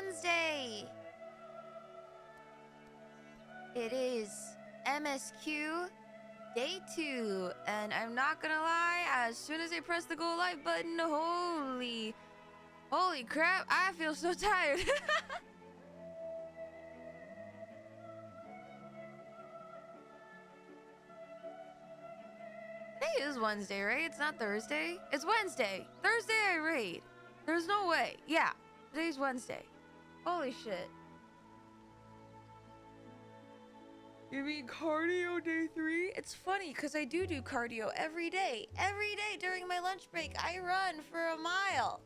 Wednesday. It is MSQ day 2, and I'm not gonna lie, as soon as I press the go live button, holy crap, I feel so tired. Today is Wednesday, right? It's not Thursday. It's Wednesday. Thursday I raid. There's no way. Yeah, today's Wednesday. Holy shit. You mean cardio day 3? It's funny because I do cardio every day. Every day during my lunch break, I run for a mile.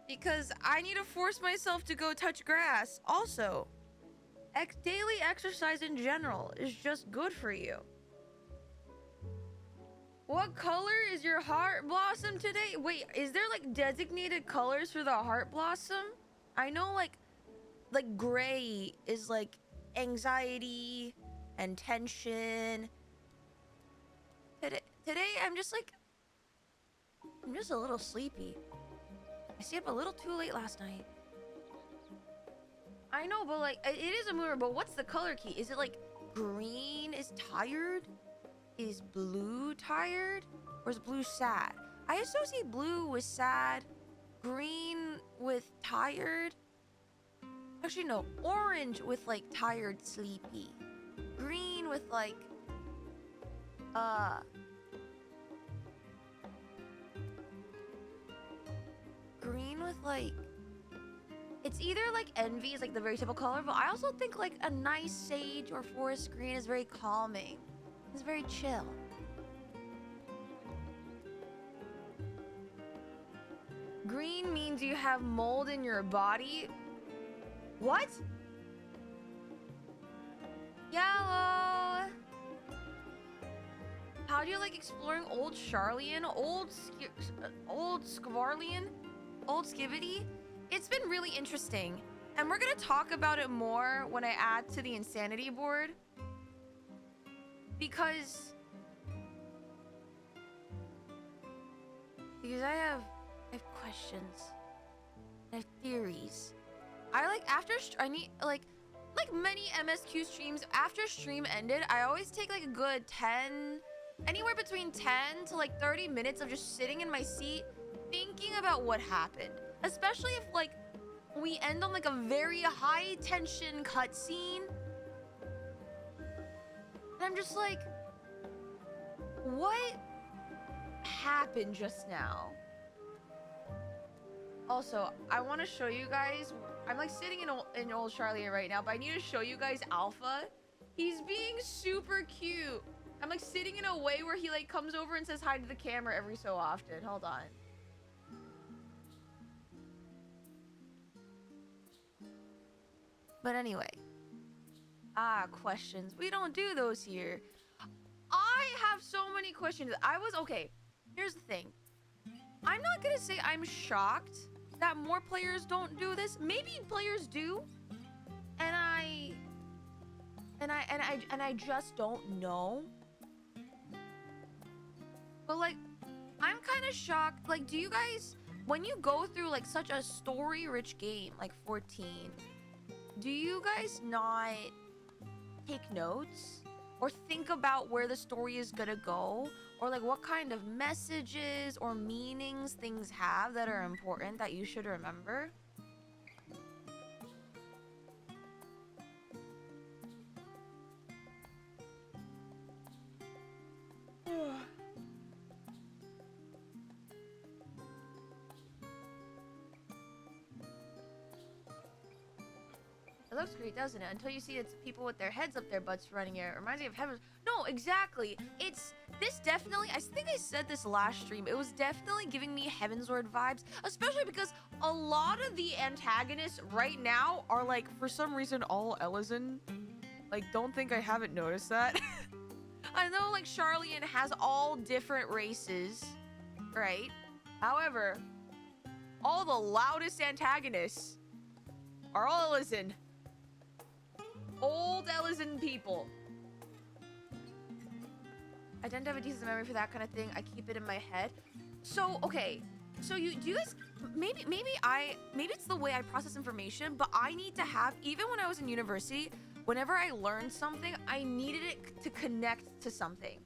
Because I need to force myself to go touch grass. Also, daily exercise in general is just good for you. What color is your heart blossom today? Wait, is there like designated colors for the heart blossom? I know like gray is like anxiety and tension. Today I'm just a little sleepy. I stayed up a little too late last night. I know, but like it is a moon, but what's the color key? Is it like green is tired? Is blue tired? Or is blue sad? I associate blue with sad, green with tired. Actually, no, orange with like tired, sleepy. Green with like, green with like, it's either like envy is like the very typical color, but I also think like a nice sage or forest green is very calming. It's very chill. Green means you have mold in your body. What? Yellow. How do you like exploring old Charlian, old Skvarlian, old Skivity? It's been really interesting, and we're gonna talk about it more when I add to the insanity board. Because I have questions. I have theories. I like I need like many MSQ streams after stream ended, I always take like a good 10, anywhere between 10 to like 30 minutes of just sitting in my seat thinking about what happened. Especially if like we end on like a very high tension cutscene. And I'm just like, what happened just now? Also, I want to show you guys. I'm like sitting in old Charlie right now, but I need to show you guys Alpha. He's being super cute. I'm like sitting in a way where he like comes over and says hi to the camera every so often. Hold on. But anyway. Questions. We don't do those here. I have so many questions. Okay, here's the thing. I'm not gonna say I'm shocked that more players don't do this. Maybe players do. And I just don't know. But like, I'm kind of shocked. Like, do you guys, when you go through like such a story-rich game like 14, do you guys not take notes or think about where the story is gonna go, or like what kind of messages or meanings things have that are important that you should remember? It looks great, doesn't it? Until you see it's people with their heads up their butts running it. It reminds me of Heaven's... No, exactly. This definitely... I think I said this last stream. It was definitely giving me Heavensward vibes. Especially because a lot of the antagonists right now are like, for some reason, all Elysian. Like, don't think I haven't noticed that. I know, like, Charlian has all different races, right? However, all the loudest antagonists are all Elysian. Old Elysian people. I tend to have a decent memory for that kind of thing. I keep it in my head. So, okay. So do you guys, maybe it's the way I process information, but I need to have, even when I was in university, whenever I learned something, I needed it to connect to something.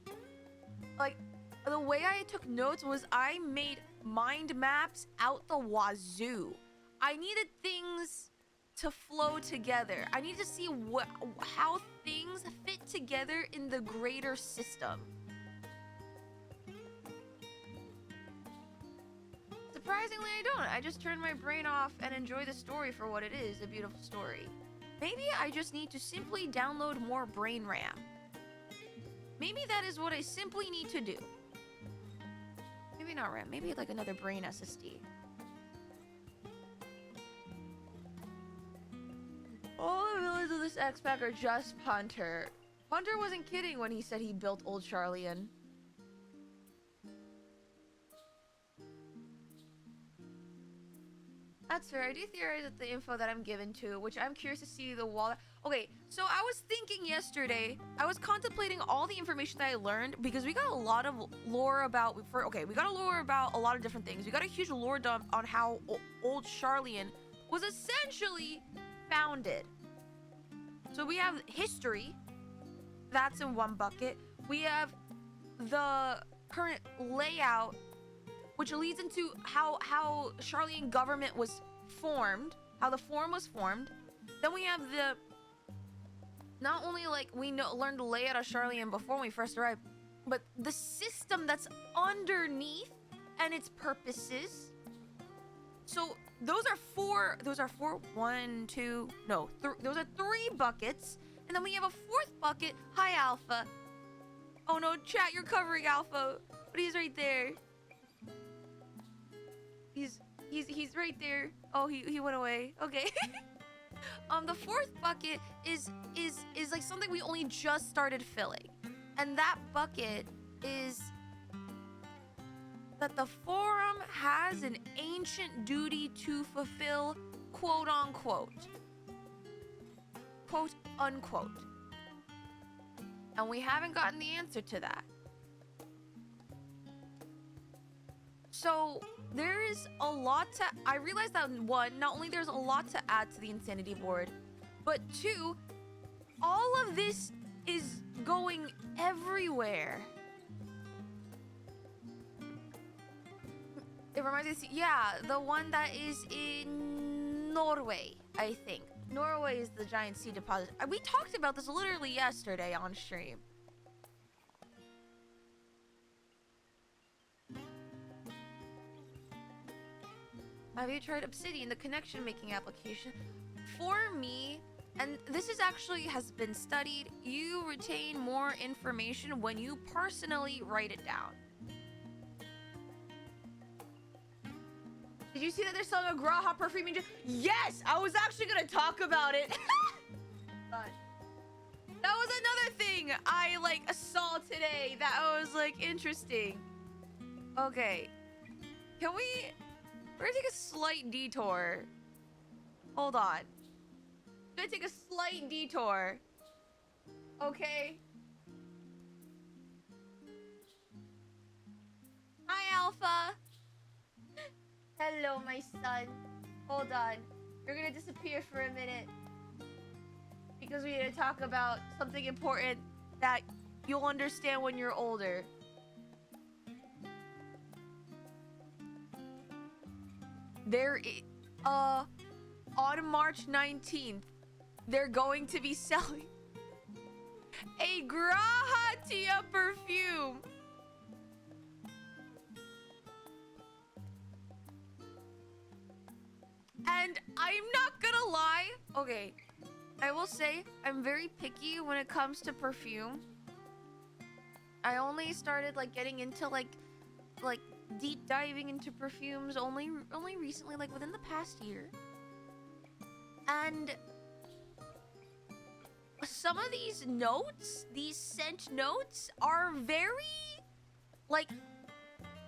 Like, the way I took notes was I made mind maps out the wazoo. I needed things to flow together. I need to see how things fit together in the greater system. Surprisingly, I don't. I just turn my brain off and enjoy the story for what it is, a beautiful story. Maybe I just need to simply download more brain RAM. Maybe that is what I simply need to do. Maybe not RAM, maybe like another brain SSD. All the villains of this X-Pack are just Punter. Punter wasn't kidding when he said he built Old Charlian. That's fair. I do theorize that the info that I'm given to, which I'm curious to see the wall. Okay, so I was thinking yesterday, I was contemplating all the information that I learned because we got a lot of lore about, we got a lore about a lot of different things. We got a huge lore dump on how Old Charlian was essentially founded. So we have history, that's in one bucket. We have the current layout, which leads into how Charlian government was formed, how the form was formed. Then we have the, not only like we learned the layout of Charlian before when we first arrived, but the system that's underneath and its purposes. So those are four, those are 3 buckets. And then we have a 4th bucket. Hi, Alpha. Oh no, chat, you're covering Alpha, but he's right there. He's right there. Oh, he went away. Okay. The 4th bucket is like something we only just started filling. And that bucket is that the forum has an ancient duty to fulfill, quote unquote. Quote unquote. And we haven't gotten the answer to that. So there is a lot to, I realized that 1, not only there's a lot to add to the Insanity board, but 2, all of this is going everywhere. It reminds me, yeah, the one that is in Norway, I think. Norway is the giant seed deposit. We talked about this literally yesterday on stream. Have you tried Obsidian, the connection making application? For me, and this is actually has been studied, you retain more information when you personally write it down. Did you see that they're selling a Graha perfume? Yes! I was actually gonna talk about it. That was another thing I saw today that I was interesting. Okay. We're gonna take a slight detour. Hold on. We're gonna take a slight detour. Okay. Hi, Alpha. Hello, my son. Hold on. You're gonna disappear for a minute. Because we need to talk about something important that you'll understand when you're older. On March 19th, they're going to be selling a Graha Tia perfume. And I'm not gonna lie. Okay, I will say I'm very picky when it comes to perfume. I only started getting into deep diving into perfumes only recently, within the past year. And some of these notes, these scent notes, are very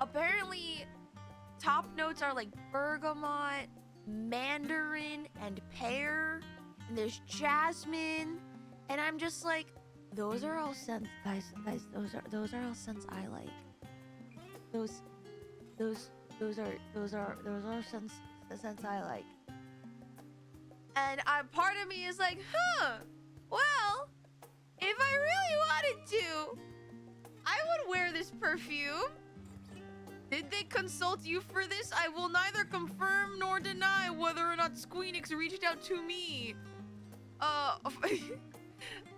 apparently top notes are bergamot, mandarin, and pear, and there's jasmine, and I'm just those are all scents, guys, those are all scents I like. Those those are the scents I like. And part of me is like, huh, well, if I really wanted to, I would wear this perfume. Did they consult you for this? I will neither confirm nor deny whether or not Squeenix reached out to me.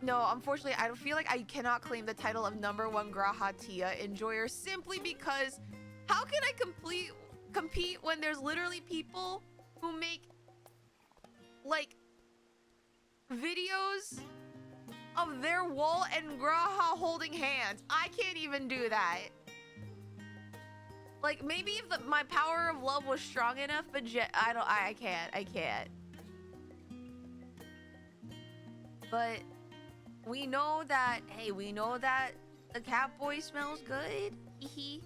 No, unfortunately, I don't feel like I cannot claim the title of #1 Graha Tia enjoyer simply because how can I compete when there's literally people who make like videos of their wall and Graha holding hands? I can't even do that. Like, maybe if my power of love was strong enough, but I can't. But we know that, hey, we know that the cat boy smells good. Hee.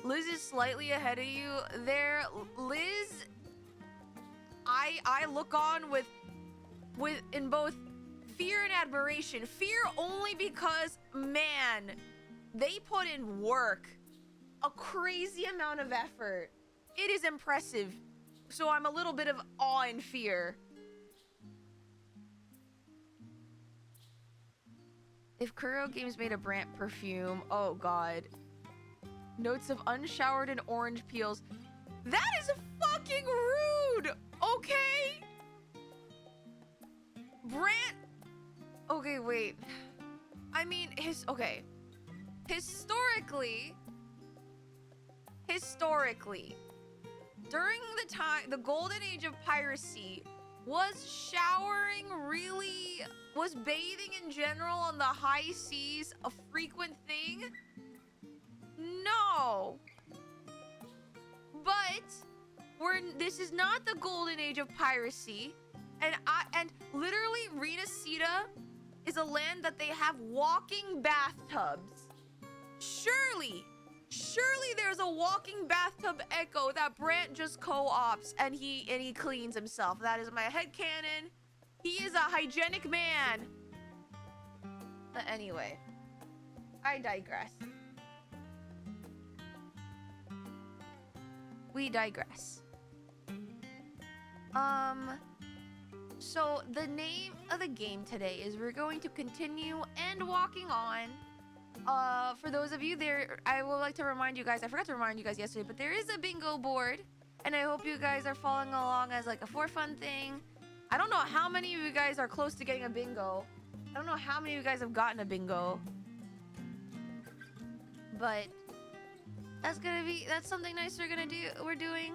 Liz is slightly ahead of you there. Liz, I look on with in both fear and admiration. Fear only because, man, they put in work. A crazy amount of effort. It is impressive. So I'm a little bit of awe and fear. If Kuro Games made a Brant perfume, oh god. Notes of unshowered and orange peels. That is fucking rude! Okay? Brant... Okay, wait. I mean, okay. Historically, during the golden age of piracy, was bathing in general on the high seas a frequent thing? No. But this is not the golden age of piracy, and literally Renacita is a land that they have walking bathtubs. Surely there's a walking bathtub echo that Brant just co-ops and he cleans himself. That is my headcanon. He is a hygienic man. But anyway, I digress. We digress. So the name of the game today is we're going to continue Endwalking on. For those of you there, I would like to remind you guys, I forgot to remind you guys yesterday, but there is a bingo board, and I hope you guys are following along as like a for fun thing. I don't know how many of you guys are close to getting a bingo. I don't know how many of you guys have gotten a bingo. But that's something nice we're doing.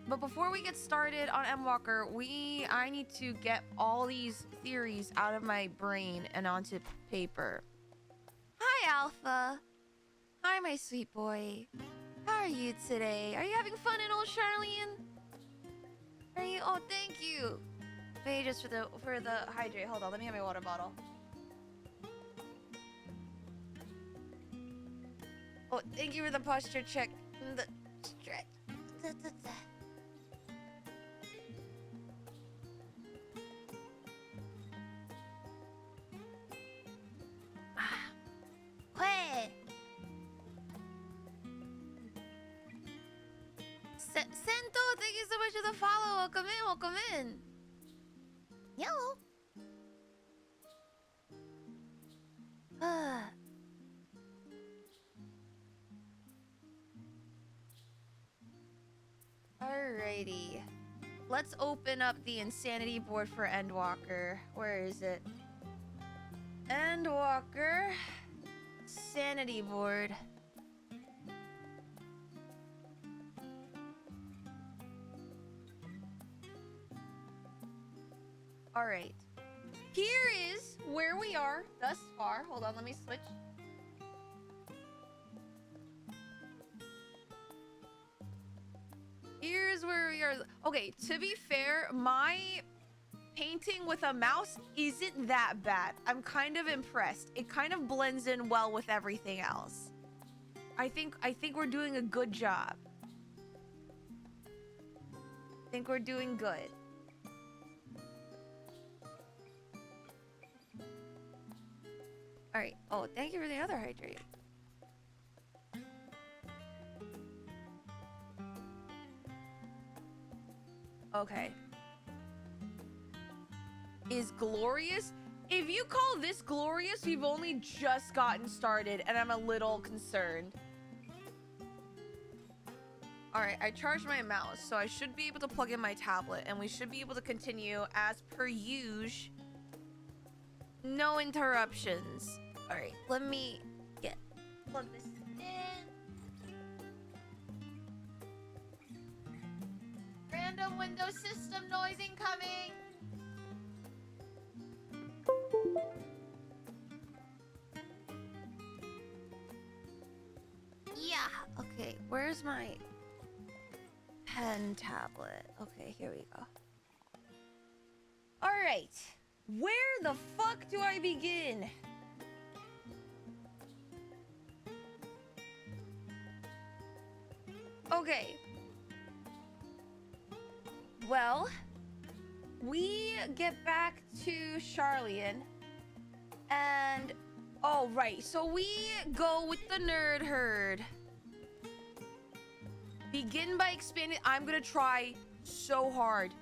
But before we get started on Endwalker, I need to get all these theories out of my brain and onto paper. Hi, Alpha. Hi, my sweet boy. How are you today? Are you having fun in old Charlene? Are you? Oh, thank you. Maybe just for the hydrate. Hold on, let me have my water bottle. Oh, thank you for the posture check. The stretch. Sento, thank you so much for the follow. Welcome in. Yellow. Alrighty. Let's open up the insanity board for Endwalker. Where is it? Endwalker. Sanity board. Alright. Here is where we are thus far. Hold on, let me switch. Here's where we are. Okay, to be fair, my painting with a mouse isn't that bad. I'm kind of impressed. It kind of blends in well with everything else. I think we're doing a good job. I think we're doing good. All right. Oh, thank you for the other hydrate. Okay. Is glorious? If you call this glorious, we've only just gotten started, and I'm a little concerned. All right, I charged my mouse, so I should be able to plug in my tablet, and we should be able to continue as per usual. No interruptions. All right, let me plug this in. Random Windows system noise incoming. Yeah, okay, where's my pen tablet? Okay, here we go. All right, where the fuck do I begin? Okay. Well, we get back to Charlian, and oh right, so we go with the nerd herd. Begin by expanding. I'm gonna try so hard,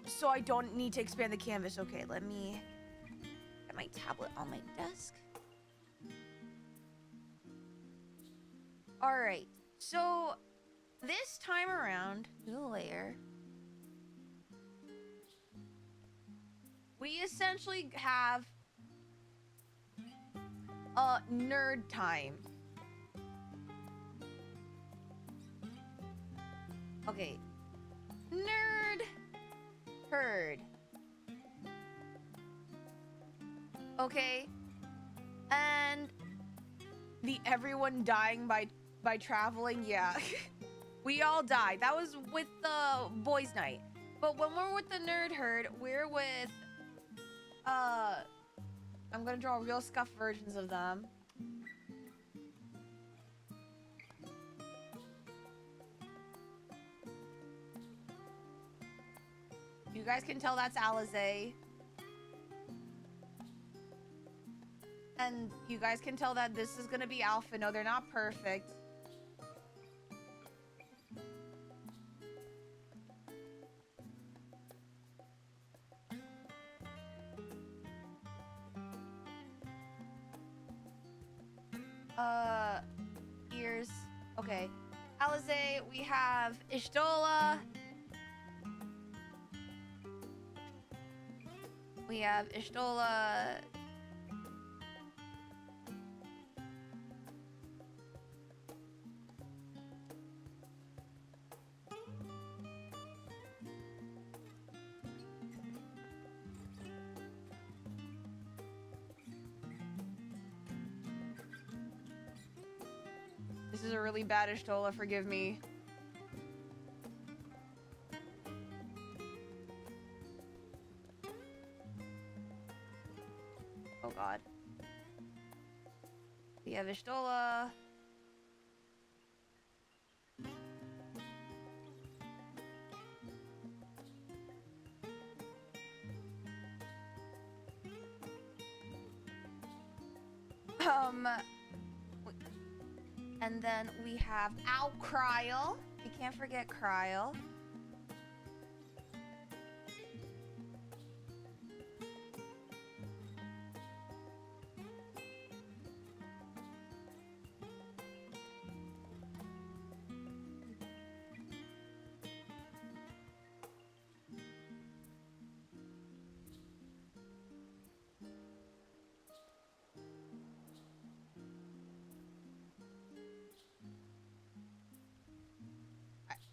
so I don't need to expand the canvas. Okay, let me get my tablet on my desk. All right, so this time around, new layer. We essentially have a nerd time. Okay. Nerd herd. Okay. And the everyone dying by traveling, yeah. We all died. That was with the boys' night. But when we're with the nerd herd, we're with I'm gonna draw real scuffed versions of them. You guys can tell that's Alizé. And you guys can tell that this is gonna be Alpha. No, they're not perfect. Ears. Okay. Alizé, we have Ishtola. We have Ishtola. This is a really bad Ishtola, forgive me. Oh god. We have Ishtola. And then we have Cryle. You can't forget Cryle.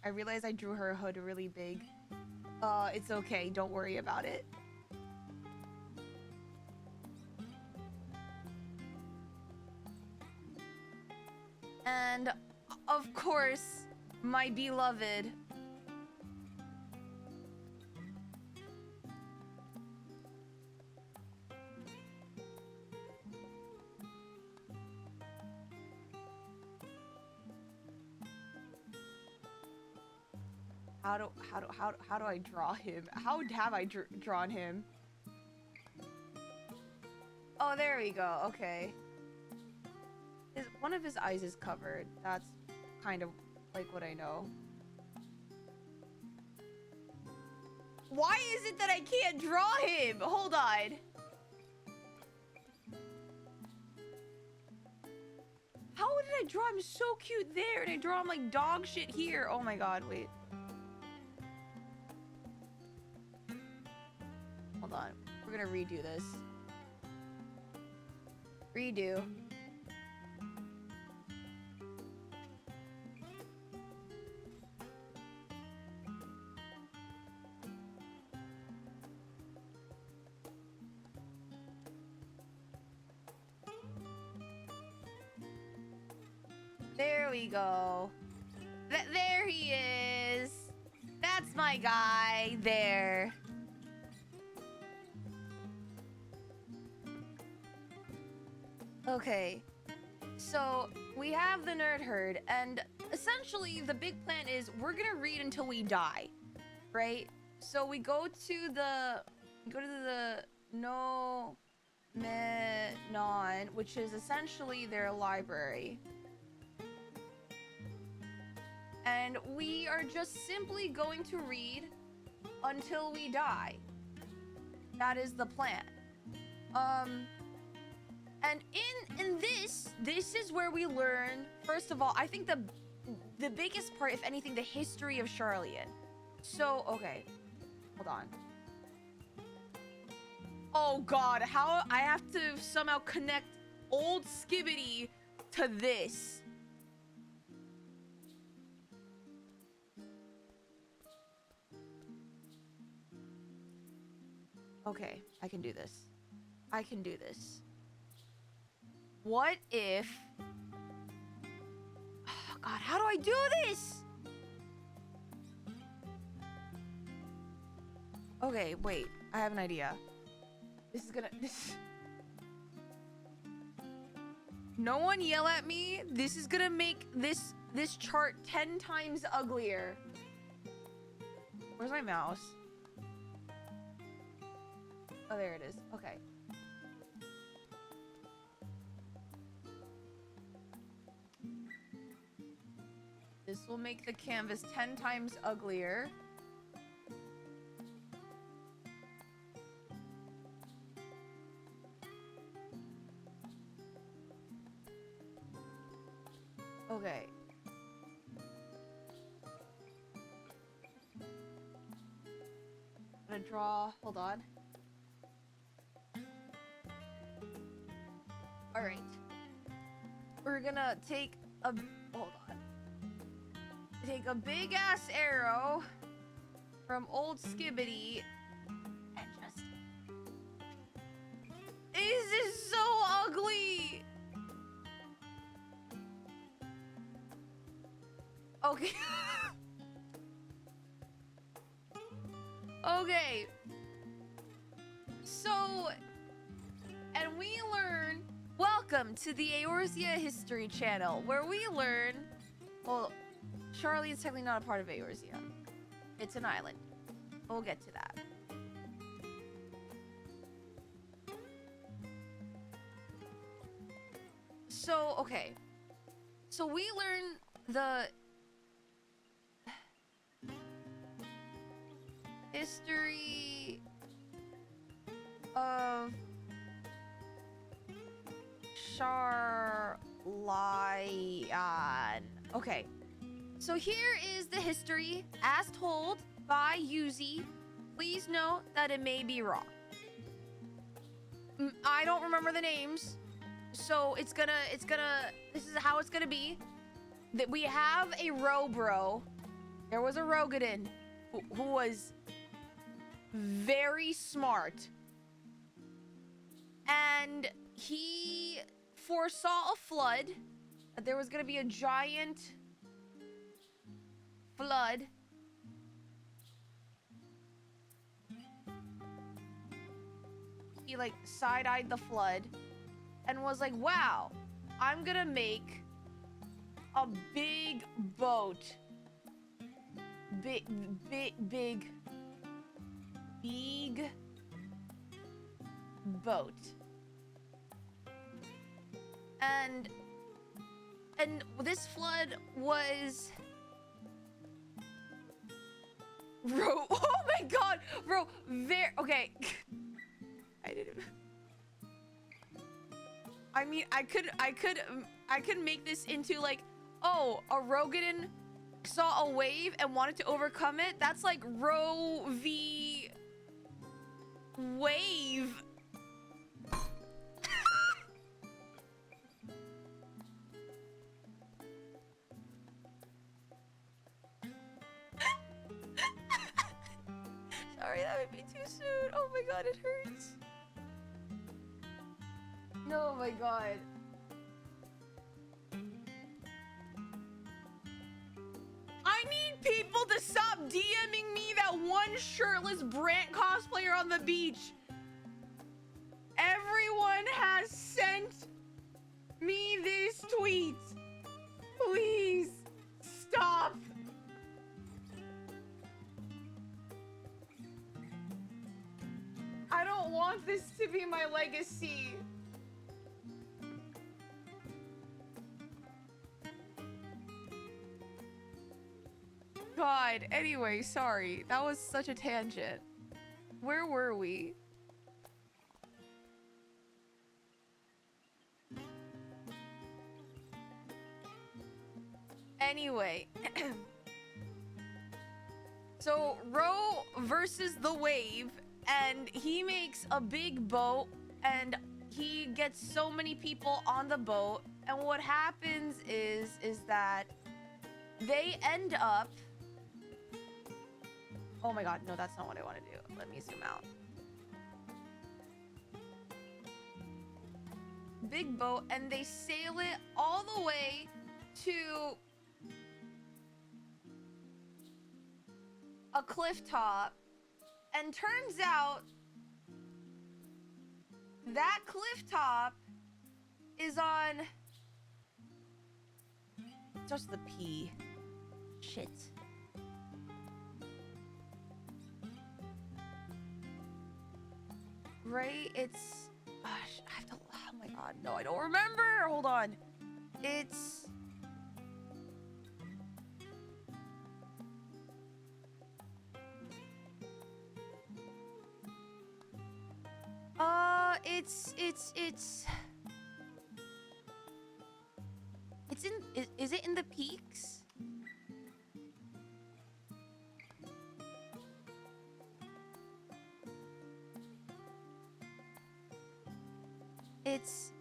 I realize I drew her hood really big. It's okay. Don't worry about it. And, of course, my beloved. How do I draw him? How have I drawn him? Oh, there we go. Okay. One of his eyes is covered. That's kind of like what I know. Why is it that I can't draw him? Hold on. How did I draw him so cute there and I draw him like dog shit here? Oh my god, wait. Hold on. We're gonna redo this. Redo. There we go. There he is. That's my guy there. Okay. So we have the nerd herd, and essentially the big plan is we're gonna read until we die, right? So we go to the No Menon, which is essentially their library. And we are just simply going to read until we die. That is the plan. And in this is where we learn, first of all, I think the biggest part, if anything, the history of Charlian. So, okay. Hold on. Oh god, how I have to somehow connect old Skibbity to this. Okay, I can do this. I can do this. What if... Oh, God, how do I do this? Okay, wait. I have an idea. This is gonna... No one yell at me. This is gonna make this chart 10 times uglier. Where's my mouse? Oh, there it is. Okay. This will make the canvas 10 times uglier. Okay. I'm gonna draw. Hold on. All right. We're gonna take a... Hold on. Take a big ass arrow from old Skibbity and just... This is so ugly! Okay. Okay. So, and we learn... Welcome to the Eorzea History Channel, where we learn... Well, Charlie is technically not a part of Eorzea. It's an island. We'll get to that. So, okay. So we learn the... history of Charlian. Okay. So here is the history as told by Yuzi. Please note that it may be wrong. I don't remember the names. So it's gonna, this is how it's gonna be. That we have a Robro. There was a Rogadin who was very smart. And he foresaw a flood. That there was gonna be a giant flood. He like side-eyed the flood and was like, wow, I'm gonna make a big boat. Big boat. And this flood was Bro, oh my god, bro, there, okay. I didn't. I mean, I could make this into like, oh, a Rogadin saw a wave and wanted to overcome it. That's like Ro v wave. Sorry, that might be too soon. Oh my god, it hurts. No, oh my god. I need people to stop DMing me that one shirtless Brant cosplayer on the beach. Everyone has sent me this tweet. Please stop. I don't want this to be my legacy. God, anyway, sorry. That was such a tangent. Where were we? Anyway. So, Ro versus the wave, and he makes a big boat, and he gets so many people on the boat, and what happens is that they end up... Oh my god, no, that's not what I want to do. Let me zoom out. Big boat, and they sail it all the way to a cliff top, and turns out that cliff top is on... Just the P. Shit. Right? It's... Gosh, I have to... Oh my god, no, I don't remember! Hold on. It's... It's in... Is it in the peaks? It's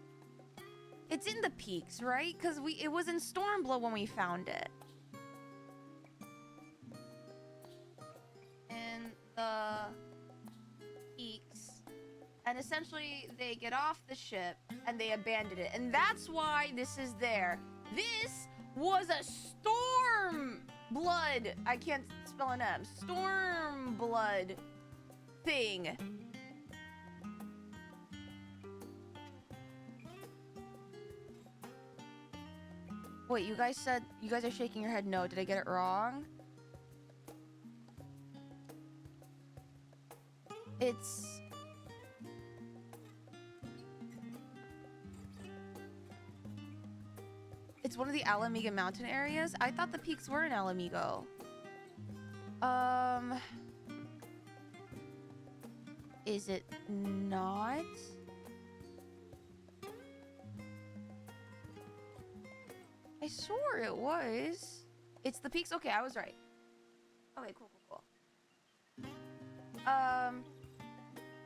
in the peaks, right? Because it was in Stormblow when we found it. In the peaks. And essentially, they get off the ship and they abandon it. And that's why this is there. This was a storm blood. I can't spell an M. Storm blood thing. Wait, you guys said... You guys are shaking your head no. Did I get it wrong? It's one of the Alamiga mountain areas. I thought the peaks were in Alamigo. Is it not? I swore it was. It's the peaks. Okay, I was right. Okay, cool.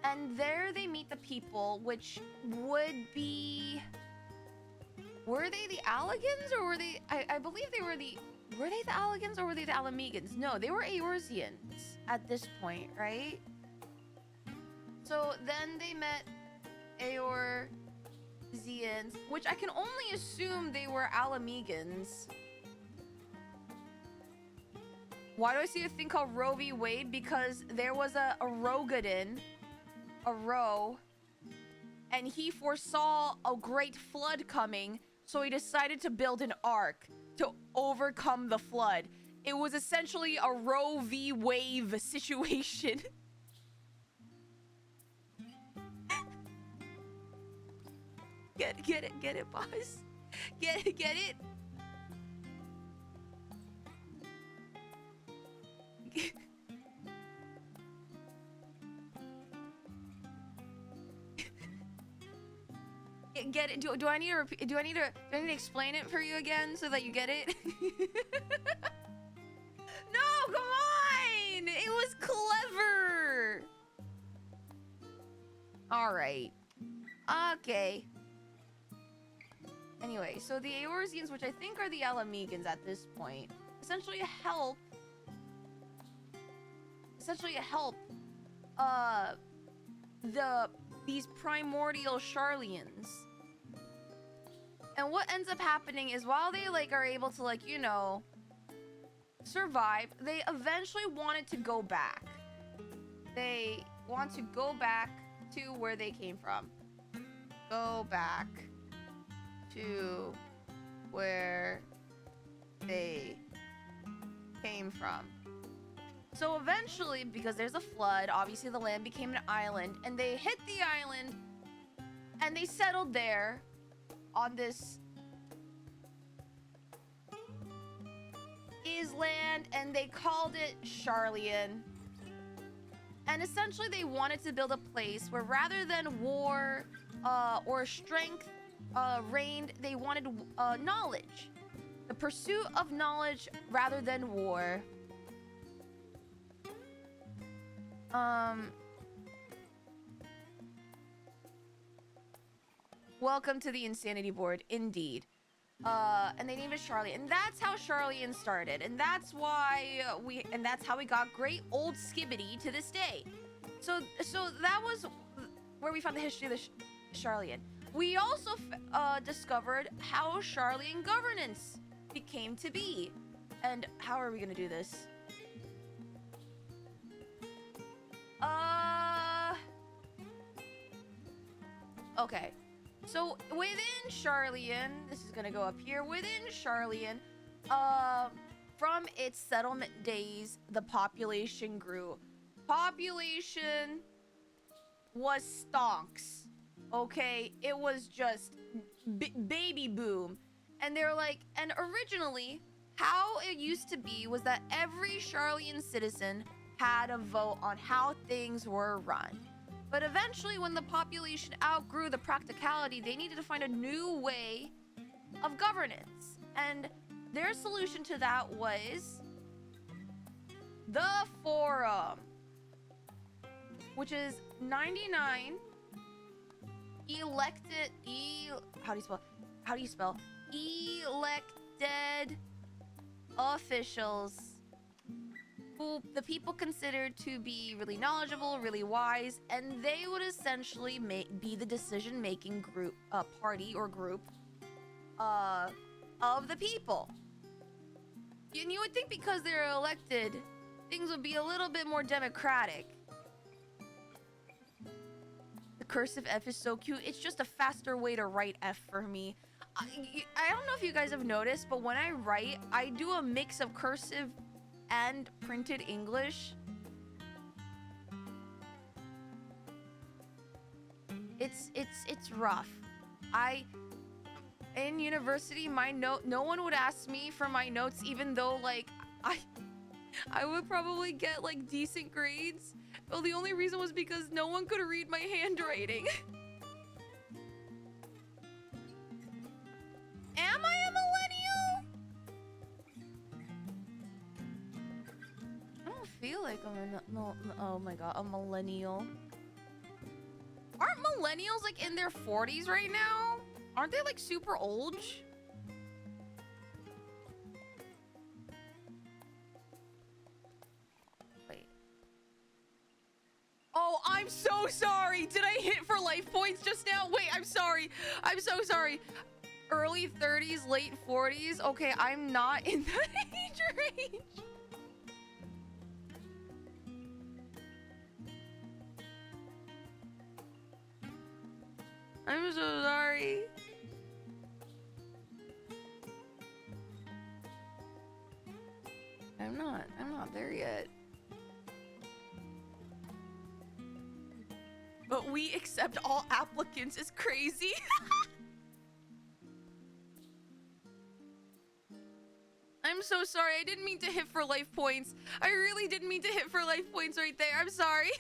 And there they meet the people, which would be... Were they the Alligans, or were they... I believe they were the... Were they the Alligans, or were they the Alamegans? No, they were Eorzeans at this point, right? So then they met Eorzeans, which I can only assume they were Alamegans. Why do I see a thing called Roe v. Wade? Because there was a Rogadin, a Ro, and he foresaw a great flood coming, so he decided to build an ark to overcome the flood. It was essentially a Roe v. Wave situation. Get it, boss. Get it. get it? Do I need to repeat? Do I need to explain it for you again so that you get it? No, come on! It was clever. All right. Okay. Anyway, so the Eorzeans, which I think are the Alamegans at this point, essentially help these primordial Sharlians. And what ends up happening is while they like are able to like, you know, survive, they eventually wanted to go back. They want to go back to where they came from. Go back to where they came from. So eventually, because there's a flood, obviously the land became an island, and they hit the island, and they settled there on this island, and they called it Sharlian. And essentially they wanted to build a place where rather than war or strength reigned, they wanted knowledge. The pursuit of knowledge rather than war. Welcome to the Insanity Board, indeed. And they named it Charlie, and that's how Charlian started, and that's why that's how we got great old Skibbity to this day. So that was where we found the history of the Charlian. We also discovered how Charlian governance came to be, and how are we gonna do this? Okay. So within Sharlian, this is gonna go up here. Within Sharlian, from its settlement days, the population grew. Population was stonks. Okay, it was just baby boom, and they're like, and originally, how it used to be was that every Sharlian citizen had a vote on how things were run. But eventually, when the population outgrew the practicality, they needed to find a new way of governance. And their solution to that was the Forum, which is 99 elected how do you spell elected officials who the people considered to be really knowledgeable, really wise, and they would essentially be the decision-making group, party or group, of the people. And you would think because they're elected, things would be a little bit more democratic. The cursive F is so cute. It's just a faster way to write F for me. I don't know if you guys have noticed, but when I write, I do a mix of cursive and printed English. It's rough. In university, no one would ask me for my notes, even though like I would probably get like decent grades. Well, the only reason was because no one could read my handwriting. Am I a millennial? I don't feel like I'm oh my god, a millennial. Aren't millennials like in their 40s right now? Aren't they like super old? Wait. Oh, I'm so sorry. Did I hit for life points just now? Wait, I'm sorry. I'm so sorry. Early 30s, late 40s. Okay, I'm not in that age range. I'm so sorry. I'm not there yet. But we accept all applicants is crazy. I'm so sorry. I didn't mean to hit for life points. I really didn't mean to hit for life points right there. I'm sorry.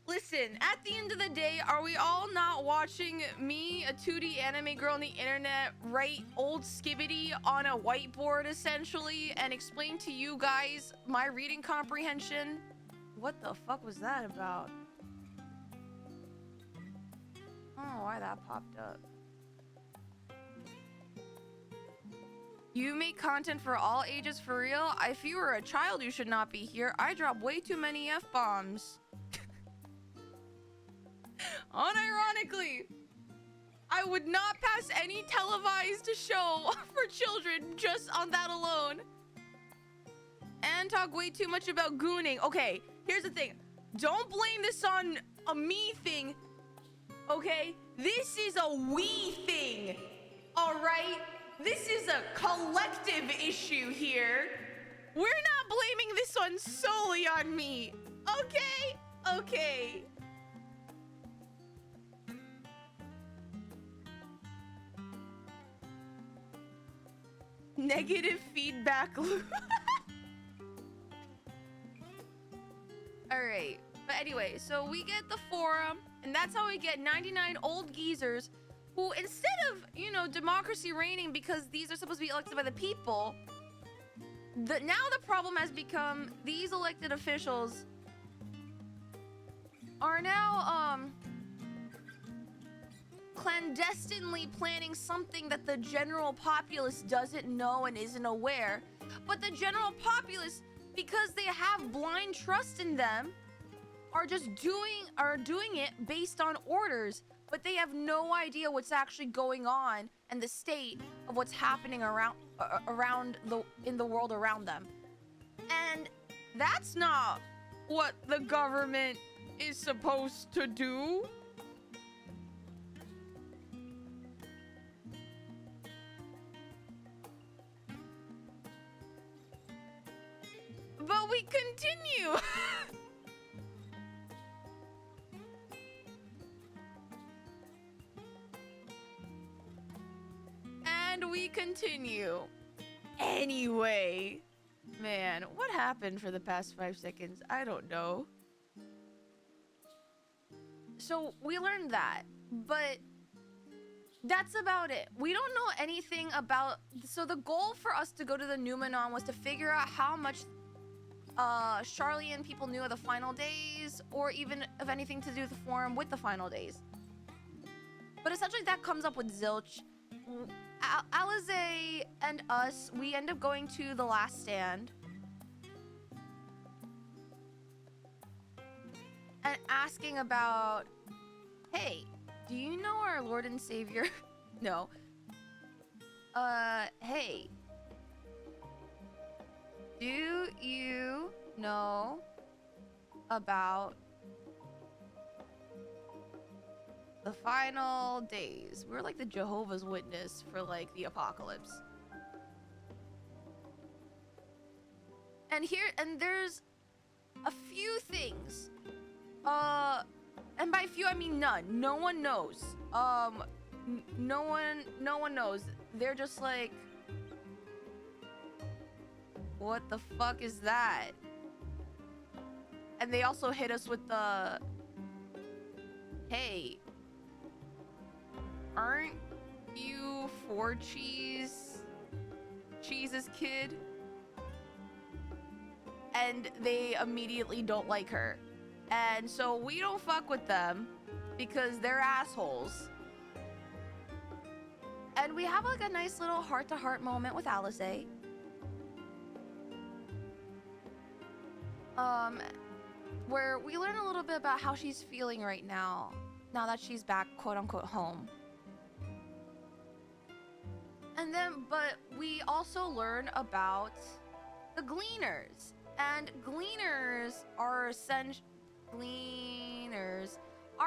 Listen. listen, at the end of the day, are we all not watching me, a 2D anime girl on the internet, write old skibbity on a whiteboard essentially and explain to you guys my reading comprehension? What the fuck was that about? I don't know why that popped up. You make content for all ages for real? If you were a child, you should not be here. I drop way too many F-bombs. Unironically, I would not pass any televised show for children just on that alone. And talk way too much about gooning. Okay, here's the thing. Don't blame this on a me thing, okay? This is a we thing, all right? This is a collective issue here. We're not blaming this one solely on me, okay? Okay. Negative feedback loop. All right, but anyway, so we get the forum, and that's how we get 99 old geezers who, instead of, you know, democracy reigning because these are supposed to be elected by the people, now the problem has become these elected officials are now clandestinely planning something that the general populace doesn't know and isn't aware. But the general populace, because they have blind trust in them, are doing it based on orders, but they have no idea what's actually going on and the state of what's happening in the world around them. And that's not what the government is supposed to do. But we continue. And we continue. Anyway, man, what happened for the past 5 seconds? I don't know. So we learned that, but that's about it. We don't know anything about... So the goal for us to go to the Numenon was to figure out how much Charlian people knew of the final days, or even of anything to do with the forum with the final days. But essentially that comes up with zilch. Alize and us, we end up going to the last stand and asking about, hey, do you know our Lord and Savior? No. Hey, do you know about the final days? We're like the Jehovah's Witness for like the apocalypse. And there's a few things. And by few I mean none. No one knows. No one knows. They're just like, what the fuck is that? And they also hit us with the, hey, aren't you Cheese's kid? And they immediately don't like her. And so we don't fuck with them because they're assholes. And we have like a nice little heart-to-heart moment with Alize. Where we learn a little bit about how she's feeling right now that she's back, quote-unquote, home. And then, but we also learn about the Gleaners. And Gleaners are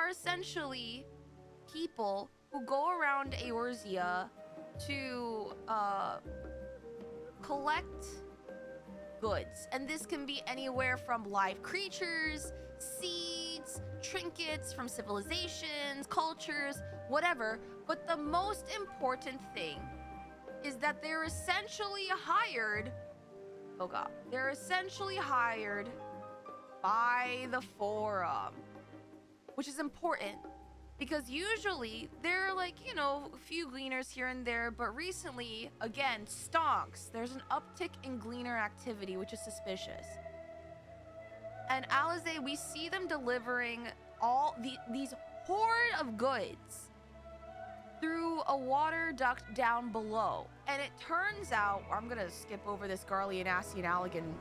essentially people who go around Eorzea to collect goods. And this can be anywhere from live creatures, seeds, trinkets from civilizations, cultures, whatever. But the most important thing is that they're essentially hired... Oh god. They're essentially hired by the forum. which is important because usually there are like, you know, a few gleaners here and there, but recently, again, stonks. There's an uptick in gleaner activity, which is suspicious. And Alizé, we see them delivering all these horde of goods through a water duct down below. And it turns out, I'm gonna skip over this Garlean, Assian, Allegan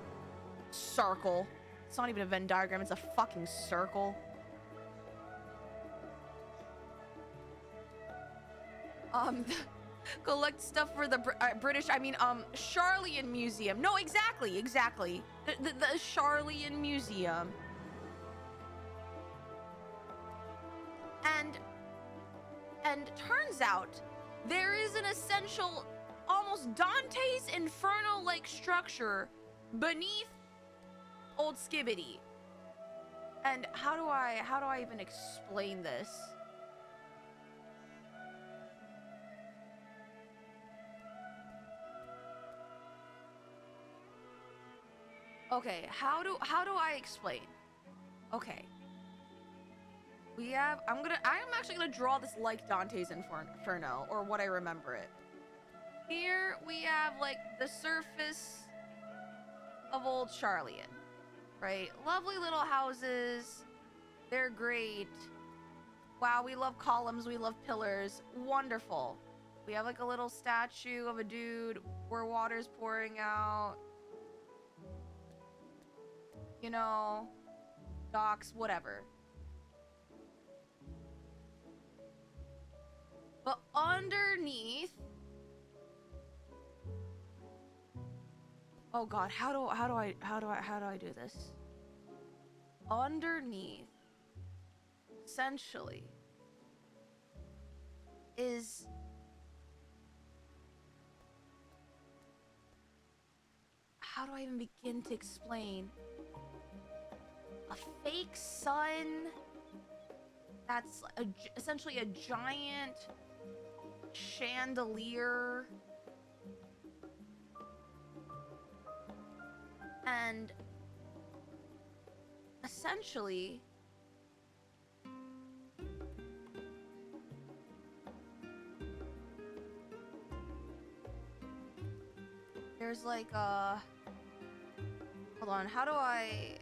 circle. It's not even a Venn diagram, it's a fucking circle. Collect stuff for the British, Charlian Museum. No, exactly. The Charlian Museum. And turns out there is an essential, almost Dante's Inferno-like structure beneath Old Skibbity. And how do I even explain this? Okay, how do I explain? Okay. I'm actually gonna draw this like Dante's Inferno, or what I remember it. Here we have like the surface of Old Charlian, right? Lovely little houses. They're great. Wow, we love columns, we love pillars. Wonderful. We have like a little statue of a dude where water's pouring out. You know, docks, whatever. But underneath, oh god, how do I do this? Underneath, essentially, is how do I even begin to explain? A fake sun that's essentially a giant chandelier, and essentially there's like a, hold on, how do I,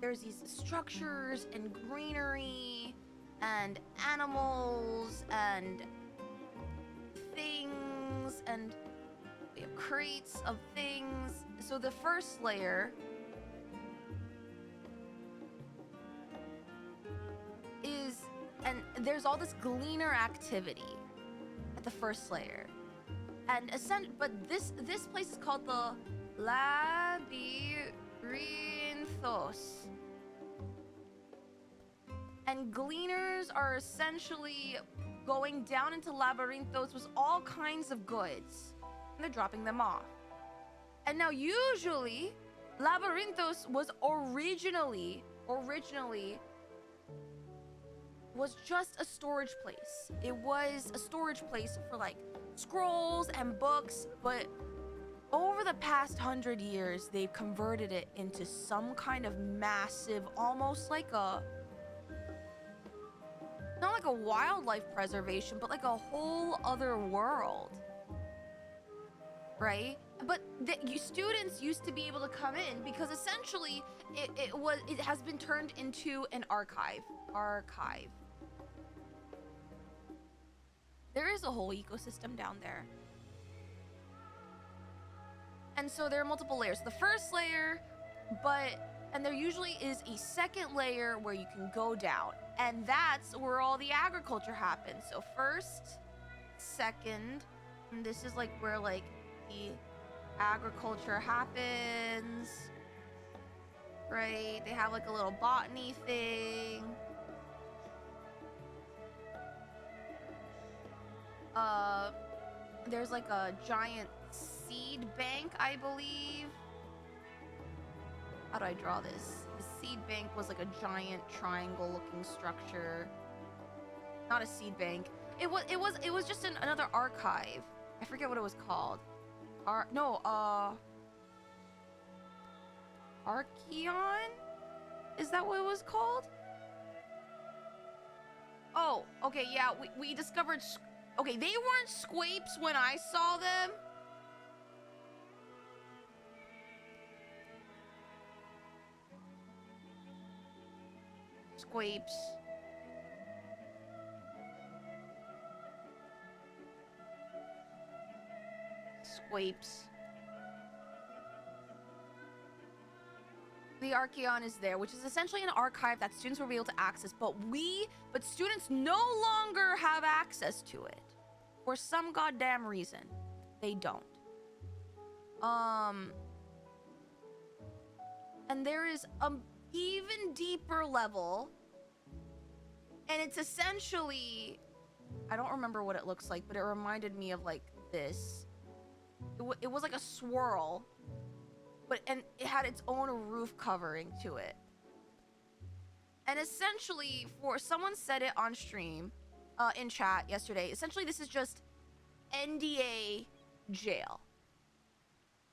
there's these structures and greenery and animals and things, and we have crates of things. So the first layer is, and there's all this gleaner activity at the first layer. And but this place is called the Labyrinthos. And gleaners are essentially going down into Labyrinthos with all kinds of goods. And they're dropping them off. And now usually, Labyrinthos was originally was just a storage place. It was a storage place for like scrolls and books, but over the past 100 years, they've converted it into some kind of massive, almost like a, not like a wildlife preservation, but like a whole other world, right? But students used to be able to come in because essentially it has been turned into an archive. There is a whole ecosystem down there. And so there are multiple layers. The first layer, and there usually is a second layer where you can go down. And that's where all the agriculture happens. So first, second, and this is like where like the agriculture happens, right? They have like a little botany thing. There's like a giant seed bank, I believe. How do I draw this? The seed bank was like a giant triangle looking structure. Not a seed bank. It was just another archive. I forget what it was called. Archeon? Is that what it was called? Oh, okay, yeah, we discovered... Okay, they weren't squapes when I saw them. Squapes. Squapes. The Archeon is there, which is essentially an archive that students will be able to access, but students no longer have access to it. For some goddamn reason. They don't. And there is an even deeper level, and it's essentially... I don't remember what it looks like, but it reminded me of, like, this. It was like a swirl, and it had its own roof covering to it. And essentially, someone said it on stream, in chat yesterday, essentially this is just NDA jail,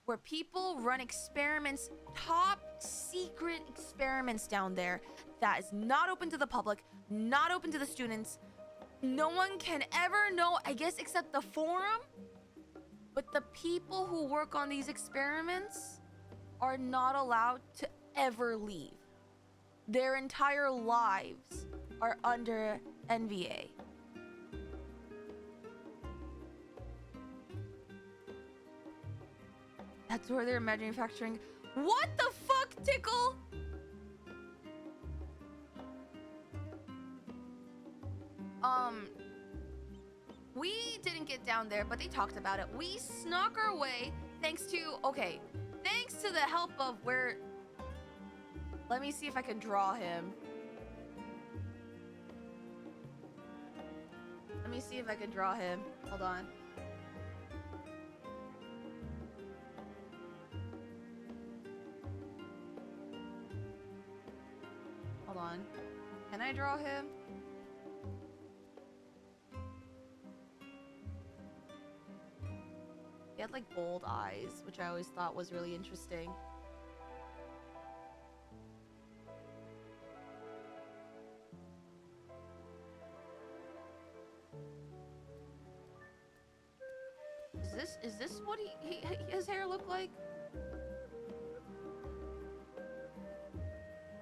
where people run experiments, top secret experiments down there that is not open to the public, not open to the students. No one can ever know, I guess, except the forum. But the people who work on these experiments are not allowed to ever leave. Their entire lives are under NVA. That's where they're manufacturing. What the fuck, Tickle? We didn't get down there, but they talked about it. We snuck our way thanks to the help of where... Let me see if I can draw him. Let me see if I can draw him. Hold on. Hold on. Can I draw him? He had like bold eyes, which I always thought was really interesting. Is this what his hair looked like?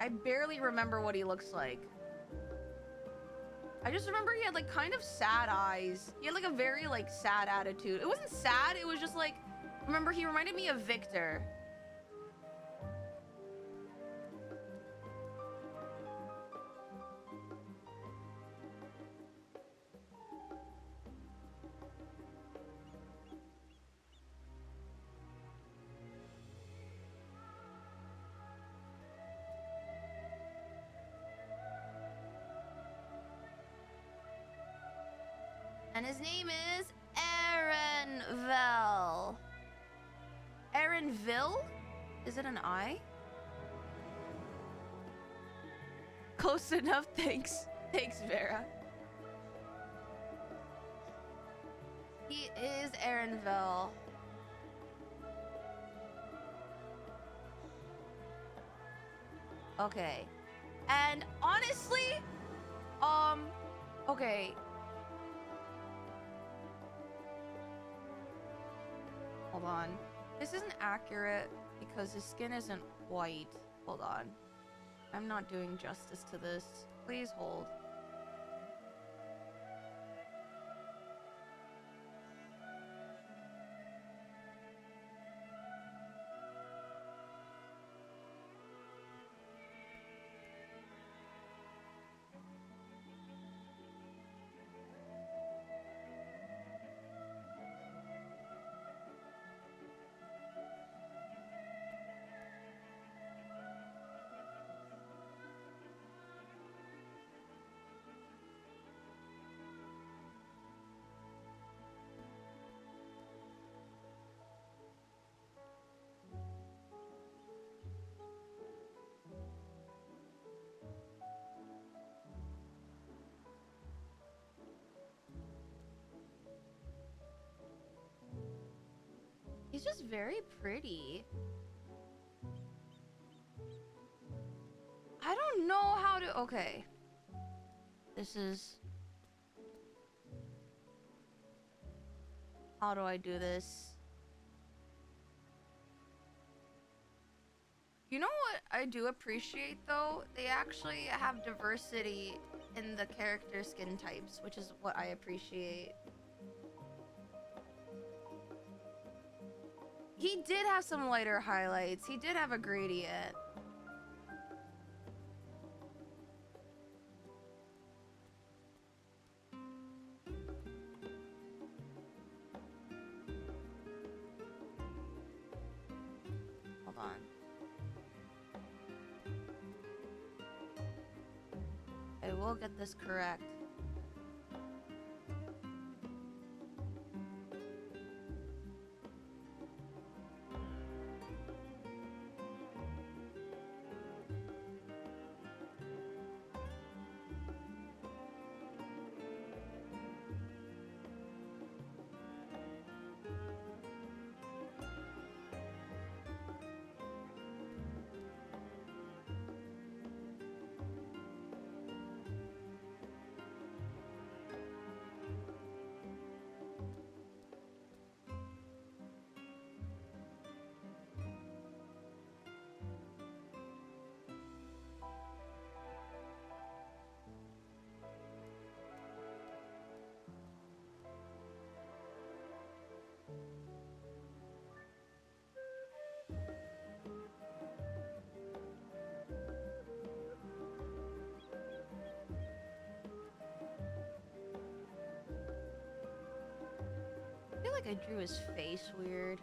I barely remember what he looks like. I just remember he had like kind of sad eyes. He had like a very like sad attitude. It wasn't sad, it was just like, remember, he reminded me of Victor. And his name is Aaronville. Aaronville? Is it an I? Close enough, thanks. Thanks, Vera. He is Aaronville. Okay. And honestly, okay. Hold on. This isn't accurate because his skin isn't white. Hold on. I'm not doing justice to this. Please hold. He's just very pretty. Okay. This is... How do I do this? You know what I do appreciate, though? They actually have diversity in the character skin types, which is what I appreciate. He did have some lighter highlights. He did have a gradient. Hold on. I will get this correct. I feel like I drew his face weird.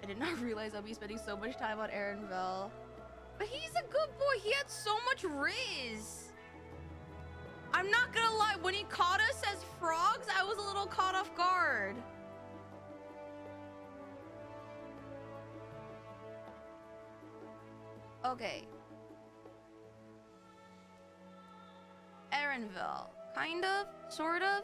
I did not realize I'd be spending so much time on Erenville. But he's a good boy. He had so much riz. I'm not gonna lie. When he caught us as frogs, I was a little caught off guard. Okay. Erenville. Kind of? Sort of?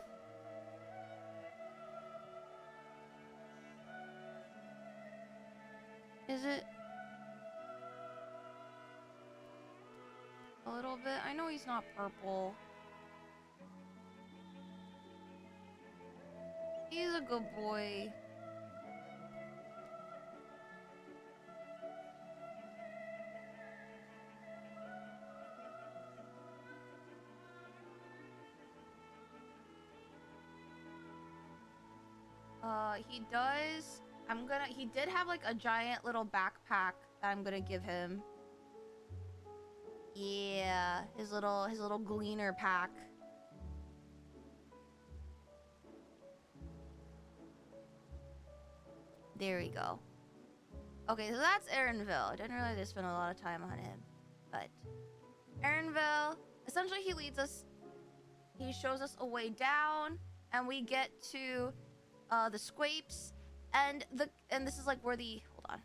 Is it? A little bit? I know he's not purple. He's a good boy. He does. He did have like a giant little backpack that I'm gonna give him. Yeah, his little gleaner pack. There we go. Okay, so that's Erenville. I didn't realize I spent a lot of time on him. But Erenville, essentially he leads us, he shows us a way down, and we get to the Squapes, and this is like where the, hold on.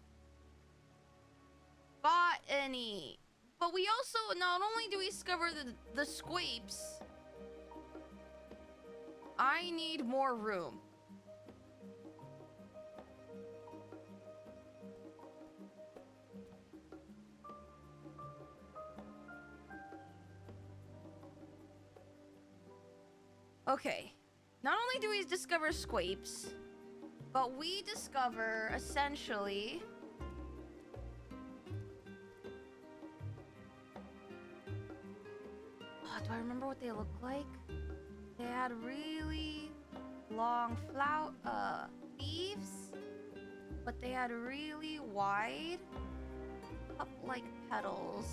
Botany. But we also, not only do we discover the Squapes, I need more room. Okay. Not only do we discover Squapes, but we discover, essentially... Oh, do I remember what they look like? They had really long leaves, but they had really wide, cup-like petals.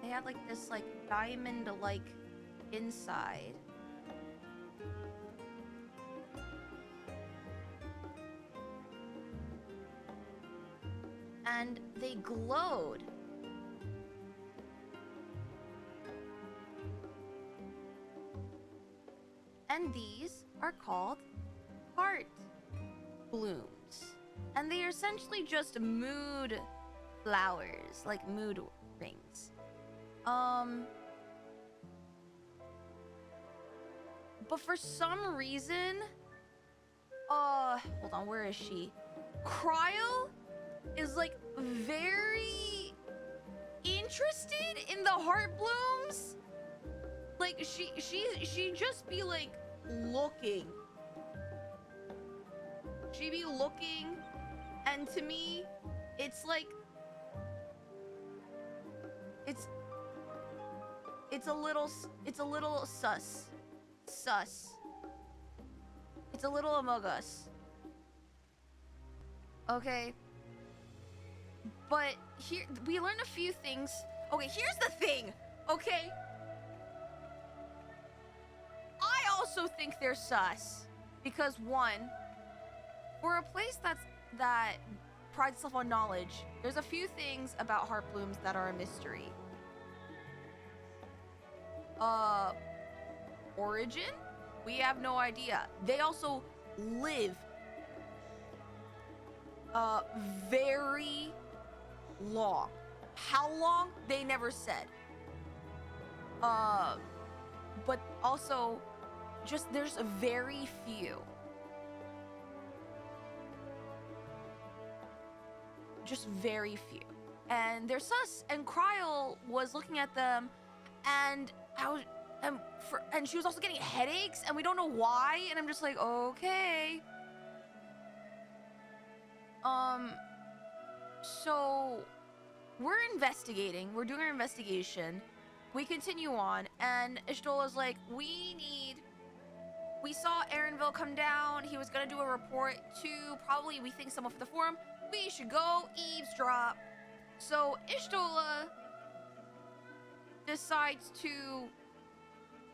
They had like this like diamond like inside. And they glowed. And these are called heart blooms. And they are essentially just mood flowers, like mood rings. But for some reason, hold on, where is she? Cryo is like very interested in the heart blooms. Like she just be like looking. She be looking, and to me, it's like it's a little sus. It's a little among us. Okay. But here we learned a few things. Okay, here's the thing. Okay. I also think they're sus because one, for a place that prides itself on knowledge, there's a few things about heart blooms that are a mystery. Origin? We have no idea. They also live very long. How long? They never said. But also just there's very few. Just very few. And they're sus, and Cryo was looking at them, and and she was also getting headaches, and we don't know why, and I'm just like, okay. So we're investigating. We're doing our investigation. We continue on, and Ishtola's like, we saw Aaronville come down. He was gonna do a report to probably, we think, someone for the forum. We should go eavesdrop. So Ishtola decides to,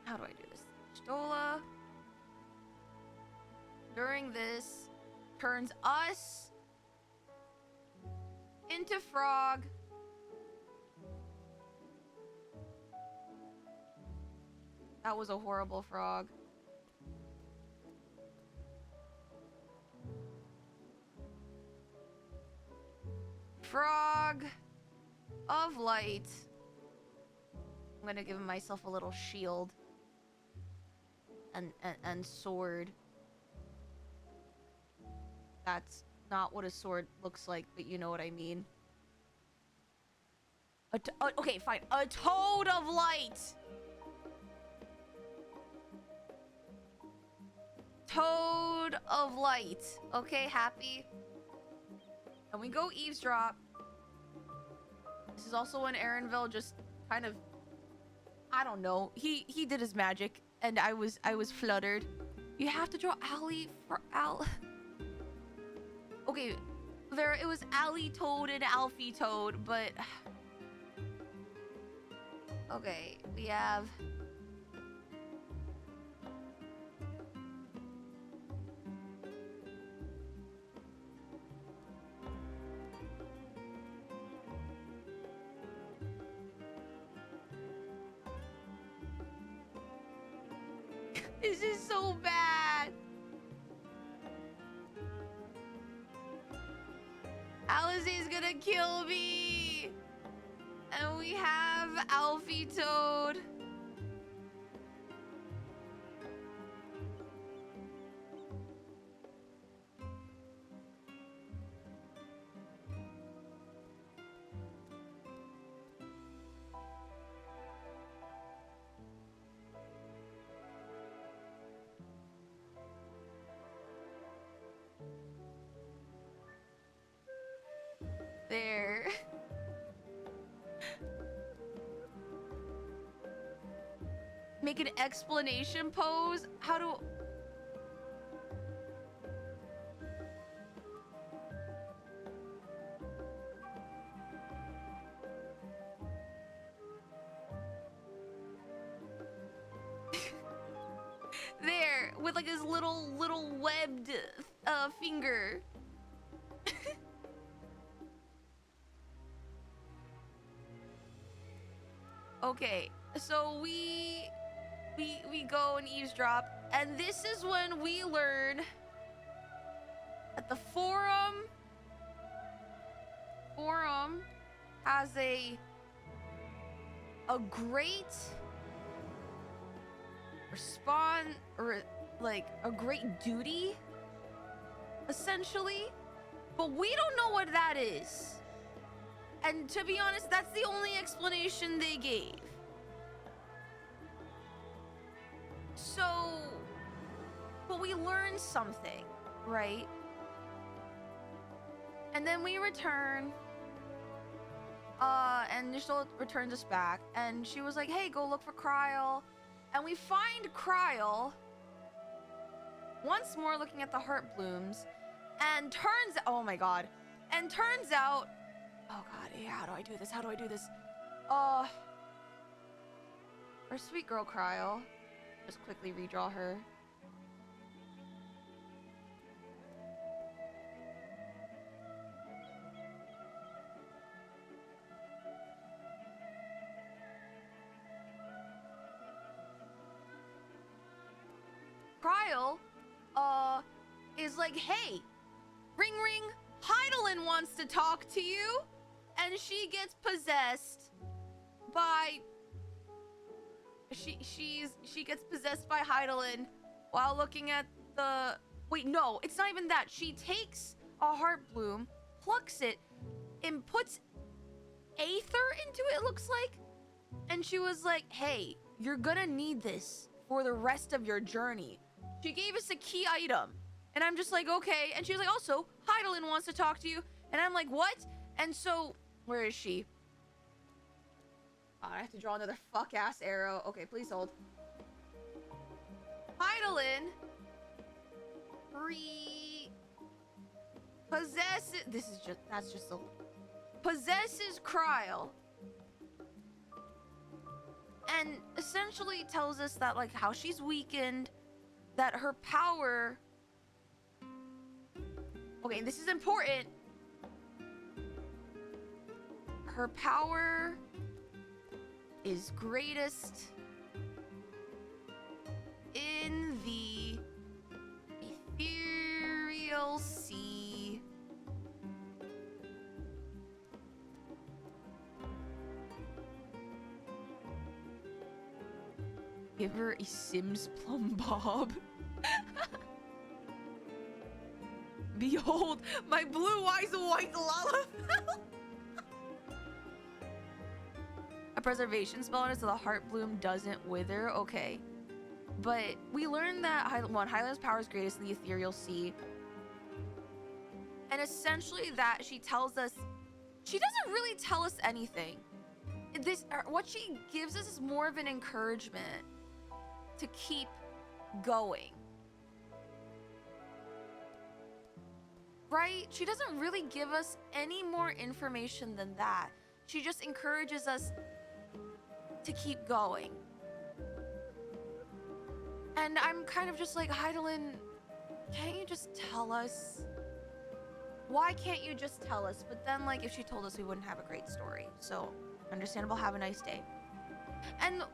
how do I do this? Ishtola, during this, turns us into frog. That was a horrible frog. Frog of light. I'm gonna give myself a little shield and sword. That's not what a sword looks like, but you know what I mean. Okay, fine. A toad of light. Toad of light. Okay, happy. And we go eavesdrop. This is also when Aaronville just kind of, I don't know. He did his magic, and I was fluttered. You have to draw Allie for Al. Okay, it was Allie Toad and Alfie Toad, but okay, we have. This is so bad. Alizé's gonna kill me. And we have Alfie Toad. There. Make an explanation pose? How do... with like his little webbed finger. Okay, so we go and eavesdrop, and this is when we learn that the forum has a great like a great duty, essentially, but we don't know what that is. And to be honest, that's the only explanation they gave. So, but we learned something, right? And then we return, and Nishal returns us back, and she was like, hey, go look for Kryl. And we find Kryl once more looking at the heart blooms, and oh my god, and turns out, oh god, yeah, how do I do this? Our sweet girl Kryl. Just quickly redraw her. Kryl, is like, hey, ring ring, Heidelin wants to talk to you, and she gets possessed by she gets possessed by Heidelin while looking at the wait, no, it's not even that. She takes a heart bloom, plucks it, and puts aether into it, looks like, and she was like, hey, you're gonna need this for the rest of your journey. She gave us a key item, and I'm just like, okay. And she was like, also, Heidelin wants to talk to you, and I'm like, what? And so, where is she? Oh, I have to draw another fuck-ass arrow. Okay, please hold. Heidelin possesses... possesses Kryl. And essentially tells us that, like, how she's weakened, that her power... Okay, this is important. Her power is greatest in the ethereal sea. Give her a Sims plum bob. Behold, my blue eyes white Lalafell. A preservation spell on it so the heart bloom doesn't wither. Okay. But we learned that Hylian's power is greatest in the ethereal sea. And essentially that she tells us, she doesn't really tell us anything. What she gives us is more of an encouragement to keep going. Right? She doesn't really give us any more information than that. She just encourages us to keep going. And I'm kind of just like, Heidelin, can't you just tell us? Why can't you just tell us? But then, like, if she told us, we wouldn't have a great story. So, understandable, have a nice day. And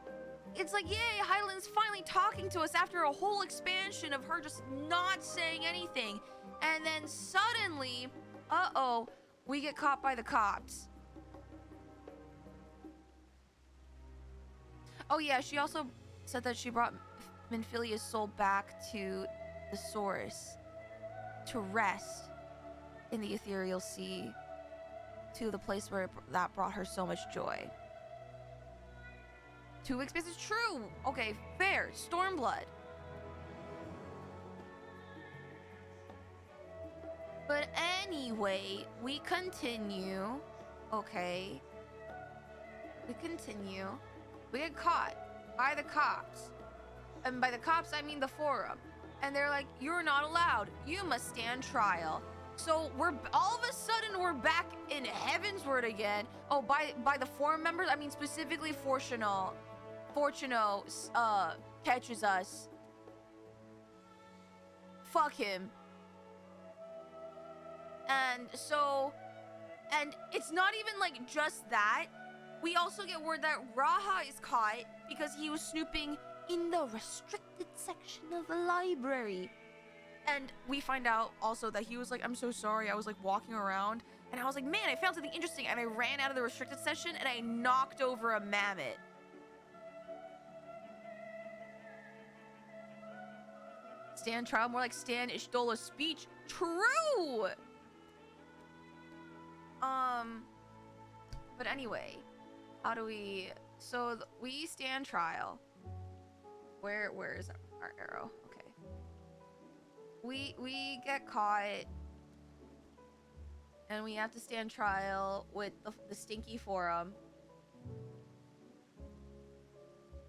it's like, yay, Heidelin's finally talking to us after a whole expansion of her just not saying anything. And then suddenly, uh-oh, we get caught by the cops. Oh yeah, she also said that she brought Minfilia's soul back to the source to rest in the ethereal sea, to the place where that brought her so much joy. 2 weeks space is true. Okay, fair. Stormblood. But anyway, we continue. Okay. We continue. We get caught by the cops. And by the cops, I mean the forum. And they're like, you're not allowed. You must stand trial. So we're all of a sudden we're back in Heavensward again. Oh, by the forum members, I mean specifically Fortuno catches us fuck him. And so, and it's not even like just that. We also get word that Raha is caught because he was snooping in the restricted section of the library. And we find out also that he was like, I'm so sorry, I was like walking around and I was like, man, I found something interesting, and I ran out of the restricted section and I knocked over a mammoth. Stand trial, more like Stan Ishtola's speech. True! But anyway, how do we... So, we stand trial. Where is our arrow? Okay. We get caught. And we have to stand trial with the stinky forum.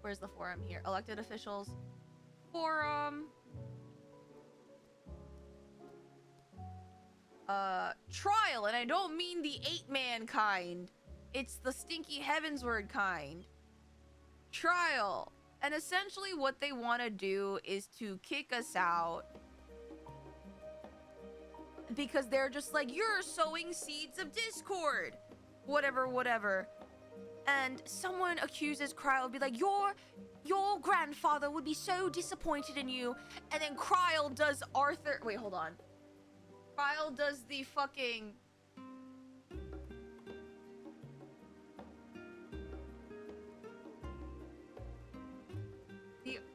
Where's the forum here? Elected officials. Forum. Trial, and I don't mean the 8-man kind. It's the stinky heavensward kind. Trial. And essentially what they want to do is to kick us out. Because they're just like, you're sowing seeds of discord. Whatever. And someone accuses Kryl, be like, your grandfather would be so disappointed in you. And then Kryl does Arthur... Wait, hold on. Kryl does the fucking...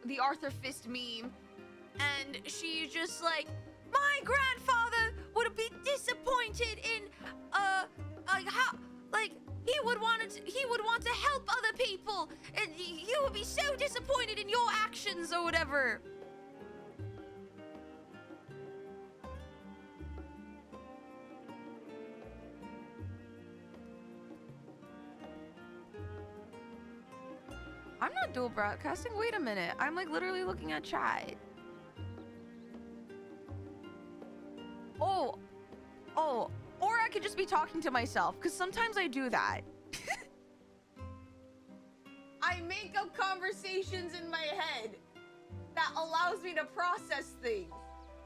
The Arthur Fist meme. And she's just like, my grandfather would be disappointed in, like, how... Like, he would want to help other people. And you would be so disappointed in your actions or whatever. I'm not dual broadcasting. Wait a minute. I'm like literally looking at chat. Oh, or I could just be talking to myself, because sometimes I do that. I make up conversations in my head that allows me to process things.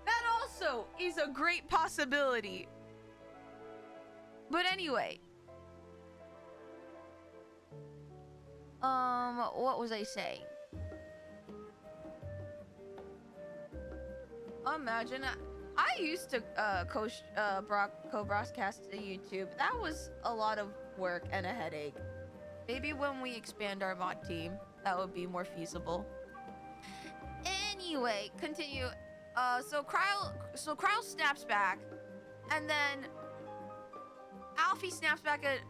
That also is a great possibility. But anyway. What was I saying? Imagine I used to co-broadcast to YouTube. That was a lot of work and a headache. Maybe when we expand our mod team, that would be more feasible. Anyway, continue. So Kryl snaps back, and then Alfie snaps back at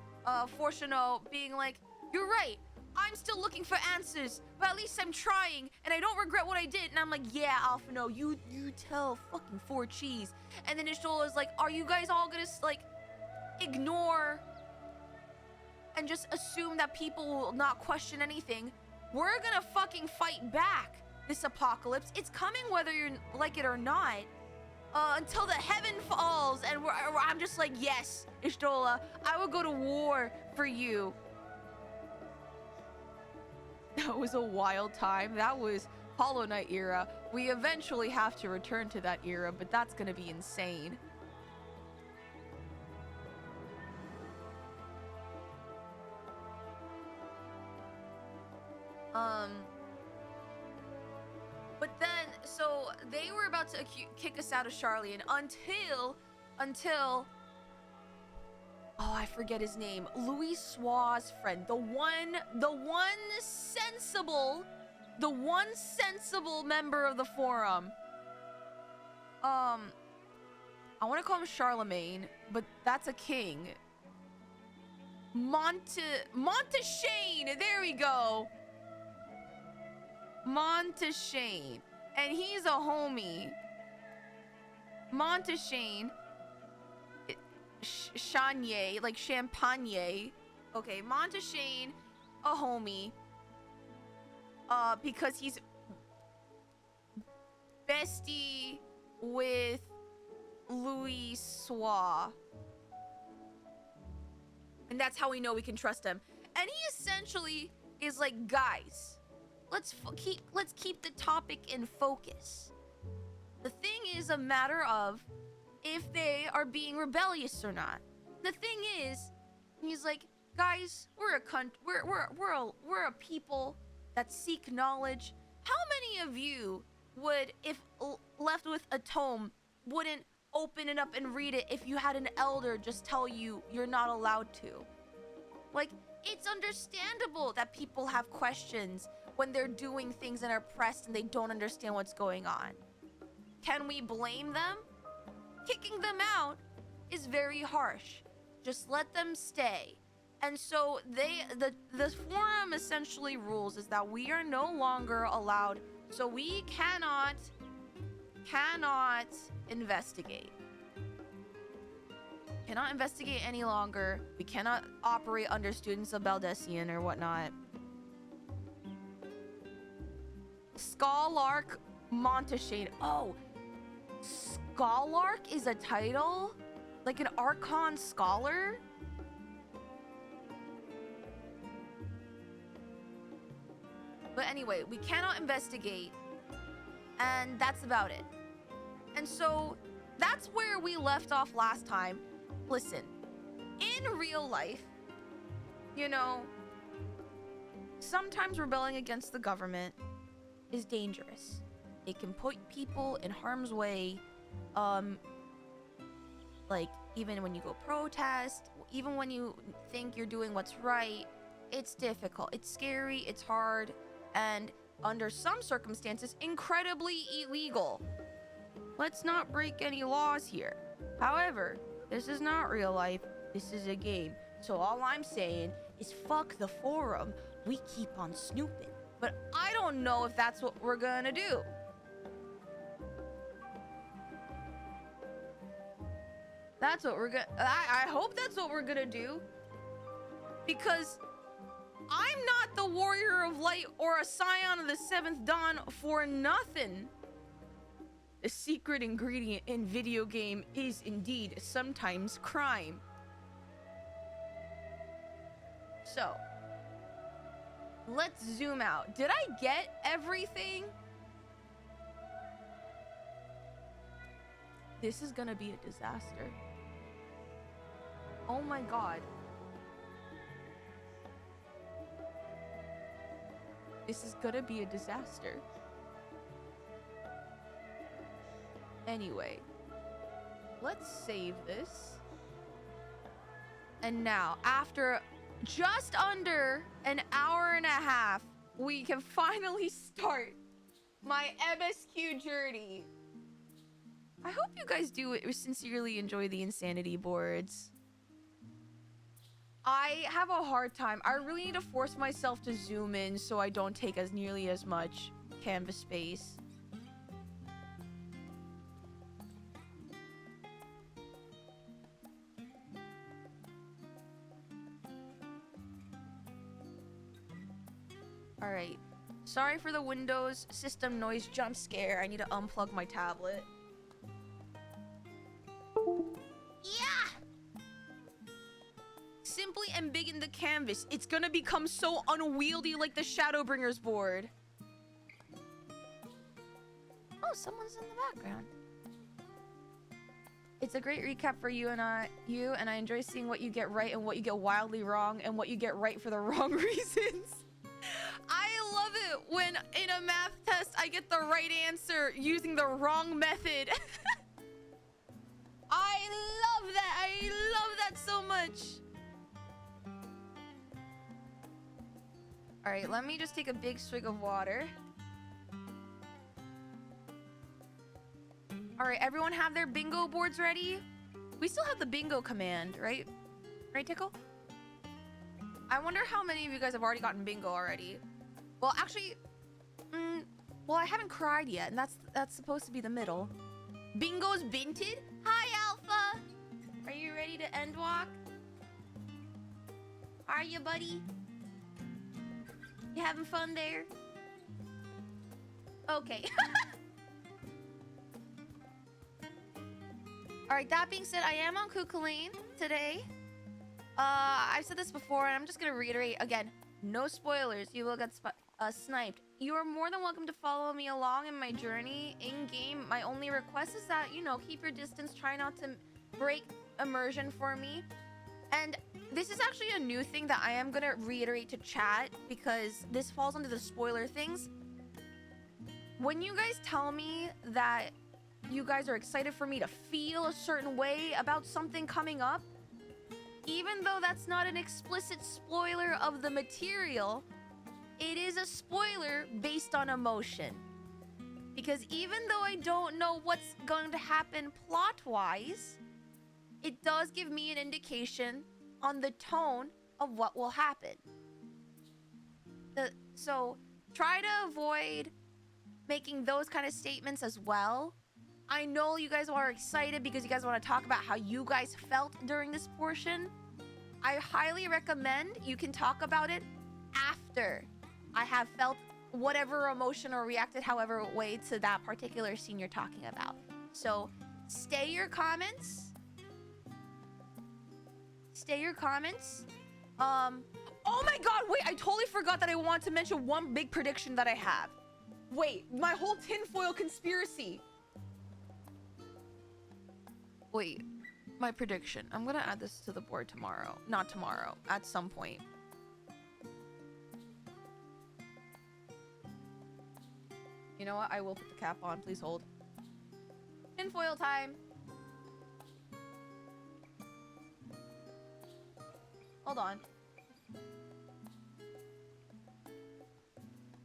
Fortuno, being like, "You're right. I'm still looking for answers, but at least I'm trying, and I don't regret what I did." And I'm like, yeah, Alphino, you tell fucking 4 cheese. And then Ishtola's like, are you guys all gonna, like, ignore and just assume that people will not question anything? We're gonna fucking fight back this apocalypse. It's coming whether you like it or not. Until the heaven falls, and I'm just like, yes, Ishtola, I will go to war for you. That was a wild time. That was Hollow Knight era. We eventually have to return to that era, but that's gonna be insane. But then, so they were about to kick us out of Charlian until oh, I forget his name. Louis Sua's friend. The one sensible member of the forum. I want to call him Charlemagne, but that's a king. Monteshane. There we go. Monteshane. And he's a homie. Monteshane. Chanier, like Champagne. Okay, Monteshane, a homie. Because he's bestie with Louis Sua. And that's how we know we can trust him. And he essentially is like, guys, let's keep the topic in focus. The thing is a matter of if they are being rebellious or not. The thing is, he's like, guys, we're a people that seek knowledge. How many of you would, if left with a tome, wouldn't open it up and read it if you had an elder just tell you you're not allowed to? Like, it's understandable that people have questions when they're doing things and are pressed and they don't understand what's going on. Can we blame them? Kicking them out is very harsh. Just let them stay. And so the forum essentially rules is that we are no longer allowed, so we cannot investigate. Cannot investigate any longer. We cannot operate under Students of Baldessian or whatnot. Scholark Monteshade. Oh, Scholark is a title? Like an Archon Scholar? But anyway, we cannot investigate. And that's about it. And so that's where we left off last time. Listen, in real life, you know, sometimes rebelling against the government is dangerous. It can put people in harm's way. Like, even when you go protest, even when you think you're doing what's right, it's difficult. It's scary, it's hard, and under some circumstances, incredibly illegal. Let's not break any laws here. However, this is not real life. This is a game. So all I'm saying is fuck the forum. We keep on snooping. But I don't know if that's what we're gonna do. That's what we're gonna... I hope that's what we're gonna do. Because I'm not the Warrior of Light or a Scion of the Seventh Dawn for nothing. The secret ingredient in video game is indeed sometimes crime. So, let's zoom out. Did I get everything? This is gonna be a disaster. Oh my god. This is gonna be a disaster. Anyway, let's save this. And now, after just under an hour and a half, we can finally start my MSQ journey. I hope you guys do sincerely enjoy the insanity boards. I have a hard time. I really need to force myself to zoom in so I don't take as nearly as much canvas space. Alright. Sorry for the Windows system noise jump scare. I need to unplug my tablet. Yeah! Simply embiggen the canvas. It's gonna become so unwieldy like the Shadowbringers board. Oh, someone's in the background. It's a great recap for you and I enjoy seeing what you get right and what you get wildly wrong and what you get right for the wrong reasons. I love it when in a math test I get the right answer using the wrong method. I love that. I love that so much. All right, let me just take a big swig of water. All right, everyone have their bingo boards ready? We still have the bingo command, right? Right, Tickle? I wonder how many of you guys have already gotten bingo already. Well, actually, well, I haven't cried yet, and that's supposed to be the middle. Bingo's binted? Hi, Alpha! Are you ready to Endwalk? Are you, buddy? You having fun there? Okay. Alright, that being said, I am on Kukulane today. I've said this before, and I'm just gonna reiterate again. No spoilers. You will get sniped. you're more than welcome to follow me along in my journey in game. My only request is that, you know, keep your distance. Try not to break immersion for me. And this is actually a new thing that I am going to reiterate to chat because this falls under the spoiler things. When you guys tell me that you guys are excited for me to feel a certain way about something coming up, even though that's not an explicit spoiler of the material, it is a spoiler based on emotion. Because even though I don't know what's going to happen plot-wise, it does give me an indication on the tone of what will happen. So try to avoid making those kind of statements as well. I know you guys are excited because you guys want to talk about how you guys felt during this portion. I highly recommend you can talk about it after I have felt whatever emotion or reacted however way to that particular scene you're talking about. So stay your comments. Oh my god, wait, I totally forgot that I want to mention one big prediction that I have. Wait, my whole tinfoil conspiracy. Wait, my prediction. I'm gonna add this to the board tomorrow. Not tomorrow, at some point. You know what? I will put the cap on. Please hold. Tinfoil time. Hold on.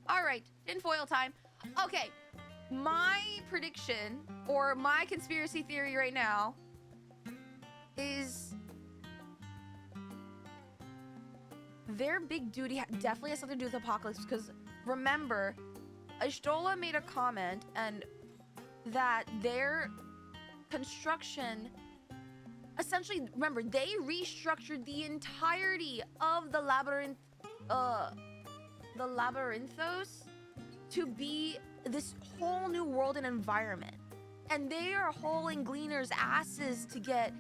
All right, tinfoil time. Okay, my prediction or my conspiracy theory right now is their big duty definitely has something to do with Apocalypse, because remember, Ashtola made a comment and that their construction essentially, remember, they restructured the entirety of the labyrinthos to be this whole new world and environment. And they are hauling gleaners' asses to get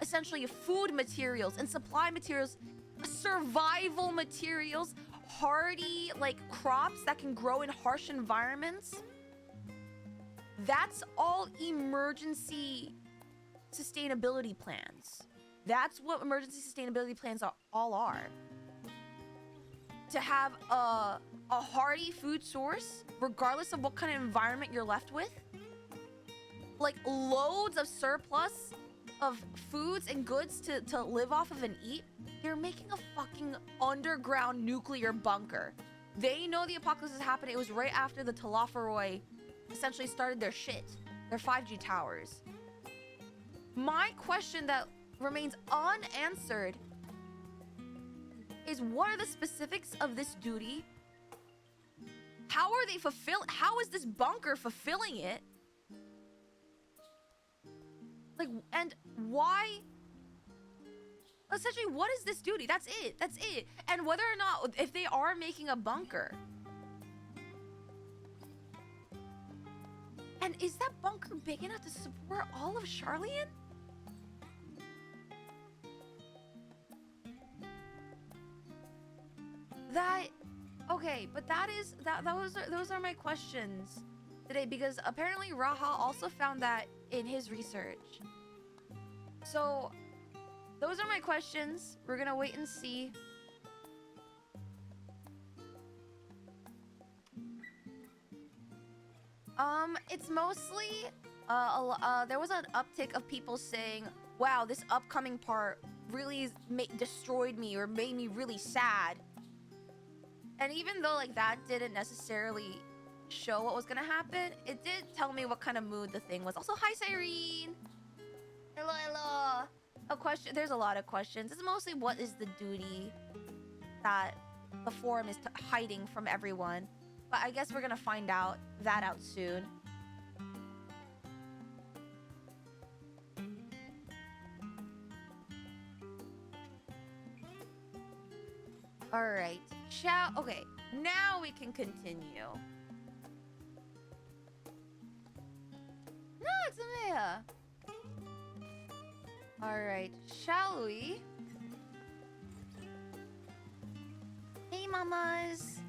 essentially food materials and supply materials, survival materials, hardy like crops that can grow in harsh environments. That's all emergency sustainability plans. That's what emergency sustainability plans all are. To have a hearty food source, regardless of what kind of environment you're left with. Like loads of surplus of foods and goods to live off of and eat. They're making a fucking underground nuclear bunker. They know the apocalypse is happening. It was right after the Talafaroi essentially started their shit. Their 5G towers. My question that remains unanswered is, what are the specifics of this duty? How are they how is this bunker fulfilling it? Like, and why? Essentially, what is this duty? That's it. That's it. And whether or not, if they are making a bunker. And is that bunker big enough to support all of Charlian? Okay, but those are my questions today, because apparently Raha also found that in his research. So those are my questions. We're gonna wait and see. It's mostly there was an uptick of people saying, wow, this upcoming part really destroyed me or made me really sad. And even though like that didn't necessarily show what was gonna happen, it did tell me what kind of mood the thing was. Also, hi Cyrene. Hello. A question. There's a lot of questions. It's mostly what is the duty that the forum is hiding from everyone. But I guess we're gonna find out soon. All right. Okay, now we can continue. No, it's Amaya. All right, shall we? Hey, mamas.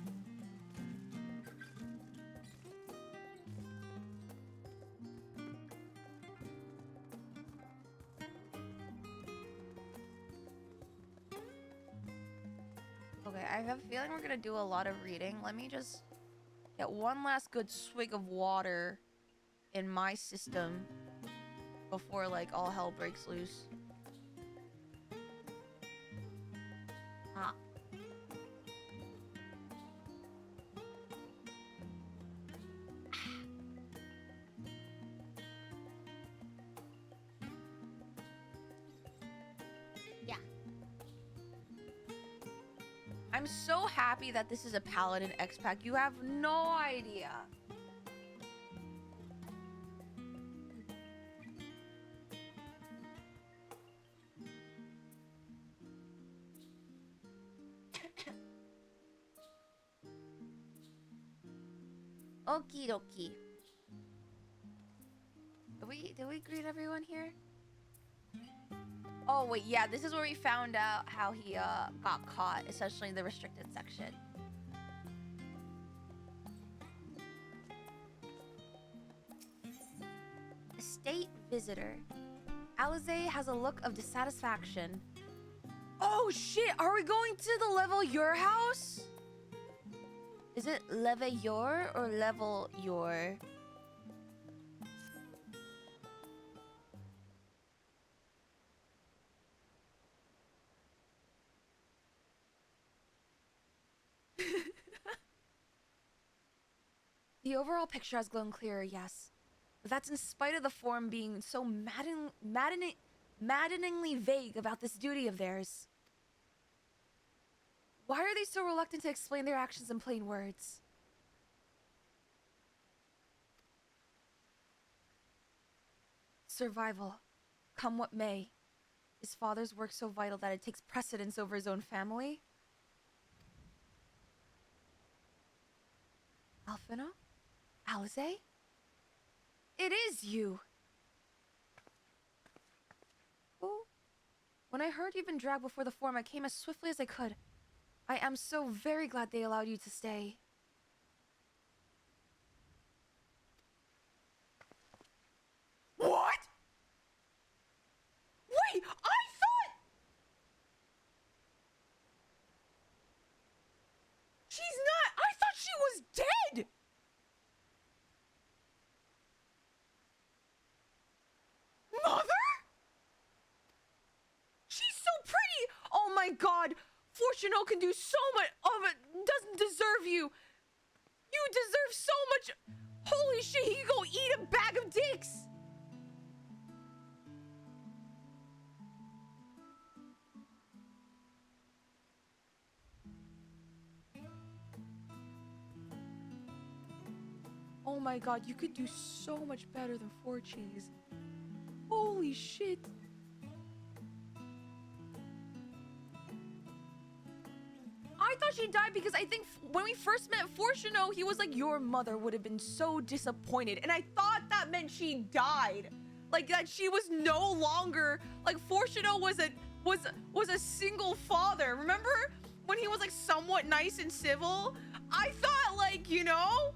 Okay, I have a feeling we're gonna do a lot of reading. Let me just get one last good swig of water in my system before, like, all hell breaks loose. Ah. Yeah. I'm so happy that this is a Paladin X-Pack. You have no idea. Okie dokie. Did we greet everyone here? Oh wait, yeah, this is where we found out how he got caught, essentially the restricted section. Estate visitor. Alize has a look of dissatisfaction. Oh shit, are we going to the level your house? Is it level your or level your? The overall picture has grown clearer, yes. But that's in spite of the form being so maddeningly vague about this duty of theirs. Why are they so reluctant to explain their actions in plain words? Survival, come what may. His father's work so vital that it takes precedence over his own family? Alfino? Alize? It is you! Oh. When I heard you've been dragged before the forum, I came as swiftly as I could. I am so very glad they allowed you to stay. What? Wait, I thought... She's not... I thought she was dead! Mother? She's so pretty! Oh my god! Fortuno can do so much of it! Doesn't deserve you! You deserve so much... Holy shit, he can go eat a bag of dicks! Oh my god, you could do so much better than 4Cheese. Holy shit. I thought she died because I think when we first met Fortuno, he was like, your mother would have been so disappointed. And I thought that meant she died. Like that she was no longer, like Fortuno was a single father. Remember when he was like somewhat nice and civil? I thought like, you know,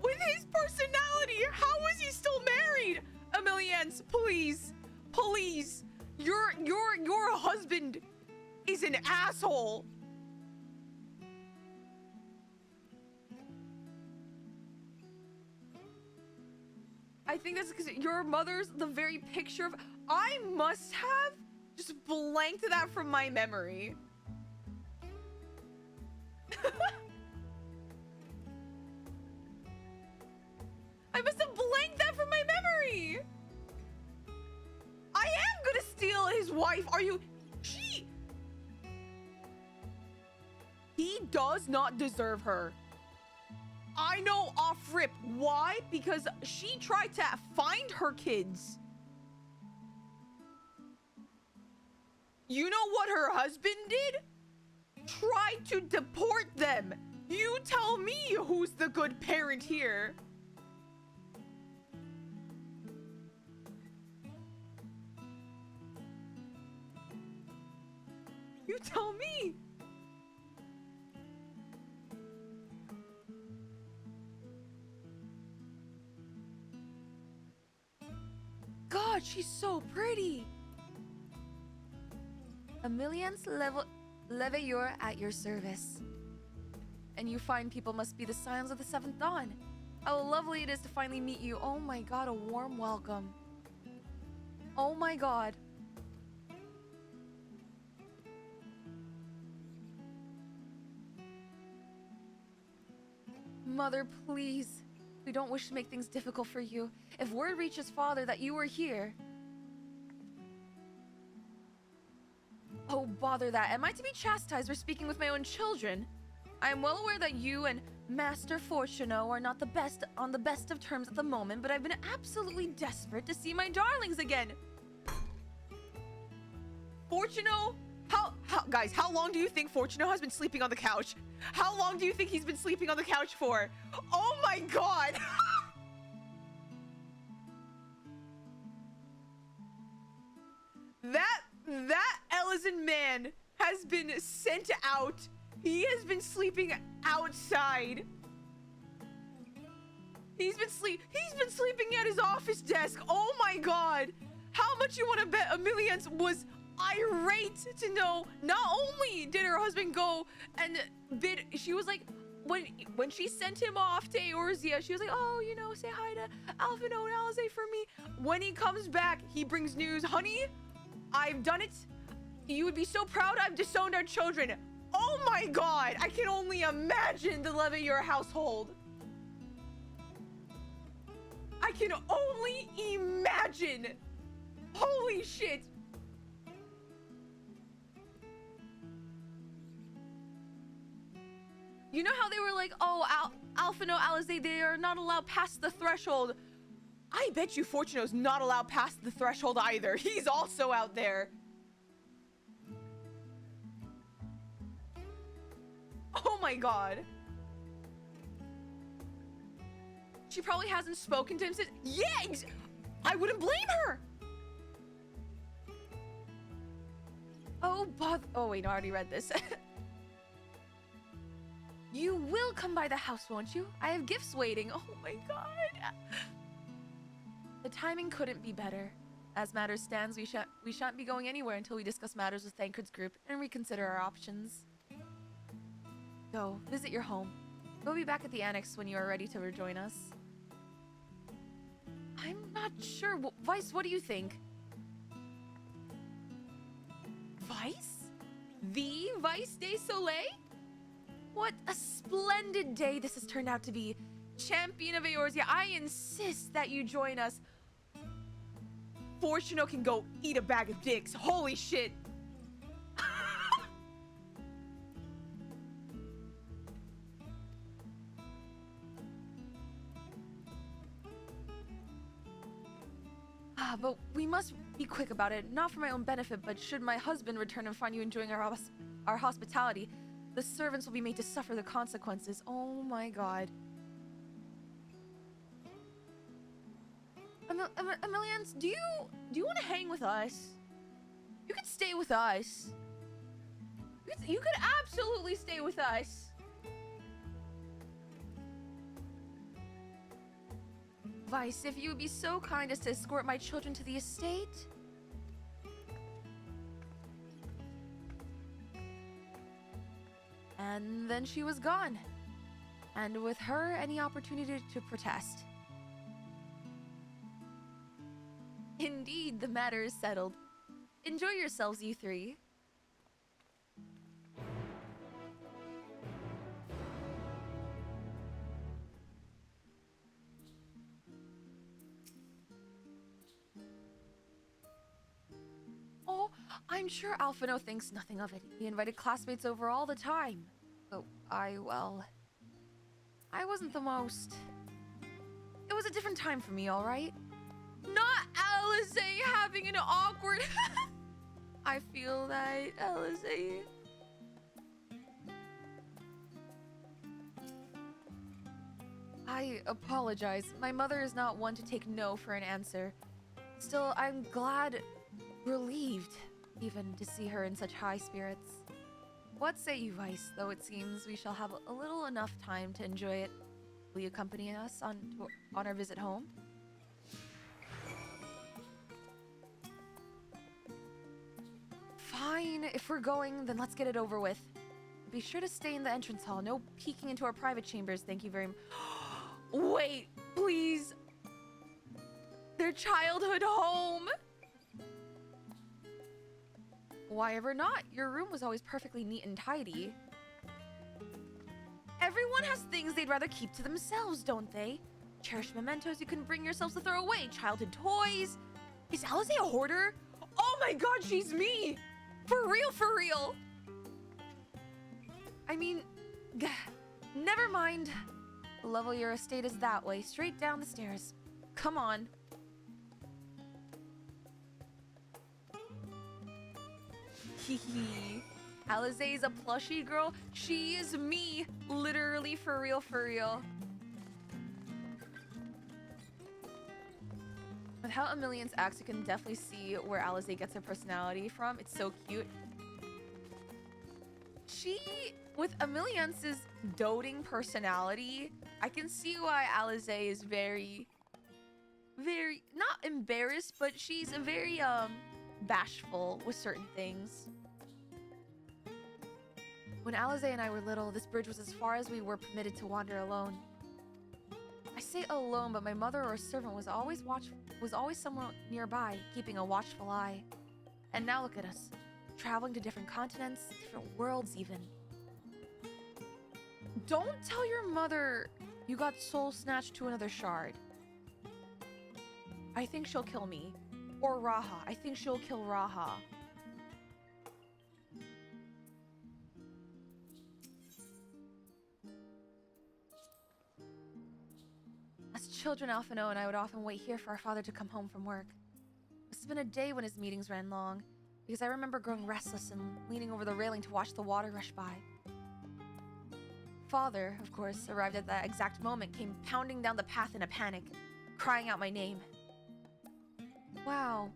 with his personality, how is he still married? Emilienne, please, please, your husband is an asshole. I think that's because your mother's the very picture of... I must have just blanked that from my memory. I must have blanked that from my memory. I am gonna steal his wife. Are you... He does not deserve her. I know off rip. Why? Because she tried to find her kids. You know what her husband did? Tried to deport them. You tell me who's the good parent here. You tell me. God, she's so pretty. Emilienne's level... Leveilleur at your service. And you fine people must be the scions of the seventh dawn. How lovely it is to finally meet you. Oh my god, a warm welcome. Oh my god. Mother, please. We don't wish to make things difficult for you. If word reaches father that you were here... Oh, bother that. Am I to be chastised for speaking with my own children? I am well aware that you and Master Fortuno are not on the best of terms at the moment, but I've been absolutely desperate to see my darlings again. Fortuno? Guys, how long do you think Fortuno has been sleeping on the couch? How long do you think he's been sleeping on the couch for? Oh my god! That Ellison man has been sent out. He has been sleeping outside. He's been sleeping at his office desk. Oh my god. How much you want to bet Emilience was irate to know not only did her husband go and she was like, when she sent him off to Eorzea, she was like, oh, you know, say hi to Alphino and Alize for me. When he comes back, he brings news. Honey, I've done it. You would be so proud. I've disowned our children. Oh my god, I can only imagine the Leveilleur household. I can only imagine. Holy shit. You know how they were like, oh, Alphino, Alize, they are not allowed past the threshold. I bet you Fortuno's not allowed past the threshold either. He's also out there. Oh my god. She probably hasn't spoken to him since... Yeah, I wouldn't blame her. Oh, oh wait, no, I already read this. You will come by the house, won't you? I have gifts waiting. Oh my god. The timing couldn't be better. As matters stands, we shan't be going anywhere until we discuss matters with Thancred's group and reconsider our options. Go, visit your home. We'll be back at the annex when you are ready to rejoin us. I'm not sure. Vice, what do you think? Vice? The Vice de Soleil? What a splendid day this has turned out to be. Champion of Eorzea, I insist that you join us. Fortuno can go eat a bag of dicks. Holy shit. But we must be quick about it. Not for my own benefit, but should my husband return and find you enjoying our hospitality, the servants will be made to suffer the consequences. Oh my god. Emilience, do you want to hang with us? You could stay with us. You could absolutely stay with us. Vice, if you would be so kind as to escort my children to the estate. And then she was gone. And with her, any opportunity to protest. Indeed, the matter is settled. Enjoy yourselves, you three. Oh, I'm sure Alphino thinks nothing of it. He invited classmates over all the time. Oh, well... I wasn't the most... It was a different time for me, alright? Not Alize having an awkward... I feel that, Alize... I apologize. My mother is not one to take no for an answer. Still, I'm glad... relieved, even, to see her in such high spirits. What say you, Vice? Though it seems we shall have a little enough time to enjoy it. Will you accompany us on our visit home? Fine. Fine, if we're going, then let's get it over with. Be sure to stay in the entrance hall. No peeking into our private chambers. Thank you very much. Wait, please. Their childhood home. Why ever not? Your room was always perfectly neat and tidy. Everyone has things they'd rather keep to themselves, don't they? Cherished mementos you couldn't bring yourselves to throw away. Childhood toys. Is Alice a hoarder? Oh my god, she's me! For real, for real! I mean, never mind. The level your estate is that way, straight down the stairs. Come on. Hehe. Alize's a plushie girl. She is me. Literally, for real, for real. With how Emilian's acts, you can definitely see where Alize gets her personality from. It's so cute. With Emilian's doting personality, I can see why Alize is very, not embarrassed, but she's very, bashful with certain things. When Alize and I were little, this bridge was as far as we were permitted to wander alone. I say alone, but my mother or servant was always somewhere nearby, keeping a watchful eye. And now look at us, traveling to different continents, different worlds even. Don't tell your mother you got soul snatched to another shard. I think she'll kill me. Or Raha. I think she'll kill Raha. As children, Alphino and I would often wait here for our father to come home from work. This has been a day when his meetings ran long, because I remember growing restless and leaning over the railing to watch the water rush by. Father, of course, arrived at that exact moment, came pounding down the path in a panic, crying out my name. Wow,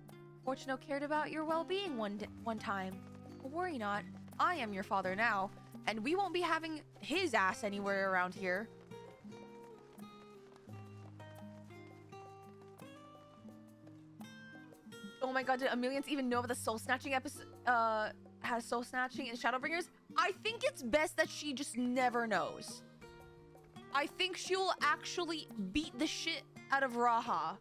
Fortuno cared about your well-being one time. But worry not, I am your father now, and we won't be having his ass anywhere around here. Oh my god, did Emilians even know about the soul snatching episode? Has soul snatching and Shadowbringers? I think it's best that she just never knows. I think she'll actually beat the shit out of Raha.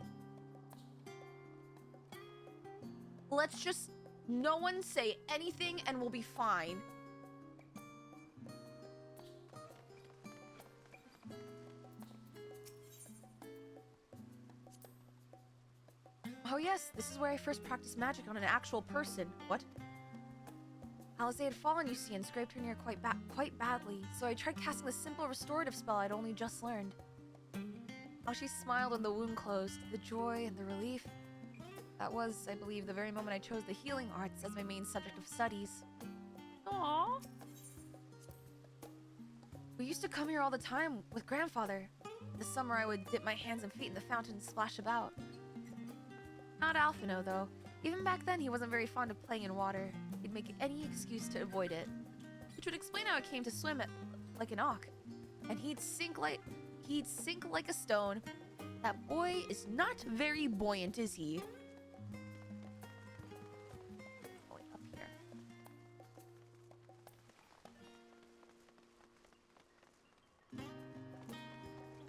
Let's just no one say anything and we'll be fine. Oh yes, this is where I first practiced magic on an actual person. What? Alize had fallen, you see, and scraped her near quite badly, so I tried casting the simple restorative spell I'd only just learned. How she smiled when the wound closed, the joy and the relief. That was, I believe, the very moment I chose the healing arts as my main subject of studies. Aww. We used to come here all the time with grandfather. This summer I would dip my hands and feet in the fountain and splash about. Not Alphino, though. Even back then, he wasn't very fond of playing in water. He'd make any excuse to avoid it. Which would explain how I came to swim like an auk. And he'd sink like a stone. That boy is not very buoyant, is he? Oh, wait, up here.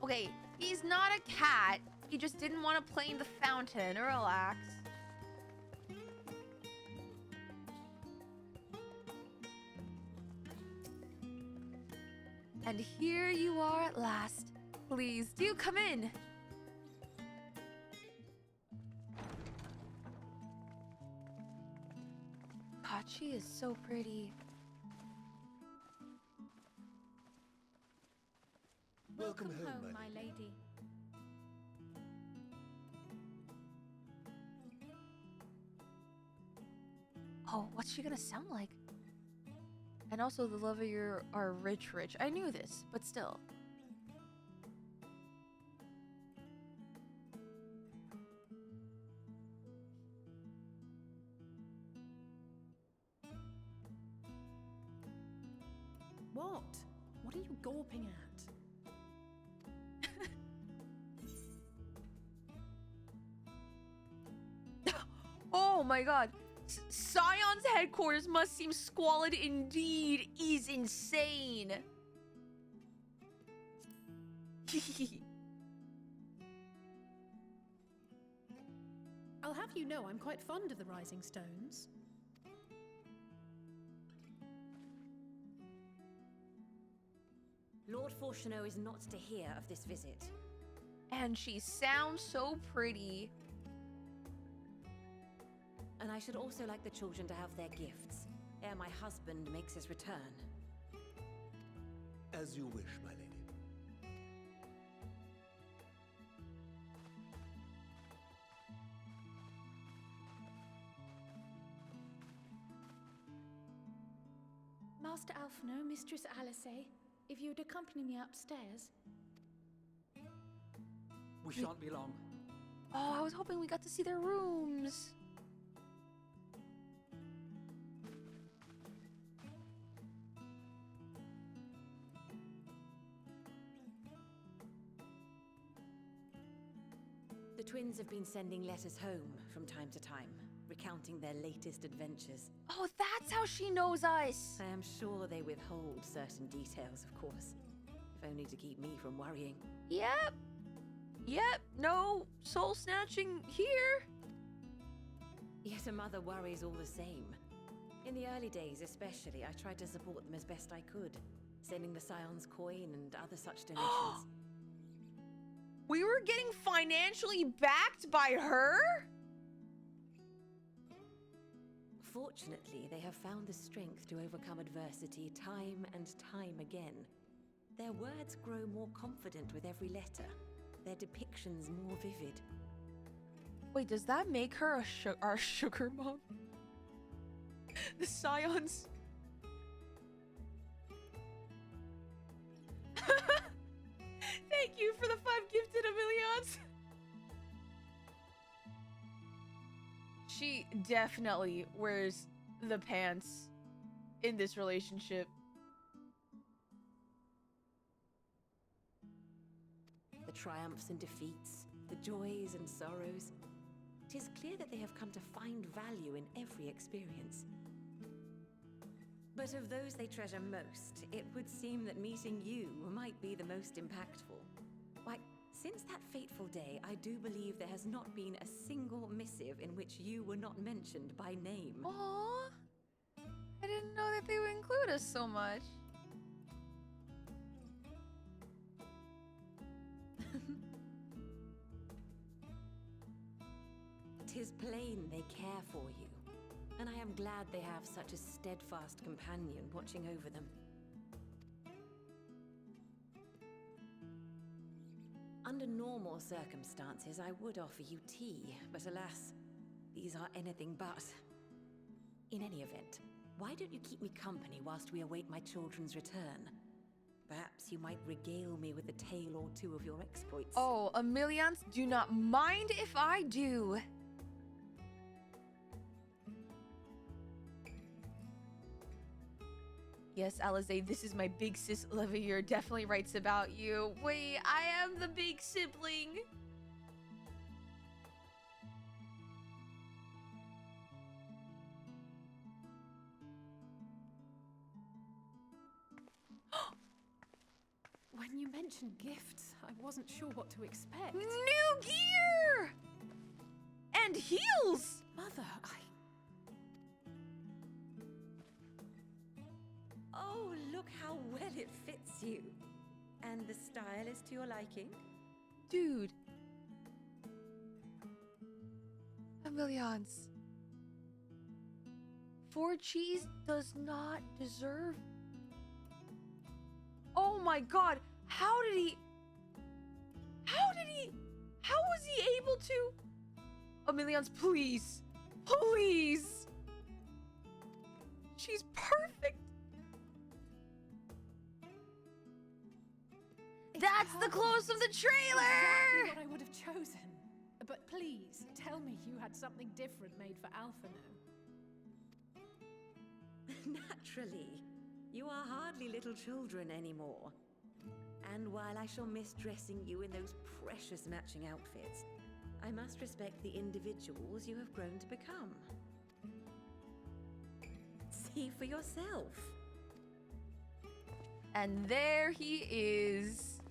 Okay, he's not a cat. He just didn't want to play in the fountain. Relax. And here you are at last. Please do come in. God, she is so pretty. Welcome home, my lady. Oh, what's she gonna sound like? And also the Lovier are rich. I knew this, but still. What? What are you gawping at? Oh my god. Scion's headquarters must seem squalid indeed. Is insane. I'll have you know I'm quite fond of the Rising Stones. Lord Fortuneau is not to hear of this visit. And she sounds so pretty. And I should also like the children to have their gifts, ere my husband makes his return. As you wish, my lady. Master Alphino, Mistress Alice, if you'd accompany me upstairs. We shan't be long. Oh, I was hoping we got to see their rooms. The twins have been sending letters home from time to time, recounting their latest adventures. Oh, that's how she knows us. I am sure they withhold certain details, of course, if only to keep me from worrying. Yep. Yep. No soul snatching here. Yet a mother worries all the same. In the early days especially, I tried to support them as best I could, sending the Scion's coin and other such donations. We were getting financially backed by her? Fortunately, they have found the strength to overcome adversity time and time again. Their words grow more confident with every letter, their depictions more vivid. Wait, does that make her our sugar mom? The Scions. Thank you for the 5 gifted Emilions. She definitely wears the pants in this relationship. The triumphs and defeats, the joys and sorrows. 'Tis clear that they have come to find value in every experience. But of those they treasure most, it would seem that meeting you might be the most impactful. Why, since that fateful day, I do believe there has not been a single missive in which you were not mentioned by name. Aww. I didn't know that they would include us so much. 'Tis plain they care for you, and I am glad they have such a steadfast companion watching over them. Under normal circumstances, I would offer you tea, but alas, these are anything but. In any event, why don't you keep me company whilst we await my children's return? Perhaps you might regale me with a tale or two of your exploits. Oh, Emilions, do not mind if I do. Yes, Alize, this is my big sis Olivia definitely writes about you. Wait, I am the big sibling. When you mentioned gifts, I wasn't sure what to expect. New gear! And heels! Mother, Oh, look how well it fits you. And the style is to your liking? Dude. Emilions. 4 cheese does not deserve. Oh my god, how was he able to? Emilions, please, please. She's perfect. That's the close of the trailer. exactly what I would have chosen. But please, tell me you had something different made for Alphino. Naturally. You are hardly little children anymore. And while I shall miss dressing you in those precious matching outfits, I must respect the individuals you have grown to become. See for yourself. And there he is.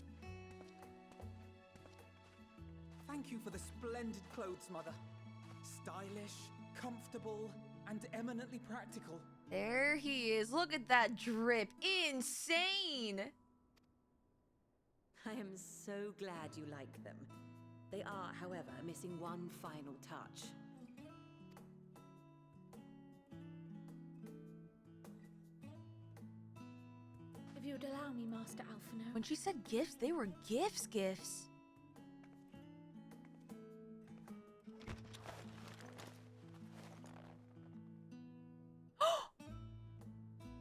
Thank you for the splendid clothes, Mother. Stylish, comfortable, and eminently practical. There he is. Look at that drip. Insane. I am so glad you like them. They are, however, missing one final touch. If you'd allow me, Master Alphino. When she said gifts, they were gifts.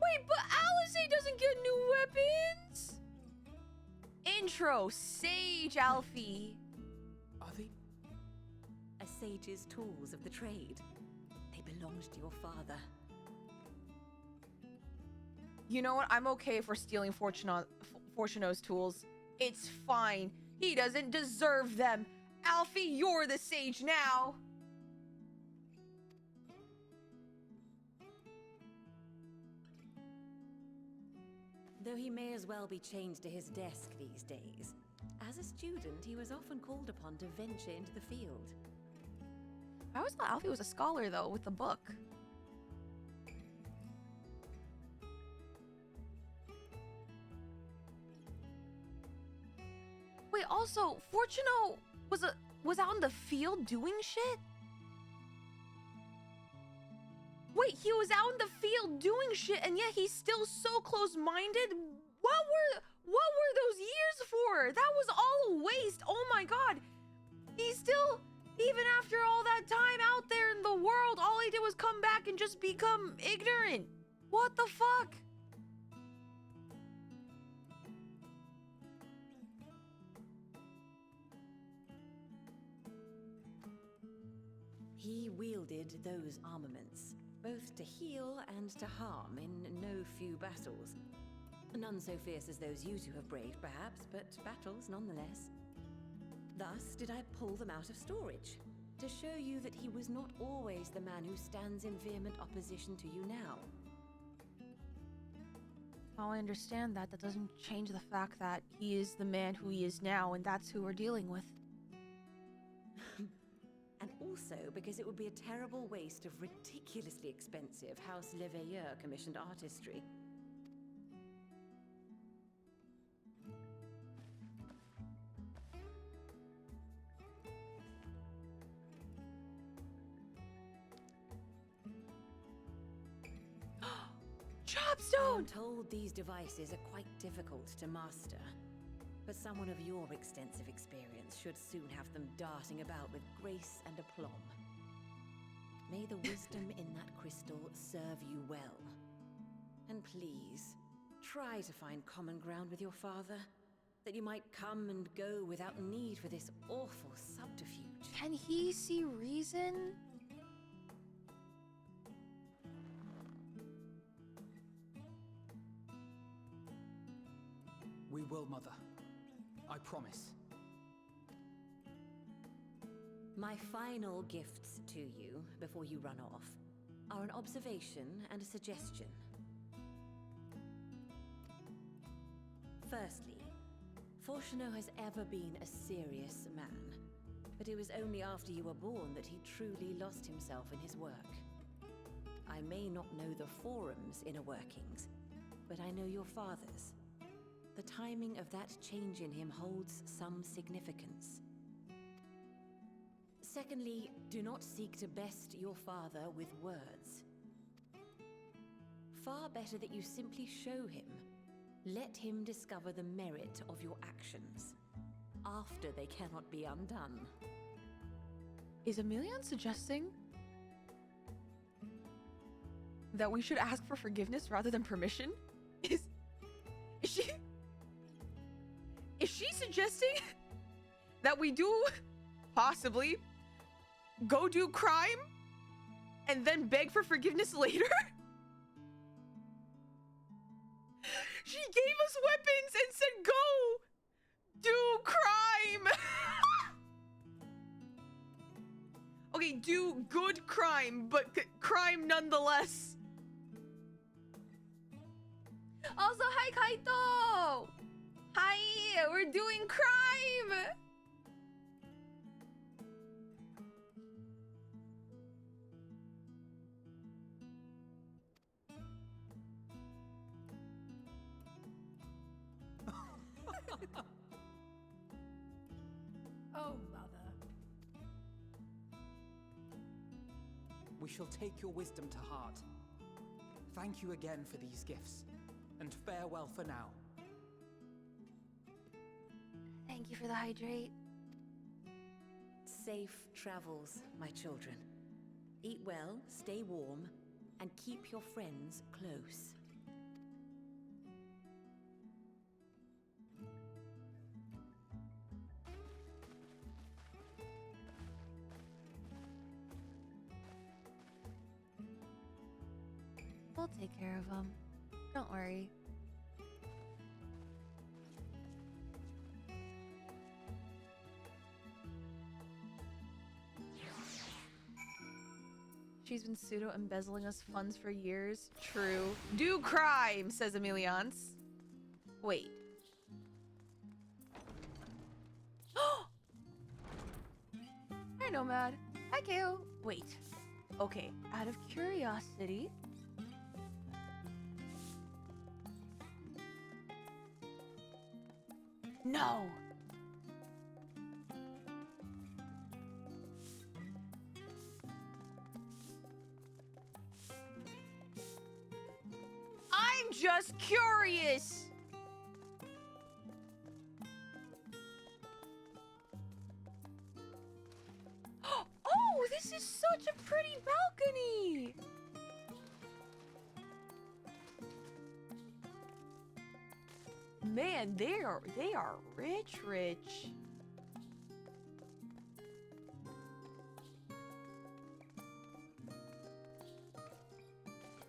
Wait, but Alice doesn't get new weapons? Intro, Sage Alfie. Are they? A sage's tools of the trade. They belonged to your father. You know what? I'm okay for stealing Fortuno's tools. It's fine. He doesn't deserve them. Alfie, you're the sage now. Though he may as well be chained to his desk these days, as a student, he was often called upon to venture into the field. I always thought Alfie was a scholar, though, with the book. Wait, also, Fortuno was out in the field doing shit? Wait, he was out in the field doing shit, and yet he's still so close-minded? What were those years for? That was all a waste. Oh my god. He's still, even after all that time out there in the world, all he did was come back and just become ignorant. What the fuck? He wielded those armaments, both to heal and to harm in no few battles. None so fierce as those you two have braved, perhaps, but battles nonetheless. Thus did I pull them out of storage, to show you that he was not always the man who stands in vehement opposition to you now. Oh, I understand that. That doesn't change the fact that he is the man who he is now, and that's who we're dealing with. And also because it would be a terrible waste of ridiculously expensive House Leveilleur commissioned artistry. Chopstone! I'm told these devices are quite difficult to master, but someone of your extensive experience should soon have them darting about with grace and aplomb. May the wisdom in that crystal serve you well. And please, try to find common ground with your father, that you might come and go without need for this awful subterfuge. Can he see reason? We will, Mother. I promise. My final gifts to you, before you run off, are an observation and a suggestion. Firstly, Fortuno has ever been a serious man, but it was only after you were born that he truly lost himself in his work. I may not know the forum's inner workings, but I know your father's. The timing of that change in him holds some significance. Secondly, do not seek to best your father with words. Far better that you simply show him. Let him discover the merit of your actions, after they cannot be undone. Is Emilian suggesting that we should ask for forgiveness rather than permission? Is she suggesting that we do possibly go do crime and then beg for forgiveness later? She gave us weapons and said go do crime. Okay, do good crime, but crime nonetheless. Kaito! Hi! We're doing crime! Oh, Mother. We shall take your wisdom to heart. Thank you again for these gifts, and farewell for now. Thank you for the hydrate. Safe travels, my children. Eat well, stay warm, and keep your friends close. We'll take care of them. Don't worry. She's been pseudo-embezzling us funds for years. True. Do crime, says Emiliance. Wait. Hi, Nomad. Hi, Kale. Wait. Okay, out of curiosity... No! I'm just curious! Oh, this is such a pretty balcony! Man, they are rich.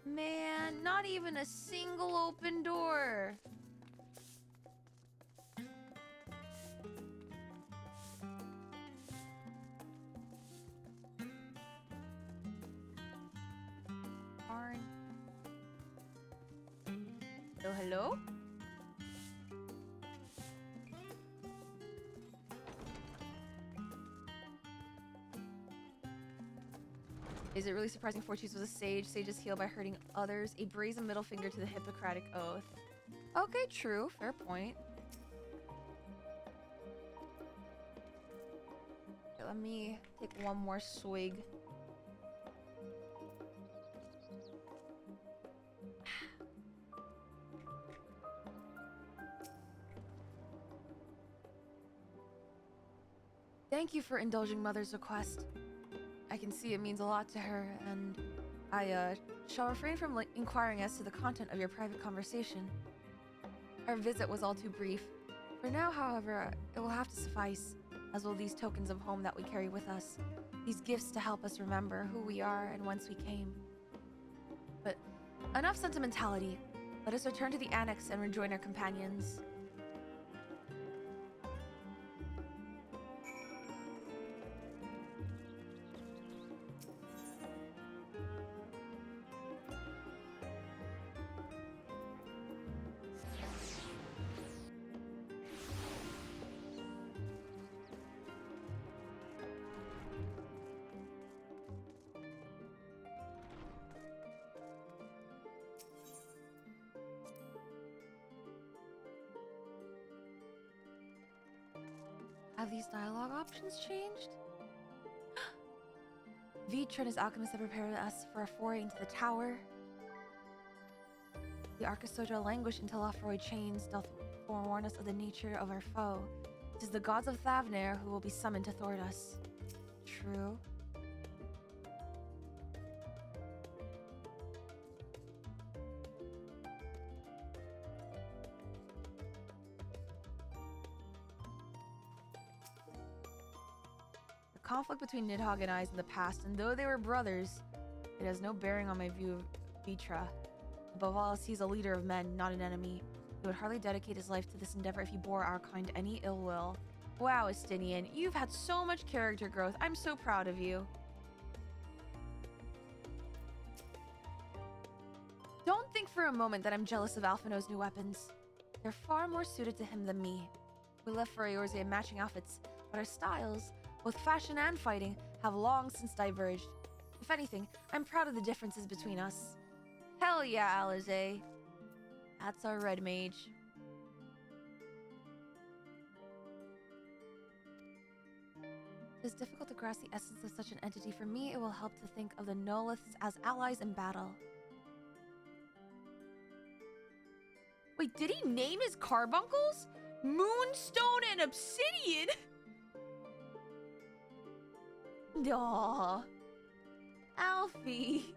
Man, not even a single open door. Darn. Hello? Is it really surprising Fortune was a sage? Sages heal by hurting others. A brazen middle finger to the Hippocratic Oath. Okay, true. Fair point. Okay, let me take one more swig. Thank you for indulging Mother's request. I can see it means a lot to her, and I shall refrain from inquiring as to the content of your private conversation. Our visit was all too brief. For now, however, it will have to suffice, as will these tokens of home that we carry with us. These gifts to help us remember who we are and whence we came. But enough sentimentality. Let us return to the annex and rejoin our companions. Have these dialogue options changed? Vitra and his alchemists have prepared us for a foray into the tower. The Archisodra languish until Lafroy chains doth forewarn us of the nature of our foe. It is the gods of Thavnair who will be summoned to thwart us. True. Conflict between Nidhogg and I is in the past, and though they were brothers, it has no bearing on my view of Vitra. Above all else, he's a leader of men, not an enemy. He would hardly dedicate his life to this endeavor if he bore our kind any ill will. Wow, Estinian, you've had so much character growth. I'm so proud of you. Don't think for a moment that I'm jealous of Alphino's new weapons. They're far more suited to him than me. We left for Eorzea in matching outfits, but our styles, both fashion and fighting, have long since diverged. If anything, I'm proud of the differences between us. Hell yeah, Alizé. That's our red mage. It is difficult to grasp the essence of such an entity. For me, it will help to think of the Noliths as allies in battle. Wait, did he name his carbuncles? Moonstone and Obsidian? Aw. Alfie.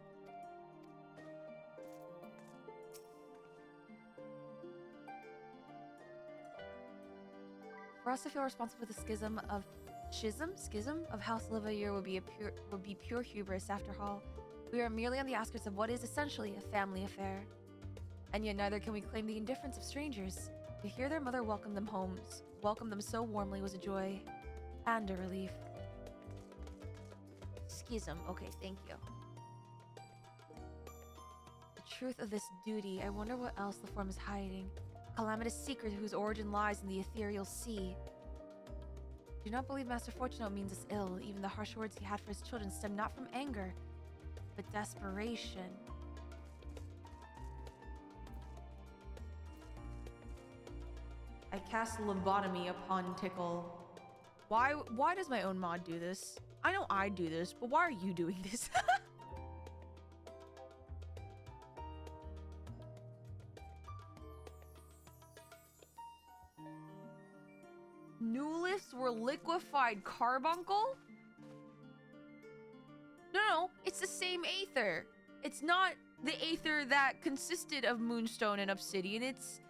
For us to feel responsible for the schism of House Livayer would be pure hubris. After all, we are merely on the outskirts of what is essentially a family affair. And yet neither can we claim the indifference of strangers. To hear their mother welcome them so warmly was a joy and a relief. Schism. Okay, thank you. The truth of this duty, I wonder what else the form is hiding. Calamitous secret whose origin lies in the ethereal sea. Do not believe Master Fortunato means us ill. Even the harsh words he had for his children stem not from anger, but desperation. I cast lobotomy upon Tickle. Why does my own mod do this? I know I do this, but why are you doing this? Newlifts were liquefied carbuncle? No, it's the same aether. It's not the aether that consisted of moonstone and obsidian. It's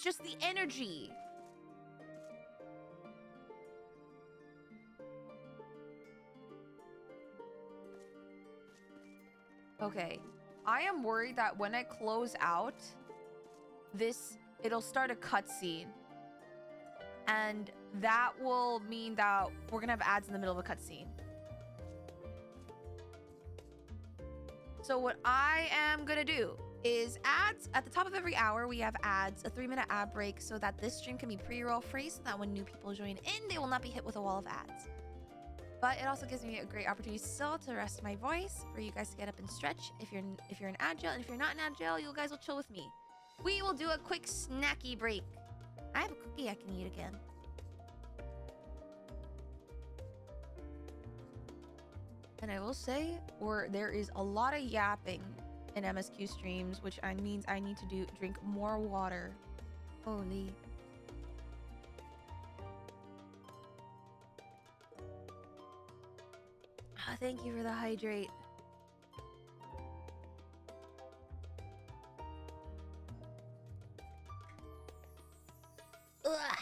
just the energy. Okay. I am worried that when I close out it'll start a cutscene. And that will mean that we're gonna have ads in the middle of a cutscene. So what I am gonna do is ads at the top of every hour. We have ads, a 3-minute ad break, so that this stream can be pre-roll free, so that when new people join in, they will not be hit with a wall of ads. But it also gives me a great opportunity still to rest my voice, for you guys to get up and stretch if you're in agile, and if you're not in agile, you guys will chill with me. We will do a quick snacky break. I have a cookie I can eat again. And I will say, there is a lot of yapping in MSQ streams, which means I need to drink more water. Holy. Thank you for the hydrate. Ugh.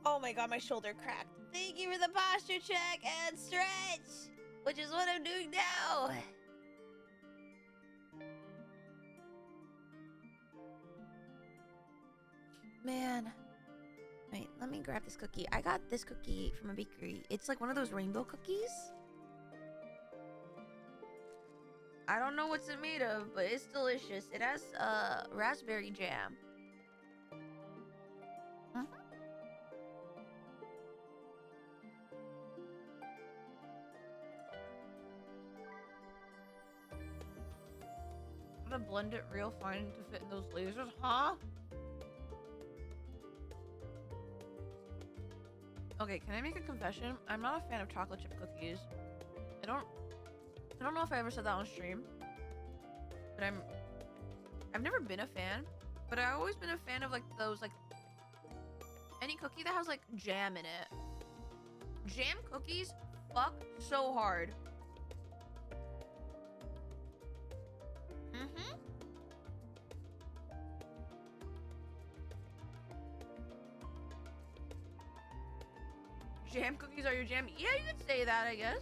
Oh my god, my shoulder cracked. Thank you for the posture check and stretch, which is what I'm doing now. Man. Wait, let me grab this cookie. I got this cookie from a bakery. It's like one of those rainbow cookies. I don't know what's it made of, but it's delicious. It has raspberry jam. I'm gonna blend it real fine to fit in those lasers, huh? Okay, can I make a confession? I'm not a fan of chocolate chip cookies. I don't know if I ever said that on stream, but I've never been a fan, but I've always been a fan of like those, like any cookie that has like jam in it. Jam cookies fuck so hard. Jam cookies are your jam? Yeah, you could say that, I guess.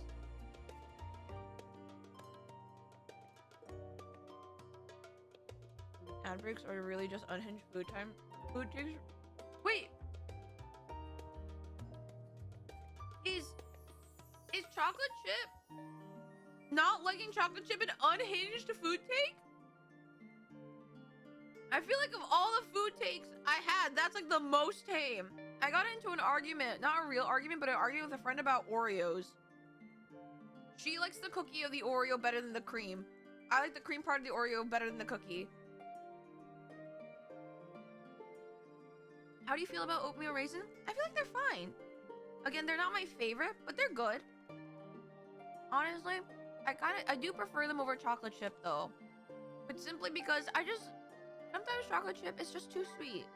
Ad breaks are really just unhinged food time. Food takes. Wait. Is chocolate chip? Not liking chocolate chip an unhinged food take? I feel like of all the food takes I had, that's like the most tame. I got into an argument, not a real argument, but an argument with a friend about Oreos. She likes the cookie of the Oreo better than the cream. I like the cream part of the Oreo better than the cookie. How do you feel about oatmeal raisin? I feel like they're fine. Again, they're not my favorite, but they're good. Honestly, I do prefer them over chocolate chip though. But simply because sometimes chocolate chip is just too sweet.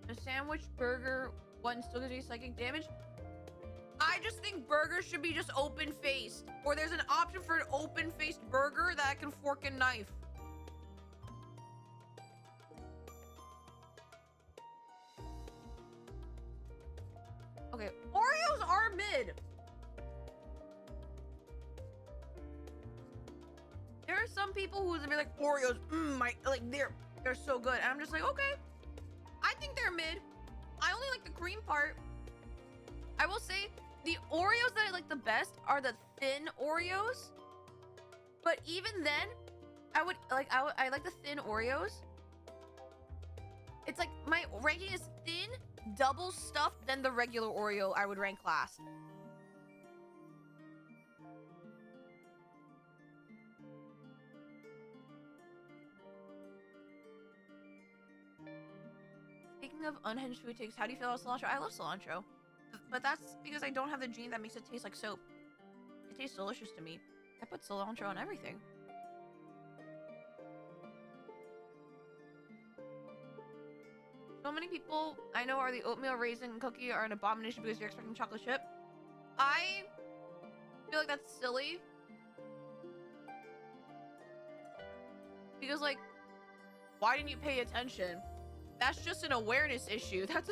A sandwich burger one still gives me psychic damage. I just think burgers should be just open-faced. Or there's an option for an open-faced burger that I can fork and knife. Okay, Oreos are mid. There are some people who's be like, Oreos, they're so good. And I'm just like, okay. I think they're mid. I only like the cream part. I will say the Oreos that I like the best are the thin Oreos. But even then, I like the thin Oreos. It's like my ranking is thin, double stuffed, then the regular Oreo I would rank last. Speaking of unhinged food takes, how do you feel about cilantro? I love cilantro. But that's because I don't have the gene that makes it taste like soap. It tastes delicious to me. I put cilantro on everything. So many people I know are the oatmeal raisin cookie are an abomination because you're expecting chocolate chip. I feel like that's silly. Because like, why didn't you pay attention? That's just an awareness issue. That's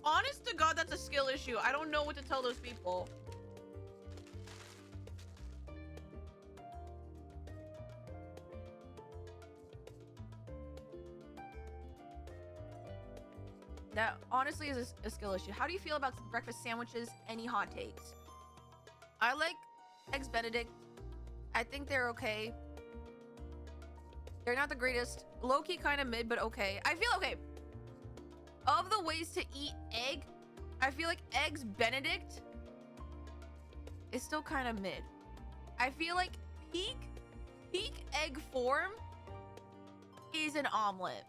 honest to God, that's a skill issue. I don't know what to tell those people. That honestly is a skill issue. How do you feel about breakfast sandwiches? Any hot takes? I like Eggs Benedict. I think they're okay. They're not the greatest. Low-key kind of mid, but okay. I feel okay. Of the ways to eat egg, I feel like Eggs Benedict is still kind of mid. I feel like peak egg form is an omelet.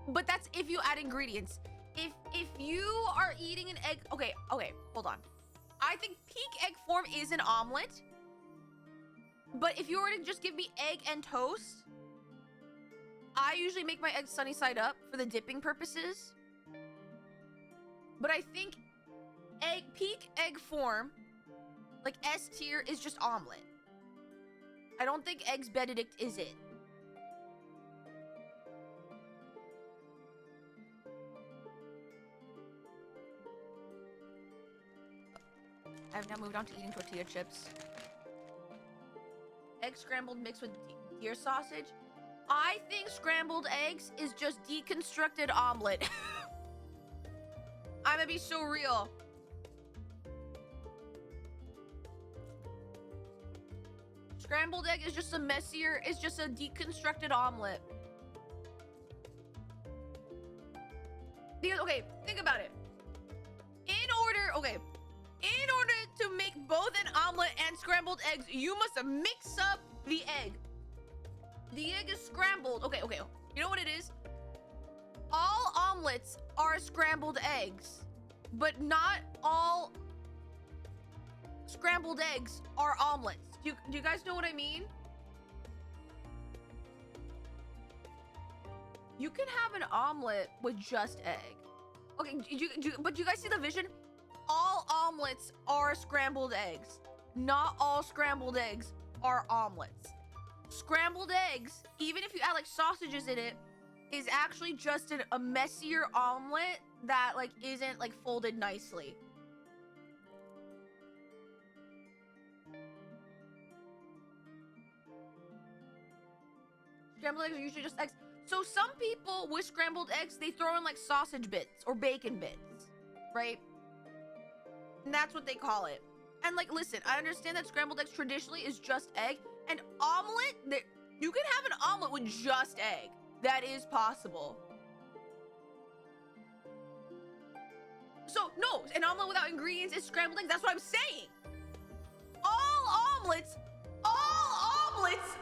But that's if you add ingredients. If you are eating an egg, okay, hold on. I think peak egg form is an omelet. But if you were to just give me egg and toast, I usually make my eggs sunny side up for the dipping purposes. But I think peak egg form, like S tier, is just omelet. I don't think Eggs Benedict is it. I've now moved on to eating tortilla chips. Egg scrambled mixed with deer sausage. I think scrambled eggs is just deconstructed omelet. I'm gonna be so real. Scrambled egg is just a messier, it's just a deconstructed omelet. Because, okay, think about it. In order to make both an omelet and scrambled eggs, you must mix up the egg. The egg is scrambled. Okay. You know what it is? All omelets are scrambled eggs, but not all scrambled eggs are omelets. Do you guys know what I mean? You can have an omelet with just egg. Okay, but do you guys see the vision? All omelets are scrambled eggs. Not all scrambled eggs are omelets. Scrambled eggs, even if you add like sausages in it, is actually just a messier omelet that like isn't like folded nicely. scrambled eggs are usually just eggs. So some people with scrambled eggs, they throw in like sausage bits or bacon bits, right? And that's what they call it. And like, listen, I understand that scrambled eggs traditionally is just egg. And omelet, you can have an omelet with just egg. That is possible. So no, an omelet without ingredients is scrambled eggs. That's what I'm saying. All omelets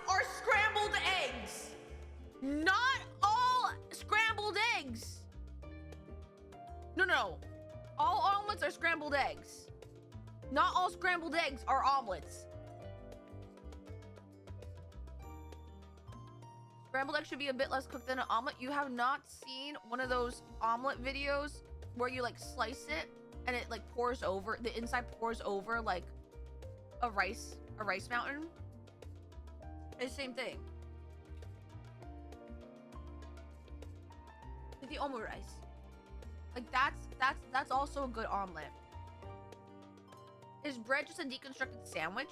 are scrambled eggs. Not all scrambled eggs. No. All omelets are scrambled eggs. Not all scrambled eggs are omelets. Scrambled eggs should be a bit less cooked than an omelet. You have not seen one of those omelet videos where you like slice it and it like pours over, the inside pours over like a rice mountain? It's the same thing. Like the omelet rice. Like that's also a good omelet. Is bread just a deconstructed sandwich?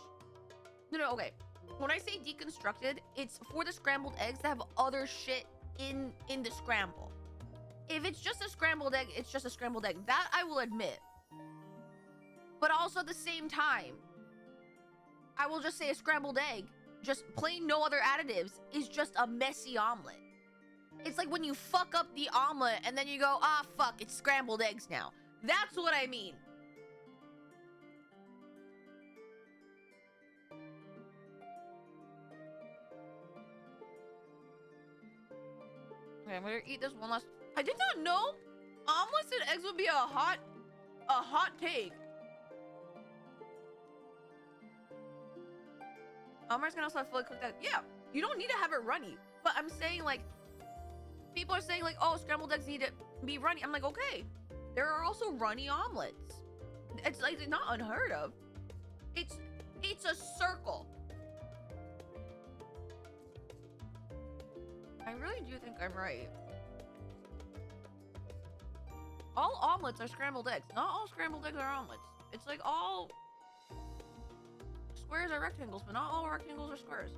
No, okay. When I say deconstructed, it's for the scrambled eggs that have other shit in the scramble. If it's just a scrambled egg, it's just a scrambled egg. That I will admit. But also at the same time, I will just say a scrambled egg, just plain no other additives, is just a messy omelet. It's like when you fuck up the omelet and then you go, ah, fuck, it's scrambled eggs now. That's what I mean. Okay, I'm gonna eat this one last. I did not know omelets and eggs would be a hot take. Omelets can also have fully cooked eggs. Yeah, you don't need to have it runny. But I'm saying like, people are saying like, oh, scrambled eggs need to be runny. I'm like, okay, there are also runny omelets. It's like not unheard of. It's a circle. I really do think I'm right. All omelets are scrambled eggs. Not all scrambled eggs are omelets. It's like all squares are rectangles, but not all rectangles are squares.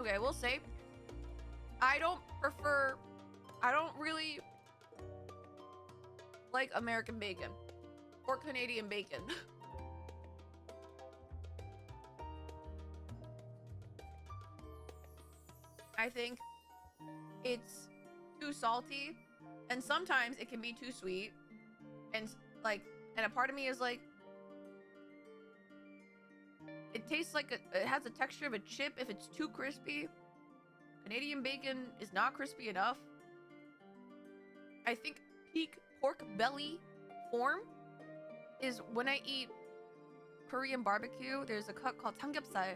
Okay, I will say, I don't really like American bacon or Canadian bacon. I think it's too salty and sometimes it can be too sweet, and like, and a part of me is like, it tastes like it has a texture of a chip if it's too crispy. Canadian bacon is not crispy enough. I think peak pork belly form is when I eat Korean barbecue. There's a cut called samgyeopsal,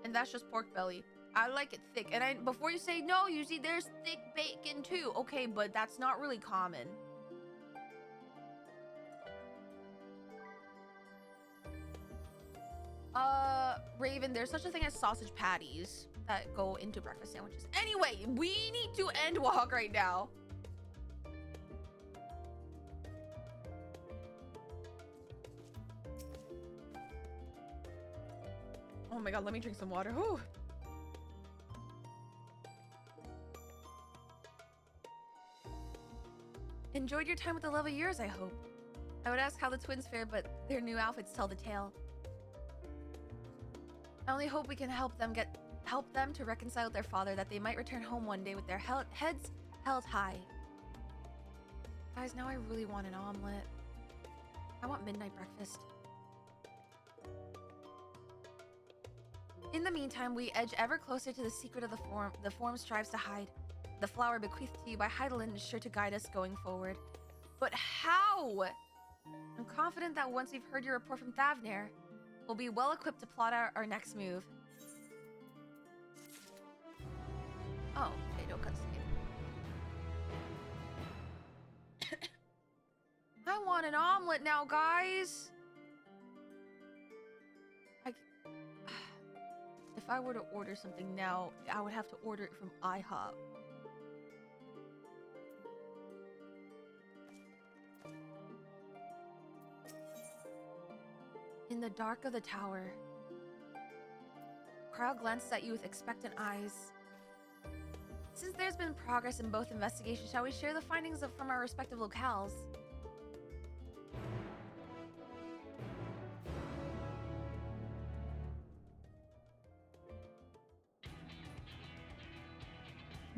and that's just pork belly. I like it thick. And before you say no, usually there's thick bacon too. Okay, but that's not really common. Raven, there's such a thing as sausage patties that go into breakfast sandwiches. Anyway, we need to end walk right now. Oh my god, let me drink some water. Whew. Enjoyed your time with the love of yours, I hope. I would ask how the twins fared, but their new outfits tell the tale. I only hope we can help them to reconcile with their father, that they might return home one day with their heads held high. Guys, now I really want an omelet. I want midnight breakfast. In the meantime, we edge ever closer to the secret of the form strives to hide. The flower bequeathed to you by Heidelin is sure to guide us going forward. But how? I'm confident that once we've heard your report from Thavner, we'll be well equipped to plot our next move. Oh, okay, no cutscene. I want an omelet now, guys! If I were to order something now, I would have to order it from IHOP. in the dark of the tower. Kyle glances at you with expectant eyes. Since there's been progress in both investigations, shall we share the findings from our respective locales?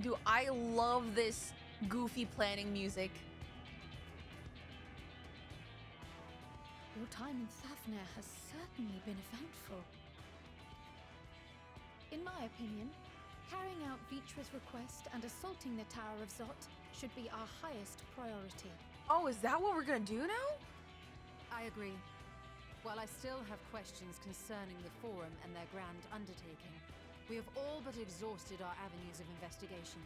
Dude, I love this goofy planning music. Your time in Thafnir has certainly been eventful. In my opinion, carrying out Vitra's request and assaulting the Tower of Zot should be our highest priority. Oh, is that what we're gonna do now? I agree. While I still have questions concerning the Forum and their grand undertaking, we have all but exhausted our avenues of investigation.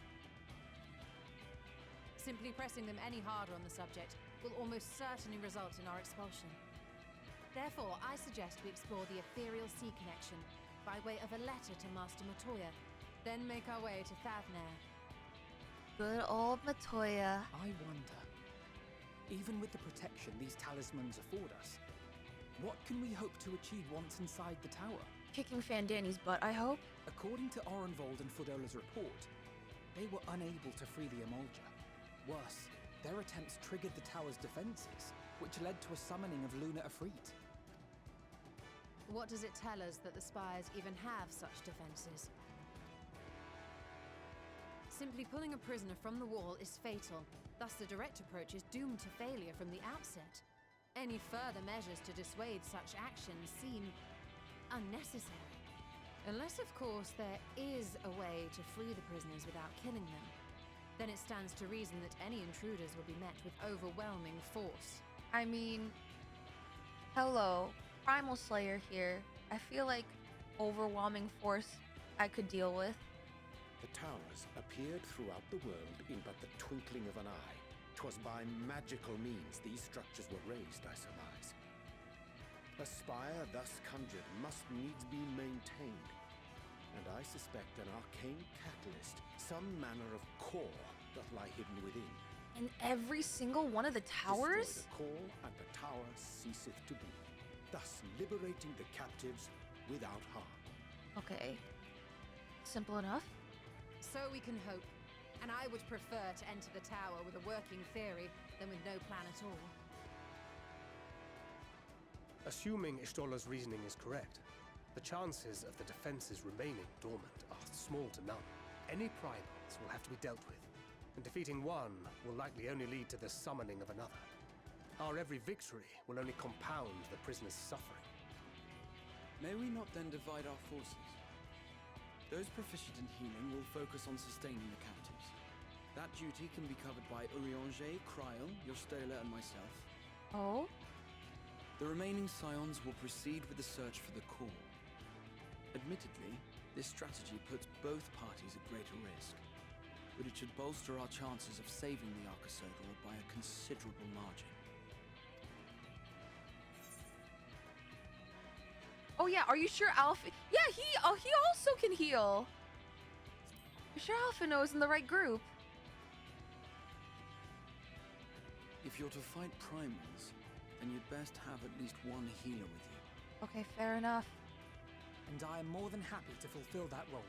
Simply pressing them any harder on the subject will almost certainly result in our expulsion. Therefore, I suggest we explore the ethereal sea connection by way of a letter to Master Matoya, then make our way to Thafnir. Good old Matoya. I wonder, even with the protection these talismans afford us, what can we hope to achieve once inside the tower? Kicking Fandani's butt, I hope. According to Orenvold and Fodola's report, they were unable to free the Emolja. Worse, their attempts triggered the tower's defenses, which led to a summoning of Luna Afrit. What does it tell us that the Spires even have such defenses? Simply pulling a prisoner from the wall is fatal, thus the direct approach is doomed to failure from the outset. Any further measures to dissuade such actions seem unnecessary. Unless, of course, there is a way to free the prisoners without killing them. Then it stands to reason that any intruders will be met with overwhelming force. I mean, hello, Primal Slayer here. I feel like overwhelming force I could deal with. The towers appeared throughout the world in but the twinkling of an eye. 'Twas by magical means these structures were raised, I surmise. A spire thus conjured must needs be maintained, and I suspect an arcane catalyst, some manner of core, doth lie hidden within. In every single one of the towers? Destroy the core, and the tower ceaseth to be, thus liberating the captives without harm. Okay. Simple enough. So we can hope, and I would prefer to enter the tower with a working theory than with no plan at all. Assuming Ishtola's reasoning is correct, the chances of the defenses remaining dormant are small to none. Any primals will have to be dealt with, and defeating one will likely only lead to the summoning of another. Our every victory will only compound the prisoner's suffering. May we not then divide our forces? Those proficient in healing will focus on sustaining the captives. That duty can be covered by Urianger, Kryl, Yostela, and myself. Oh? The remaining scions will proceed with the search for the core. Admittedly, this strategy puts both parties at greater risk, but it should bolster our chances of saving the Arcosodra by a considerable margin. Oh yeah, are you sure Alpha? Yeah, he also can heal. You sure Alphino is in the right group? If you're to fight primals, then you'd best have at least one healer with you. Okay, fair enough. And I am more than happy to fulfill that role.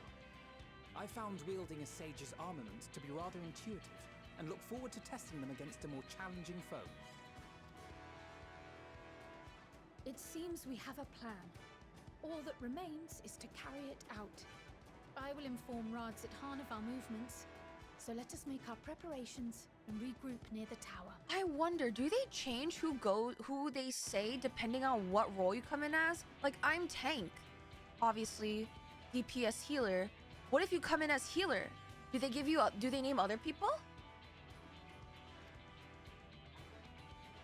I found wielding a sage's armament to be rather intuitive, and look forward to testing them against a more challenging foe. It seems we have a plan. All that remains is to carry it out. I will inform Rads at Han of our movements, so let us make our preparations and regroup near the tower. I wonder, do they change who they say depending on what role you come in as? Like, I'm tank, obviously, DPS healer. What if you come in as healer? Do they name other people?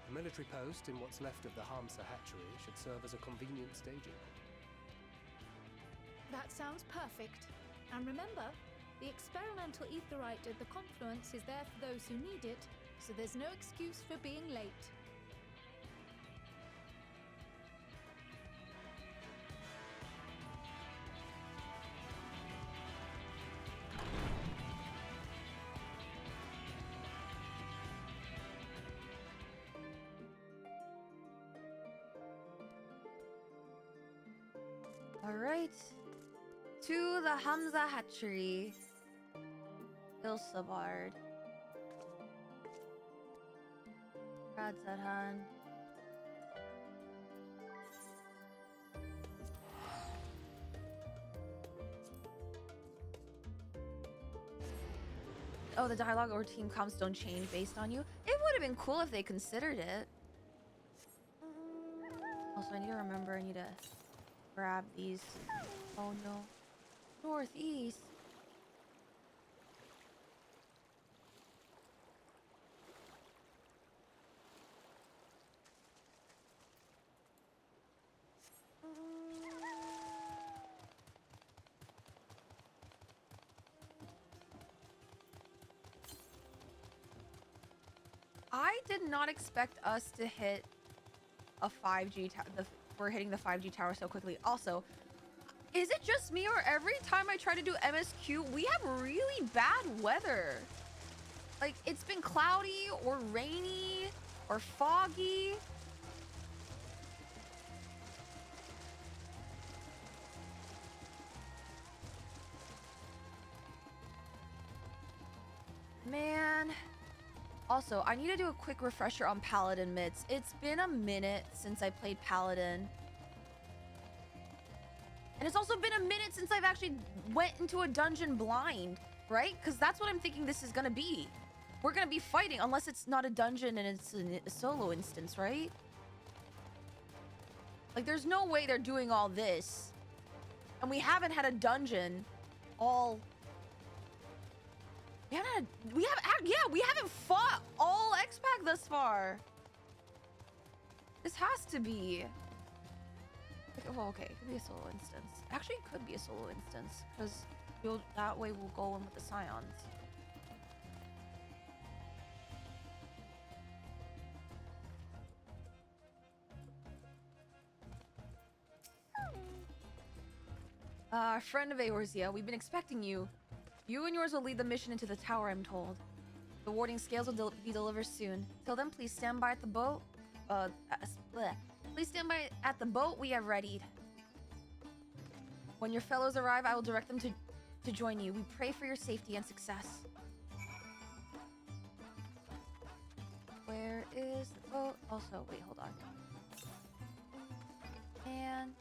A military post in what's left of the Hamsa hatchery should serve as a convenient staging. That sounds perfect. And remember, the experimental aetherite at the confluence is there for those who need it, so there's no excuse for being late. Alright. To the Hamza hatchery. Ilsabard. Radzadhan. Oh, the dialogue or team comps don't change based on you. It would have been cool if they considered it. Also, I need to remember, I need to grab these. Oh no. Northeast. I did not expect us to hit a 5G tower. We're hitting the 5G tower so quickly. Also, is it just me or every time I try to do MSQ, we have really bad weather? Like, it's been cloudy or rainy or foggy. Man. Also, I need to do a quick refresher on Paladin Myths. It's been a minute since I played Paladin. And it's also been a minute since I've actually went into a dungeon blind, right? Because that's what I'm thinking this is going to be. We're going to be fighting, unless it's not a dungeon and it's a solo instance, right? Like, there's no way they're doing all this. And we haven't had a dungeon all... We haven't fought all X-Pac thus far. This has to be. Well, okay, it could be a solo instance. Actually, it could be a solo instance because that way we'll go in with the Scions. Friend of Eorzea, we've been expecting you. You and yours will lead the mission into the tower, I'm told. The warding scales will be delivered soon. Till then, please stand by at the boat. Please stand by at the boat we have readied. When your fellows arrive, I will direct them to join you. We pray for your safety and success. Where is the boat? Also, wait, hold on. And...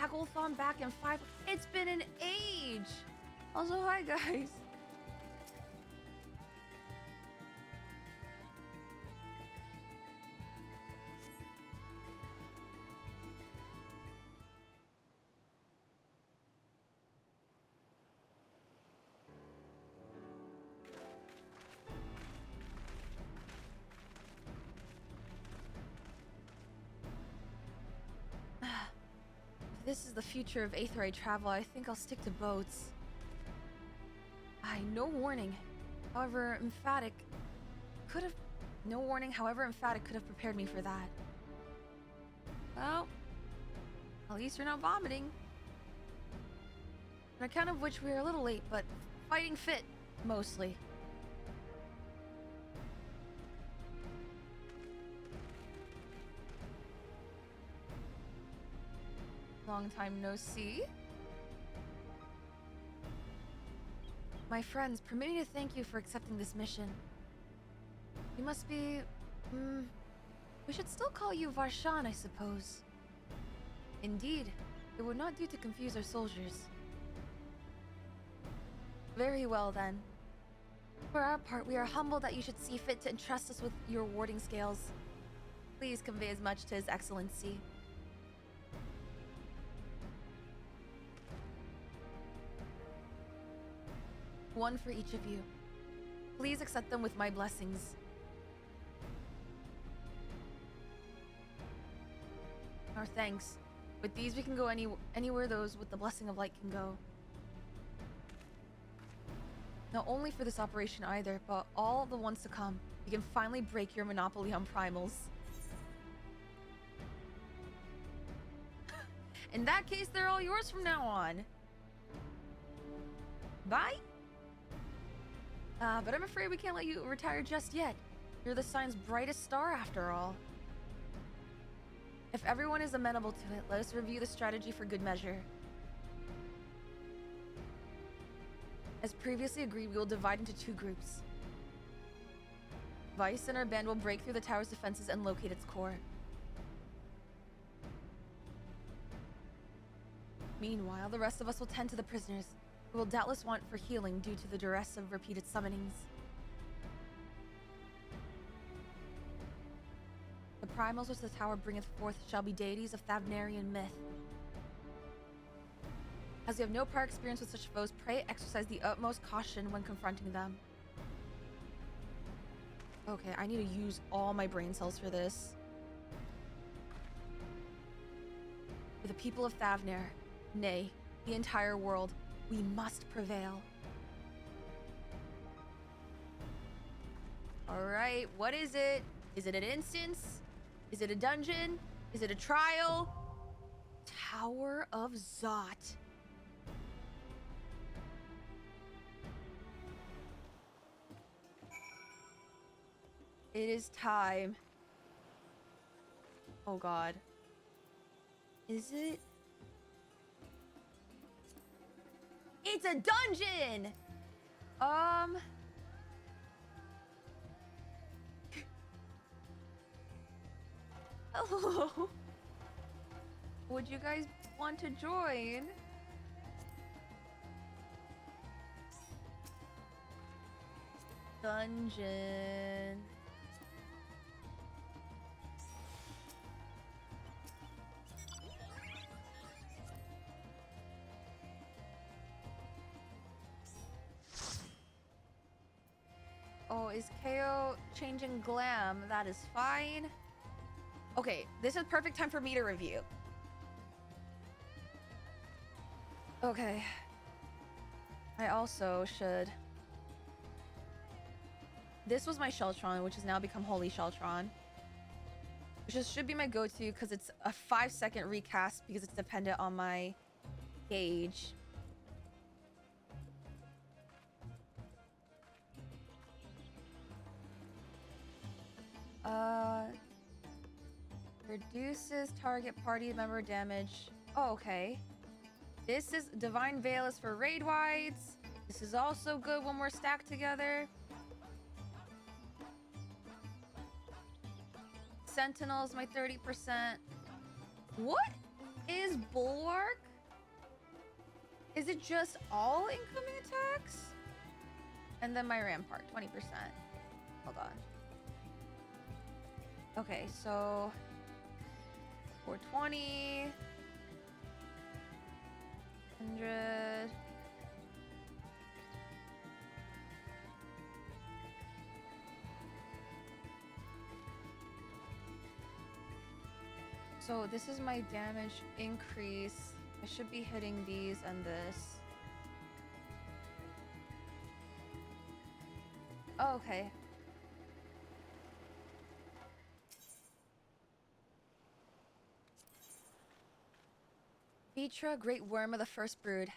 Hagglethon back in 5. It's been an age. Also, hi guys. This is the future of Aetheryte travel. I think I'll stick to boats. No warning. However emphatic could have prepared me for that. Well, at least you're not vomiting. On account of which we're a little late, but fighting fit, mostly. Long time no see. My friends, permit me to thank you for accepting this mission. You must be... we should still call you Varshan, I suppose. Indeed, it would not do to confuse our soldiers. Very well, then. For our part, we are humbled that you should see fit to entrust us with your warding scales. Please convey as much to His Excellency. One for each of you. Please accept them with my blessings. Our thanks. With these we can go anywhere those with the blessing of light can go. Not only for this operation either, but all the ones to come. We can finally break your monopoly on primals. In that case, they're all yours from now on. Bye. But I'm afraid we can't let you retire just yet. You're the sign's brightest star after all. If everyone is amenable to it, let us review the strategy for good measure. As previously agreed, we will divide into 2 groups. Vice and our band will break through the tower's defenses and locate its core. Meanwhile, the rest of us will tend to the prisoners, who will doubtless want for healing due to the duress of repeated summonings. The primals which the tower bringeth forth shall be deities of Thavnarian myth. As you have no prior experience with such foes, pray exercise the utmost caution when confronting them. Okay, I need to use all my brain cells for this. For the people of Thavnar, nay, the entire world, we must prevail. Alright, what is it? Is it an instance? Is it a dungeon? Is it a trial? Tower of Zot. It is time. Oh god. Is it? It's a dungeon! Hello? Would you guys want to join? Dungeon. Oh, is KO changing glam? That is fine. Okay, this is perfect time for me to review. Okay. I also should... This was my Sheltron, which has now become Holy Sheltron. Which should be my go-to because it's a 5-second recast because it's dependent on my gauge. Reduces target party member damage. Oh, okay. This is Divine Veil is for raid wides. This is also good when we're stacked together. Sentinels, my 30%. What is Bulwark? Is it just all incoming attacks? And then my Rampart, 20%. Hold on. Okay, so 420, 100. So this is my damage increase. I should be hitting these and this. Oh, okay. Vitra, great worm of the first brood,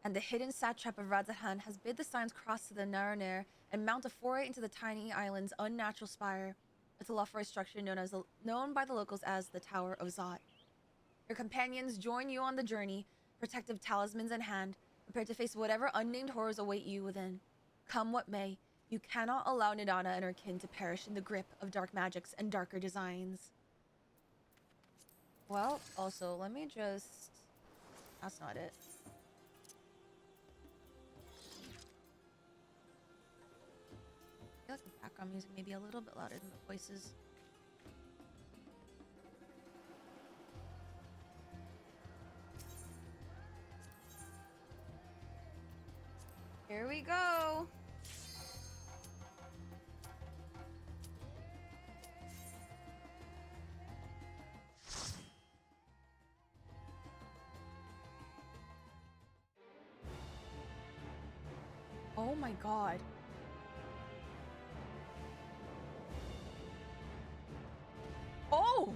and the hidden satrap of Radzahan has bid the signs cross to the Naranir and mount a foray into the tiny island's unnatural spire. It's a lawful structure known by the locals as the Tower of Zot. Your companions join you on the journey, protective talismans in hand, prepared to face whatever unnamed horrors await you within. Come what may, you cannot allow Nidana and her kin to perish in the grip of dark magics and darker designs. Well, also, let me just... That's not it. I feel like the background music may be a little bit louder than the voices. Here we go. Oh my god. Oh!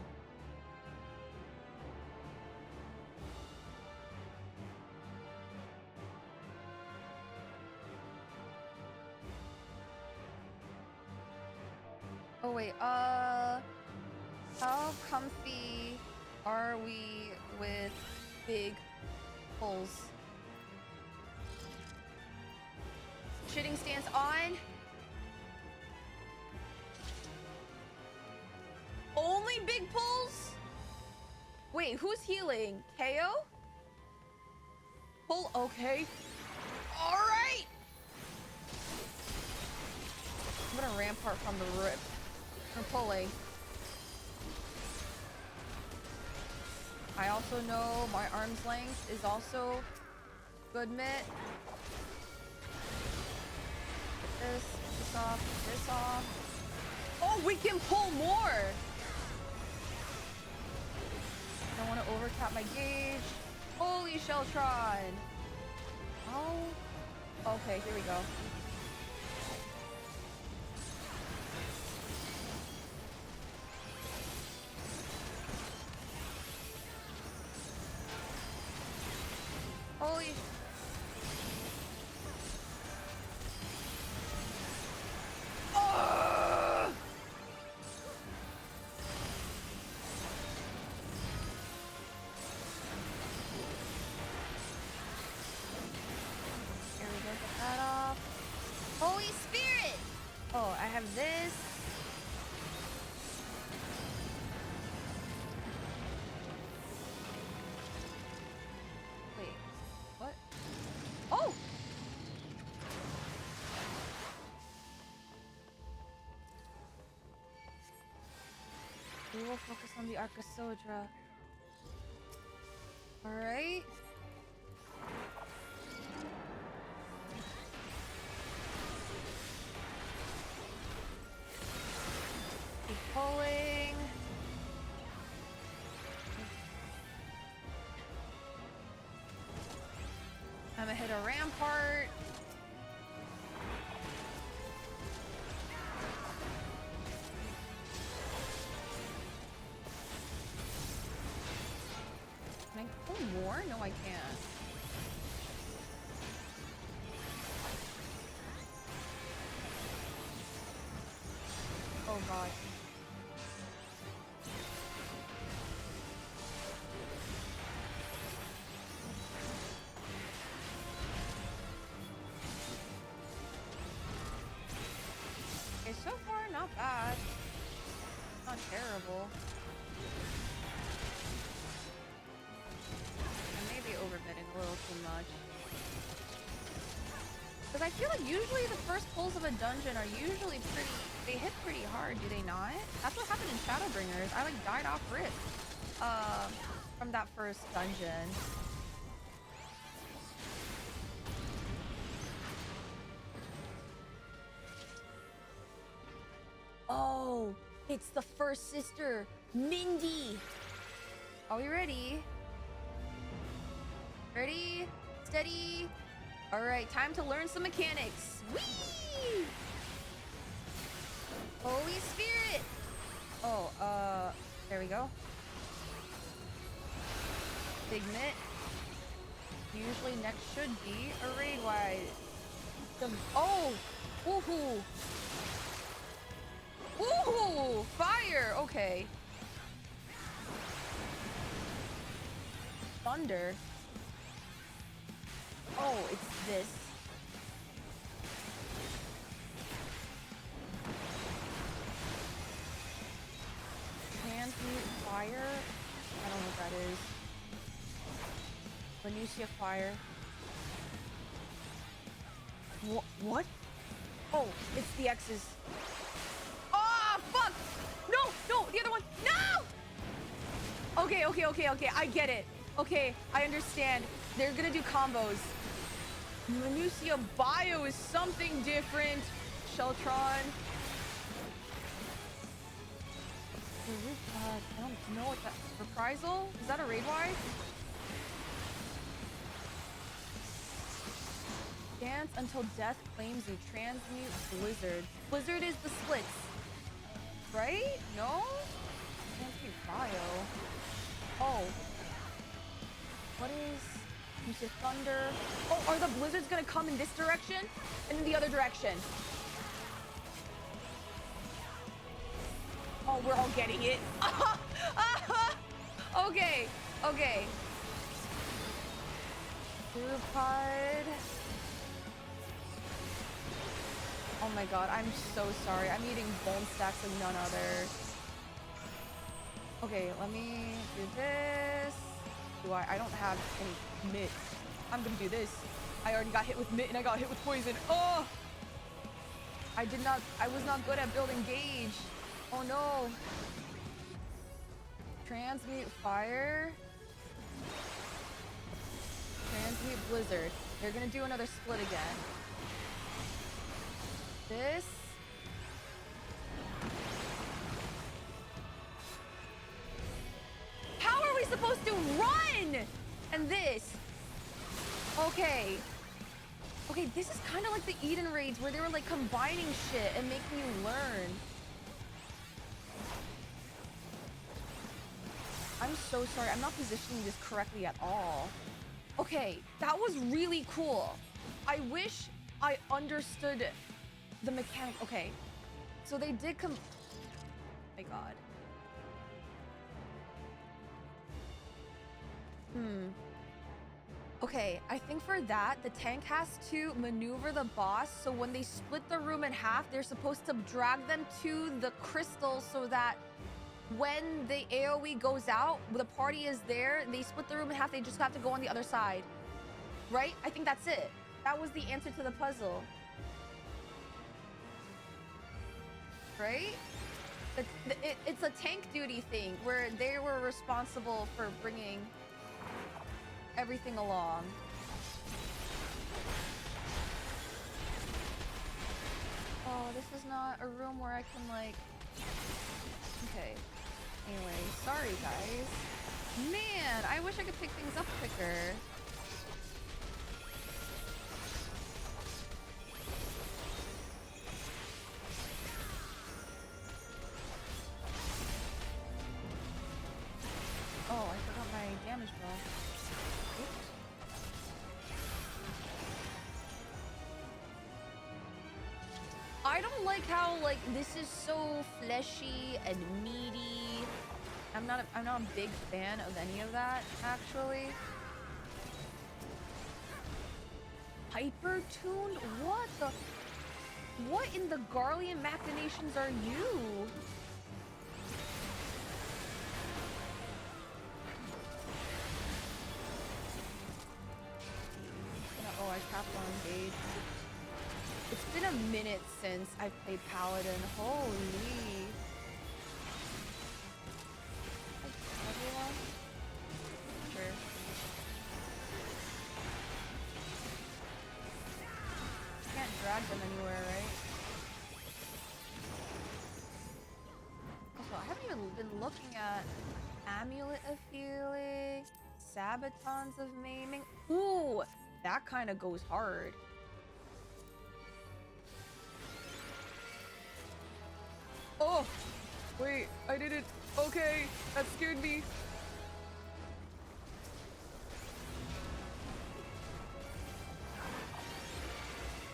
Oh wait, how comfy are we with big pulls? Shitting stance on. Only big pulls? Wait, who's healing? KO? Pull, okay. All right. I'm gonna rampart from the rip. I'm pulling. I also know my arm's length is also good mitt. This off, this off. Oh, we can pull more. Don't want to overcap my gauge. Holy Sheltron. Oh. Okay, here we go. Holy. Oh! Here we go, get that off. Holy Spirit! Oh, I have this. Wait, what? Oh! We will focus on the Arcasodra. Alright. Keep pulling. I'm gonna hit a rampart. Can I pull more? No, I can't. Oh god. Okay, so far not bad. Not terrible. I may be overbidding a little too much. Because I feel like usually the first pulls of a dungeon are usually pretty... They hit pretty hard, do they not? That's what happened in Shadowbringers. I like died off rip. From that first dungeon. Oh, it's the first sister, Mindy. Are we ready? Ready? Steady? All right, time to learn some mechanics. Whee! Holy Spirit! Oh, there we go. Big mitt. Usually next should be a raid wide. Oh! Woohoo! Woohoo! Fire! Okay. Thunder. Oh, it's this. Transmute fire? I don't know what that is. Venusia fire. What? Oh, it's the X's. Oh, fuck! No, the other one. No! Okay. I get it. Okay, I understand. They're gonna do combos. Venusia Bio is something different. Sheltron. I don't know what that... Reprisal? Is that a raid wide? Dance until death claims you. Transmute Blizzard. Blizzard is the splits. Right? No? Transmute Bio. Oh. What is... You said Thunder. Oh, are the blizzards gonna come in this direction? And in the other direction? Oh, we're all getting it. Okay, okay. Food pod. Oh my god, I'm so sorry. I'm eating bone stacks like none other. Okay, let me do this. I don't have any mitt. I'm gonna do this. I already got hit with mitt and I got hit with poison. Oh! I was not good at building gauge. Oh no. Transmute fire. Transmute blizzard. They're gonna do another split again. This. How are we supposed to run? And this. Okay. Okay, this is kind of like the Eden raids where they were like combining shit and making you learn. I'm so sorry. I'm not positioning this correctly at all. Okay, that was really cool. I wish I understood the mechanic. Okay, so they did oh my god. Okay, I think for that, the tank has to maneuver the boss, so when they split the room in half, they're supposed to drag them to the crystal so that when the AoE goes out, the party is there, they split the room in half, they just have to go on the other side. Right? I think that's it. That was the answer to the puzzle. Right? It's a tank duty thing where they were responsible for bringing everything along. Oh, this is not a room where I can like... Okay. Anyway, sorry guys. Man, I wish I could pick things up quicker. Oh, I forgot my damage ball. Oops. I don't like how like this is so fleshy and meaty. I'm not a big fan of any of that actually. Hyper-tuned? What in the Garlean machinations are you? Oh, I tapped on engage. It's been a minute since I've played Paladin. Holy. Like, everyone? Sure. Can't drag them anywhere, right? Also, I haven't even been looking at Amulet of Healing, Sabatons of Maiming. Ooh! That kind of goes hard. Oh! Wait, I did it. Okay, that scared me.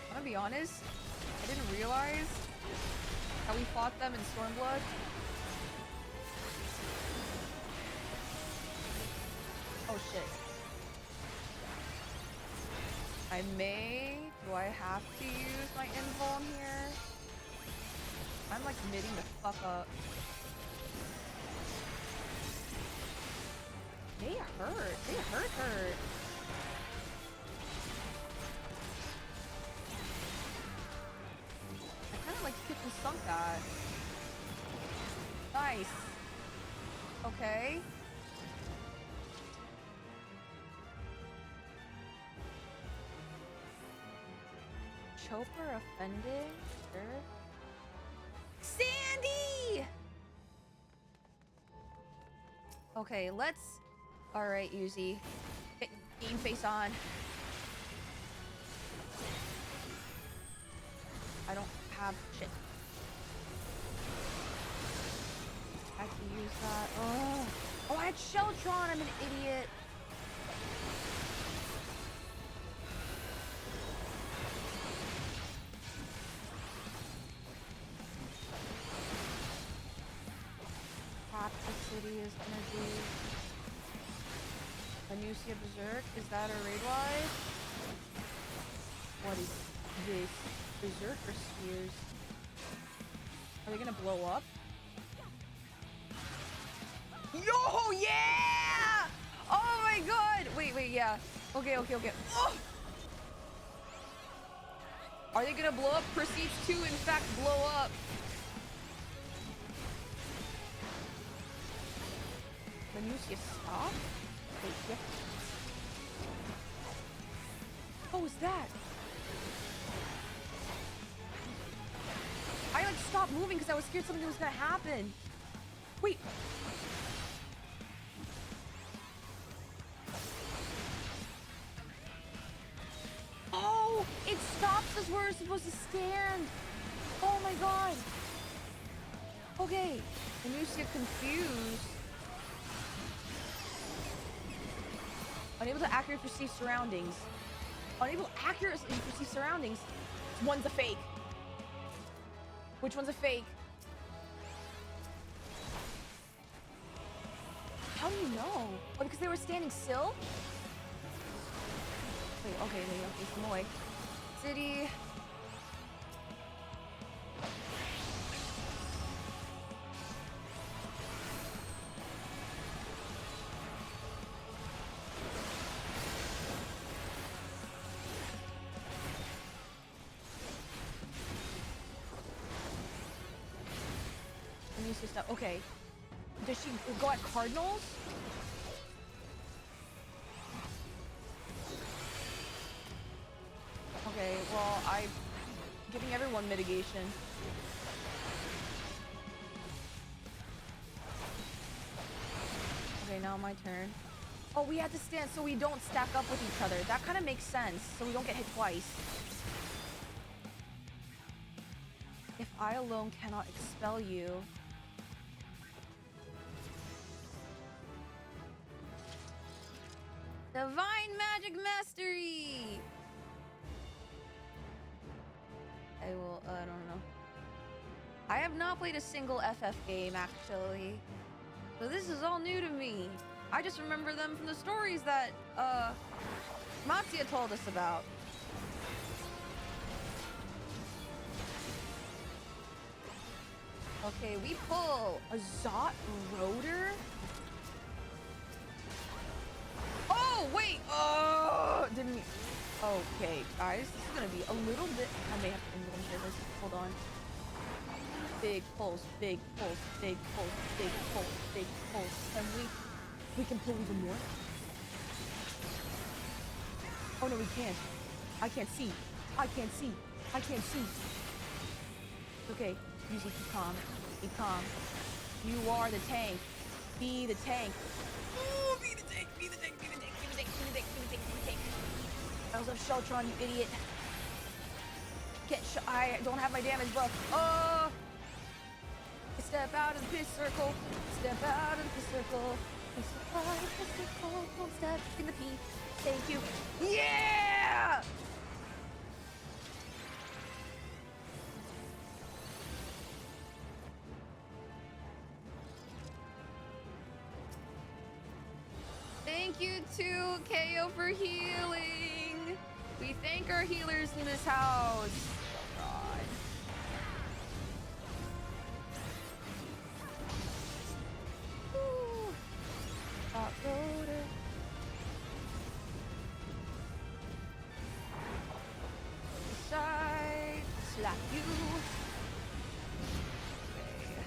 I'm gonna be honest, I didn't realize how we fought them in Stormblood. Oh shit. Do I have to use my invuln here? I'm like knitting the fuck up. They hurt. They hurt. I kind of like hit and sunk that. Nice. Okay. Chopper offending? Sure. Sandy! Okay, let's... Alright, Yuzi. Get game face on. I don't have shit. I can use that. Oh, I had Sheltron. I'm an idiot. Venusia Berserk. Is that a raid wise? What is this? Berserker spears. Are they gonna blow up? Yo, yeah! Oh my god! Wait, yeah. Okay. Oh! Are they gonna blow up? Proceeds to, in fact, blow up. Venusia, stop? Wait, yep. What was that? I like stopped moving because I was scared something was gonna happen. Wait. Oh, it stops us where we're supposed to stand. Oh my god. Okay. Venusia confused. Unable to accurately perceive surroundings. Unable to accurately perceive surroundings. One's a fake. Which one's a fake? How do you know? Oh, because they were standing still? Wait, okay, some way. City. Stuff. Okay. Does she go at Cardinals? Okay, well, I'm giving everyone mitigation. Okay, now my turn. Oh, we had to stand so we don't stack up with each other. That kind of makes sense, so we don't get hit twice. If I alone cannot expel you... Divine Magic Mastery! I don't know. I have not played a single FF game, actually. So this is all new to me. I just remember them from the stories that, Matsuya told us about. Okay, we pull a Zot Rotor? Oh, wait! Oh, didn't... Okay, guys, this is gonna be a little bit... I may have to inventory this. Hold on. Big pulls, big pulls, big pulls, big pulls, big pulls. And we can pull even more? Oh, no, we can't. I can't see. I can't see. I can't see. Okay, Yuzi, be calm. Be calm. You are the tank. Be the tank. Ooh, be the tank, be the tank, be the tank, be the tank, be the tank, be the tank, be the tank. I was up Sheltron, you idiot. I don't have my damage buff. Oh! Step out of the piss circle. Step out of the piss circle. Step out of the piss circle. Don't step in the pee. Thank you. Yeah! Thank you to KO for healing. We thank our healers in this house. Oh God. Woo. Hot rotor. Side. Slap you. Okay.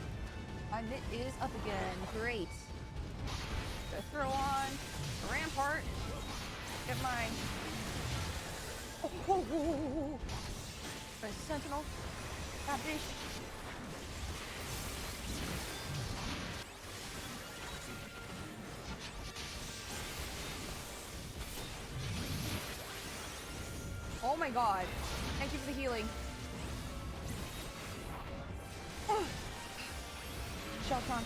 My mitt is up again. Great. Throw on Rampart. Get mine. Oh. Sentinel. That bitch. Oh my god. Thank you for the healing. Oh. Sheltron.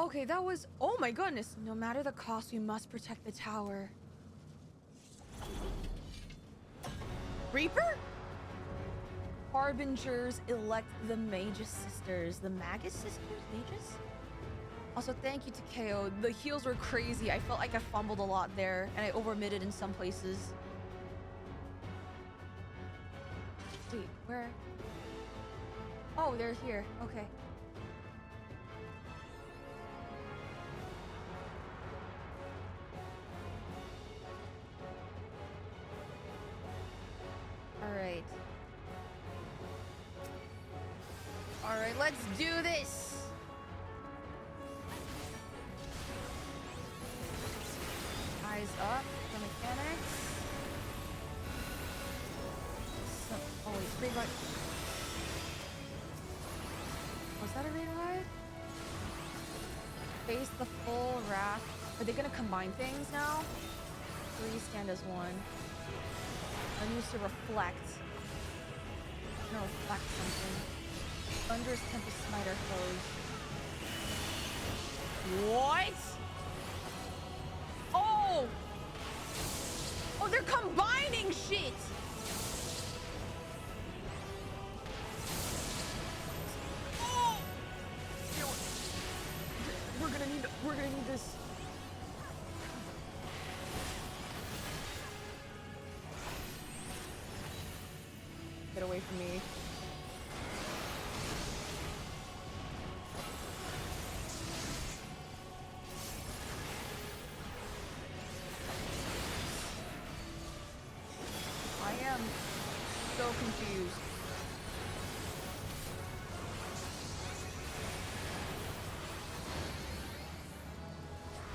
Okay, that was... Oh my goodness. No matter the cost, we must protect the tower. Reaper? Harbingers elect the Magus Sisters. The Magus Sisters? Magus? Also, thank you to KO. The heals were crazy. I felt like I fumbled a lot there, and I over-mitted in some places. Wait, where? Oh, they're here. Okay. Alright. Alright, let's do this! Eyes up for mechanics. Oh wait, raid ride. Was that a raid ride? Face the full wrath. Are they gonna combine things now? 3 stand as 1. I need to reflect. I'm gonna reflect something. Thunderous Tempest Smiter foes. What? Oh! Oh, they're combining shit! Oh! We're gonna need this. Get away from me. I am so confused.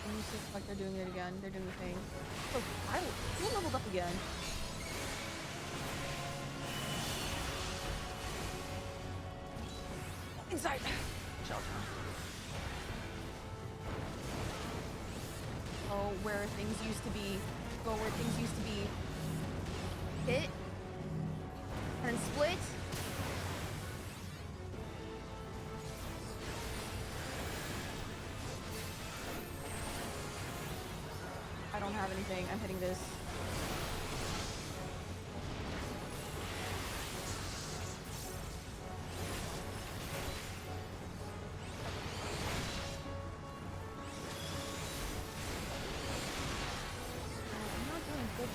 And you see, like they're doing it again. They're doing the thing. Oh, who leveled up again? Inside! Shelter. Oh, where things used to be. Go where things used to be. Hit. And split. I don't have anything. I'm hitting this.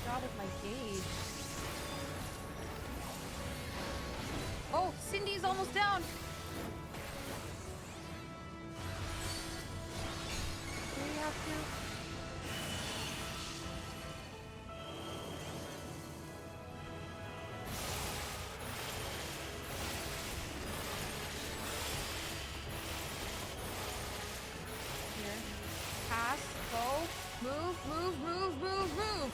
Job with my gauge. Oh, Cindy's almost down. Do we have to? Here. Pass. Go. Move, move, move, move, move.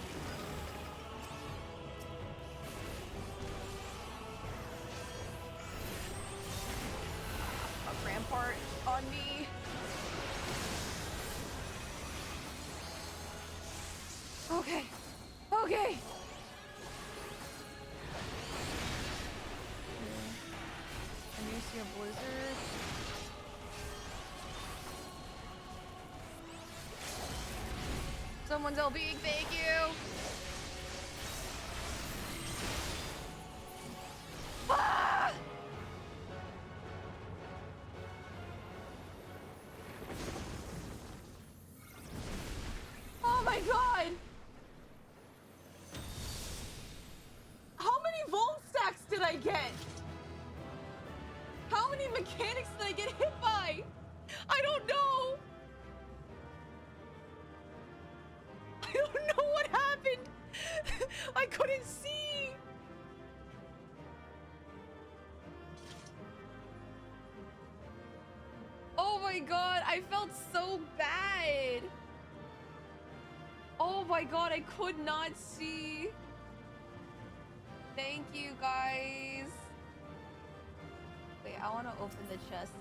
Rampart on me. Okay. Okay. And you see a blizzard. Someone's LBing, thank you. Ah! Oh my god! How many volt stacks did I get? How many mechanics did I get hit by? I don't know! I don't know what happened! I couldn't see! Oh my god, I felt so bad! Oh my god, I could not see. Thank you, guys. Wait, I want to open the chest.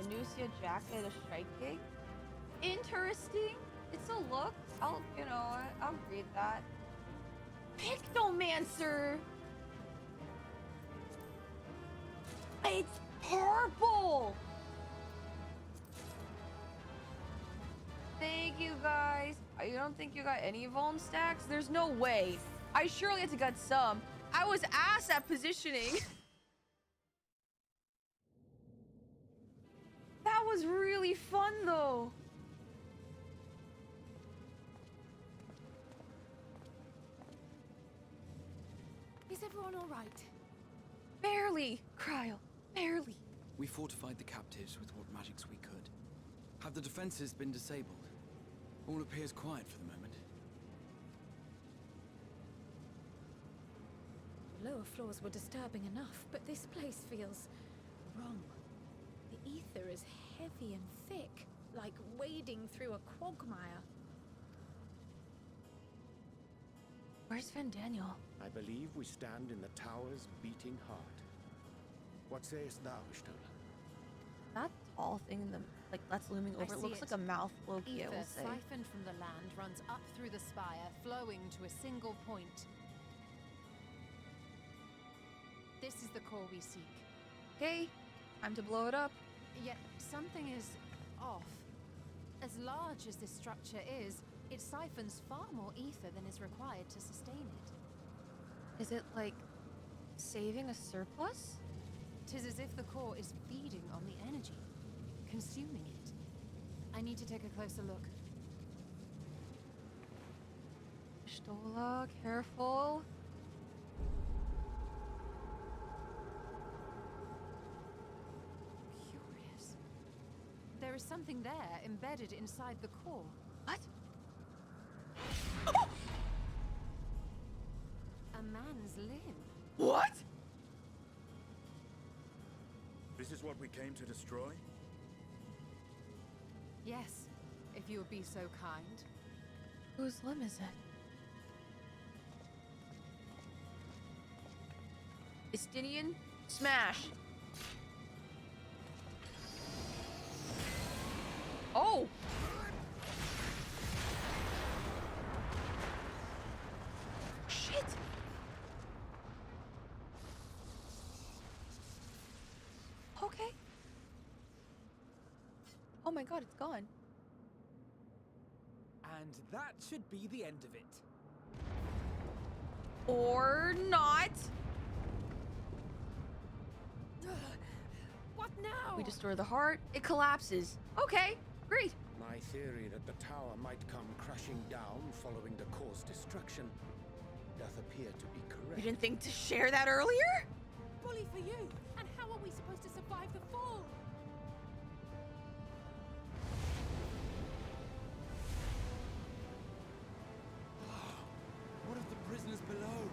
Venusia jacket, a strike kick. Interesting. It's a look. I'll read that. Pictomancer. It's purple. Thank you, guys. You don't think you got any Vuln stacks? There's no way. I surely had to get some. I was ass at positioning. That was really fun, though. Is everyone all right? Barely, Cryle. Barely. We fortified the captives with what magics we could. Have the defenses been disabled? All appears quiet for the moment. The lower floors were disturbing enough, but this place feels wrong. The ether is heavy and thick, like wading through a quagmire. Where's Van Daniel? I believe we stand in the tower's beating heart. What sayest thou, Stola? That tall thing in the that's looming over. It see looks it. like a mouth, Loki. I Ether will say. siphoned from the land runs up through the spire, flowing to a single point. This is the core we seek. Okay, time to blow it up. Yet something is off. As large as this structure is, it siphons far more ether than is required to sustain it. Is it like saving a surplus? 'Tis as if the core is feeding on the energy, consuming it. I need to take a closer look. Stola, careful. Curious. There is something there embedded inside the core. What? A man's limb. What? This is what we came to destroy? Yes, if you would be so kind. Whose limb is it? Estinian? Smash. Oh! Shit! Okay. Oh my god, it's gone. And that should be the end of it. Or not. What now? We destroy the heart, it collapses. Okay, great. My theory that the tower might come crashing down following the core's destruction doth appear to be correct. You didn't think to share that earlier? Bully for you! And how are we supposed to survive the fall? What of the prisoners below?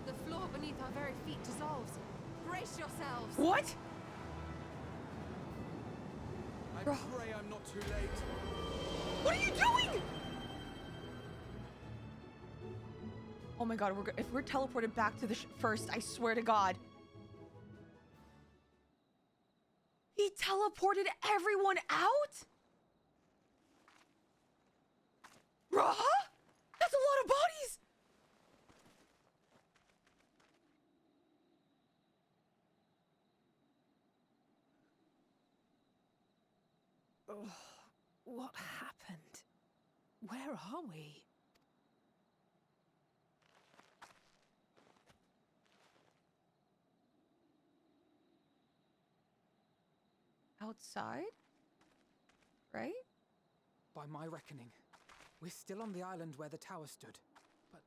The floor beneath our very feet dissolves. Brace yourselves! What? I Bro. pray I'm not too late. What are you doing? Oh my god, if we're teleported back to the first, I swear to god. He teleported everyone out? Raha? That's a lot of bodies! What happened? Where are we? Outside? Right? By my reckoning, we're still on the island where the tower stood. But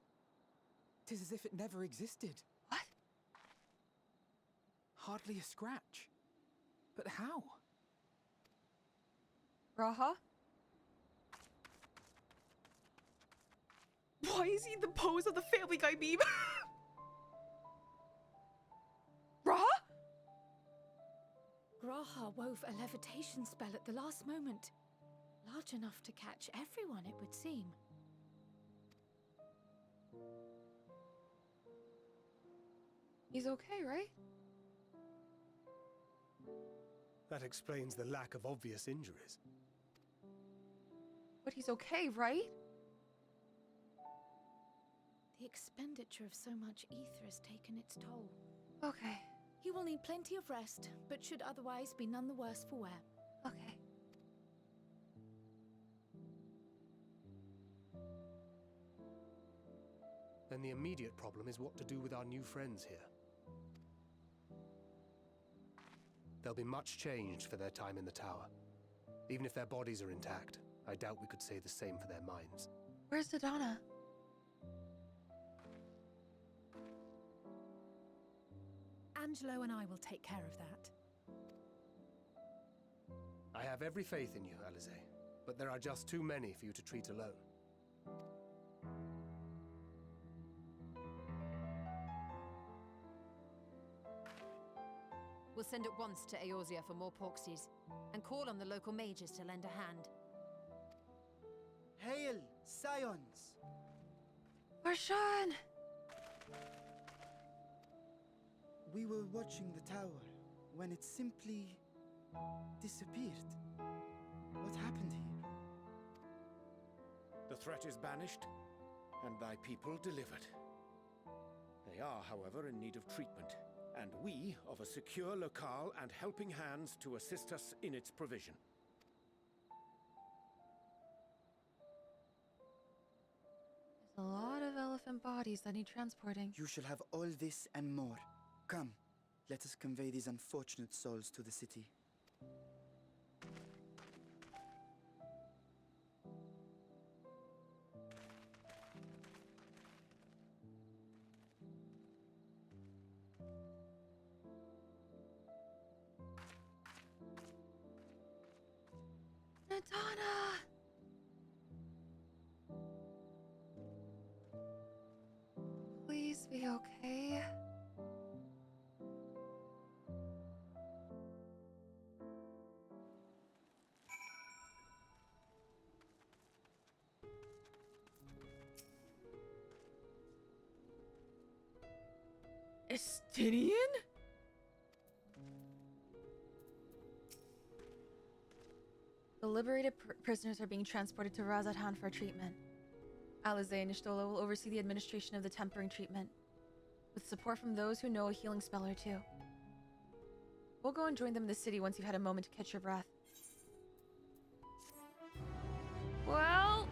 'tis as if it never existed. What? Hardly a scratch. But how? Raha? Why is he in the pose of the Family Guy meme? Raha? Graha wove a levitation spell at the last moment. Large enough to catch everyone, it would seem. He's okay, right? That explains the lack of obvious injuries. But he's okay, right? The expenditure of so much ether has taken its toll. Okay. He will need plenty of rest, but should otherwise be none the worse for wear. Okay. Then the immediate problem is what to do with our new friends here. They'll be much changed for their time in the tower. Even if their bodies are intact, I doubt we could say the same for their minds. Where's Dodonna? Angelo and I will take care of that. I have every faith in you, Alize, but there are just too many for you to treat alone. We'll send at once to Eorzea for more Porksies, and call on the local mages to lend a hand. Hail, Scions! Marshawn! We were watching the tower when it simply disappeared. What happened here? The threat is banished, and thy people delivered. They are, however, in need of treatment, and we of a secure locale and helping hands to assist us in its provision. There's a lot of elephant bodies that need transporting. You shall have all this and more. Come, let us convey these unfortunate souls to the city. Dodonna! Please be okay. Estinian? The liberated prisoners are being transported to Razathan for treatment. Alize and Y'shtola will oversee the administration of the tempering treatment, with support from those who know a healing spell or two. We'll go and join them in the city once you've had a moment to catch your breath. Well,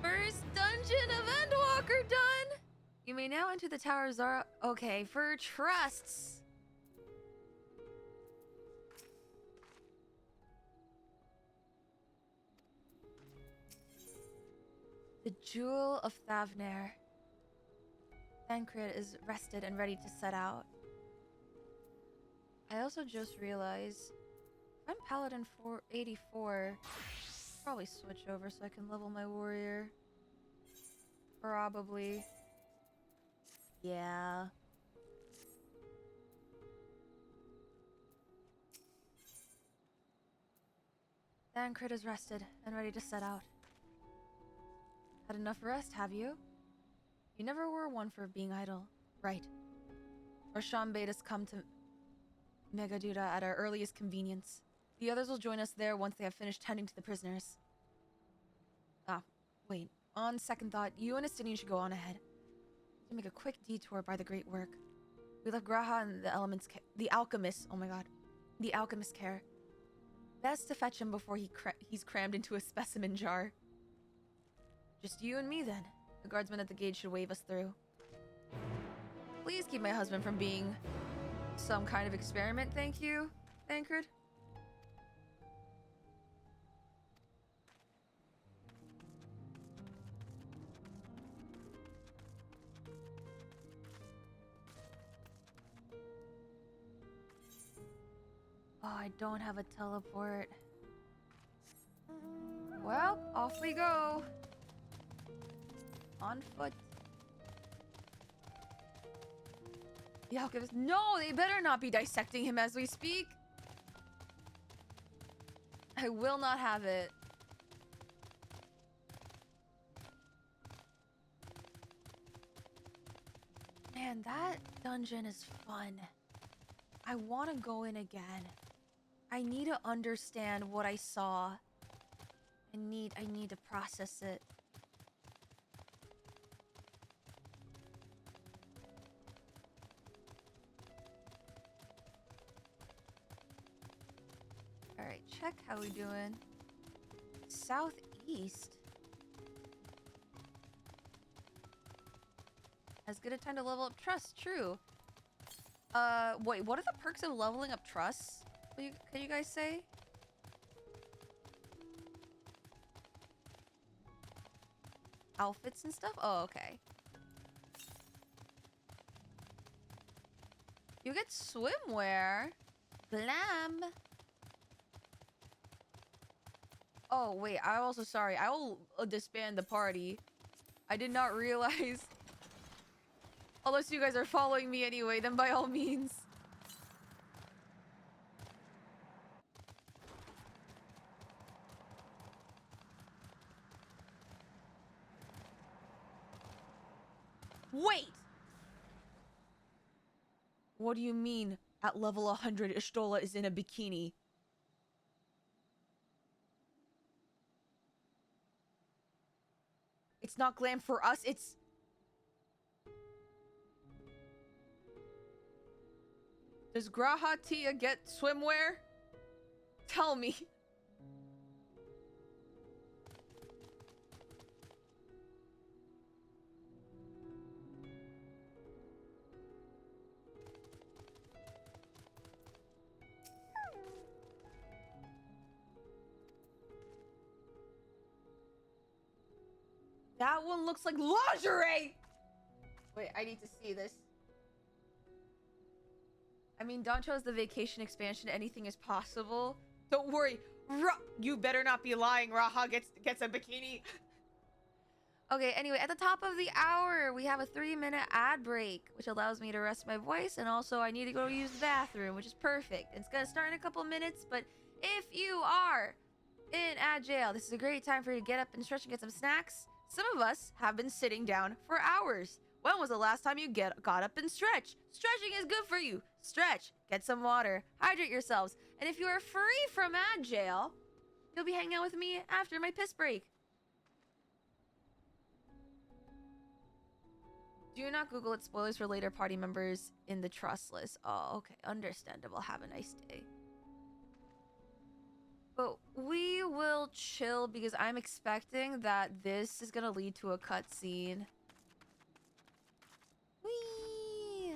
first dungeon of Endwalker done! You may now enter the Tower of Zara. Okay, for trusts. The Jewel of Thavner. Thancred is rested and ready to set out. I also just realized I'm Paladin 484. Probably switch over so I can level my warrior. Probably. Yeah. Thancred is rested and ready to set out. Had enough rest, have you? You never were one for being idle, right? Rasham bade us come to Megaduda at our earliest convenience. The others will join us there once they have finished tending to the prisoners. Ah, wait. On second thought, you and Estinian should go on ahead. To make a quick detour by the great work. We left Graha and the alchemist, oh my god, the alchemist care. Best to fetch him before he's crammed into a specimen jar. Just you and me then. The guardsman at the gate should wave us through. Please keep my husband from being some kind of experiment, thank you, Thancred. Oh, I don't have a teleport. Well, off we go. On foot. The alchemist. No, they better not be dissecting him as we speak. I will not have it. Man, that dungeon is fun. I want to go in again. I need to understand what I saw. I need to process it. Alright, check how we doing. Southeast. As good a time to level up trust. True. Wait, what are the perks of leveling up trust? Can you guys say? Outfits and stuff? Oh, okay. You get swimwear. Glam. Oh, wait. I'm also sorry. I will disband the party. I did not realize. Unless you guys are following me anyway, then by all means. Wait! What do you mean at level 100 Ishtola is in a bikini? It's not glam for us, it's... Does Graha Tia get swimwear? Tell me. That one looks like lingerie! Wait, I need to see this. I mean, Don chose the vacation expansion. Anything is possible. Don't worry. You better not be lying. Raha gets a bikini. Okay, anyway, at the top of the hour, we have a 3-minute ad break, which allows me to rest my voice, and also I need to go use the bathroom, which is perfect. It's gonna start in a couple minutes, but if you are in ad jail, this is a great time for you to get up and stretch and get some snacks. Some of us have been sitting down for hours. When was the last time you got up and stretched? Stretching is good for you. Stretch, get some water, hydrate yourselves, and if you are free from ad jail, you'll be hanging out with me after my piss break. Do not Google it. Spoilers for later party members in the trust list. Oh, okay. Understandable. Have a nice day. But we will chill because I'm expecting that this is going to lead to a cutscene. Whee!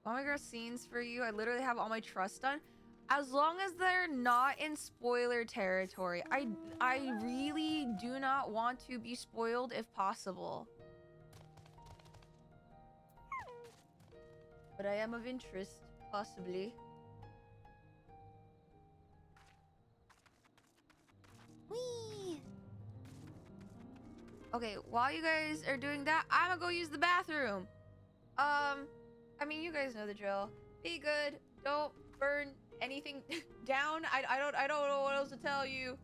Oh my god, scenes for you. I literally have all my trust done. As long as they're not in spoiler territory. I really do not want to be spoiled if possible. But I am of interest, possibly. Whee! Okay, while you guys are doing that, I'm gonna go use the bathroom. I mean, you guys know the drill. Be good. Don't burn anything down. I don't know what else to tell you.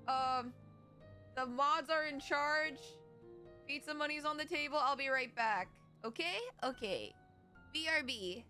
The mods are in charge. Pizza money's on the table. I'll be right back. Okay? Okay. BRB.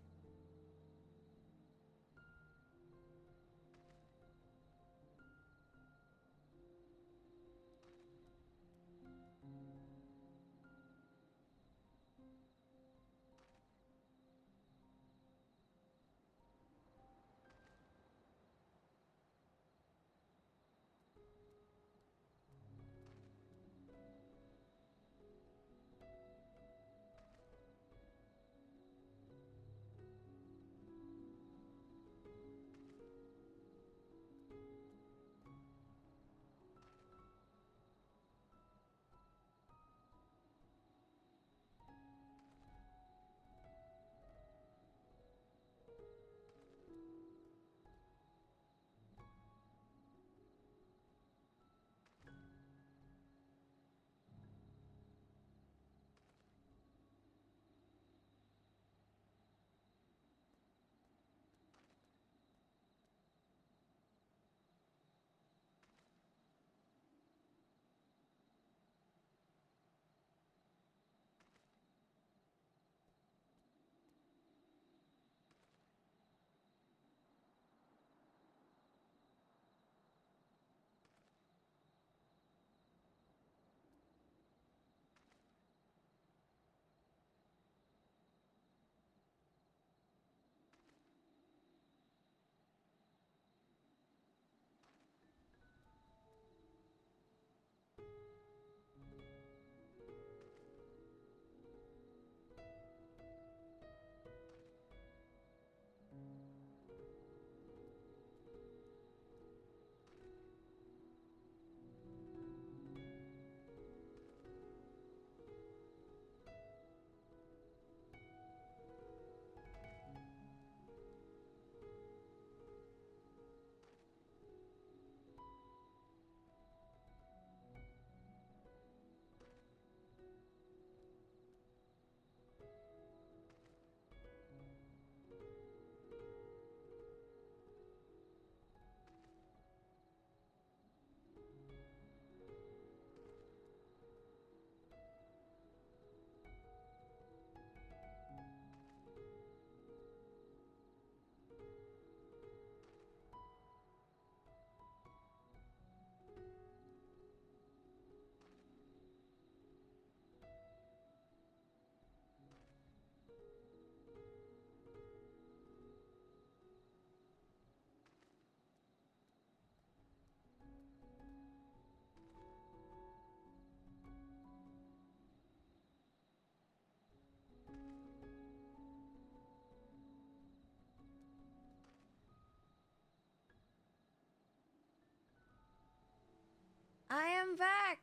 I am back.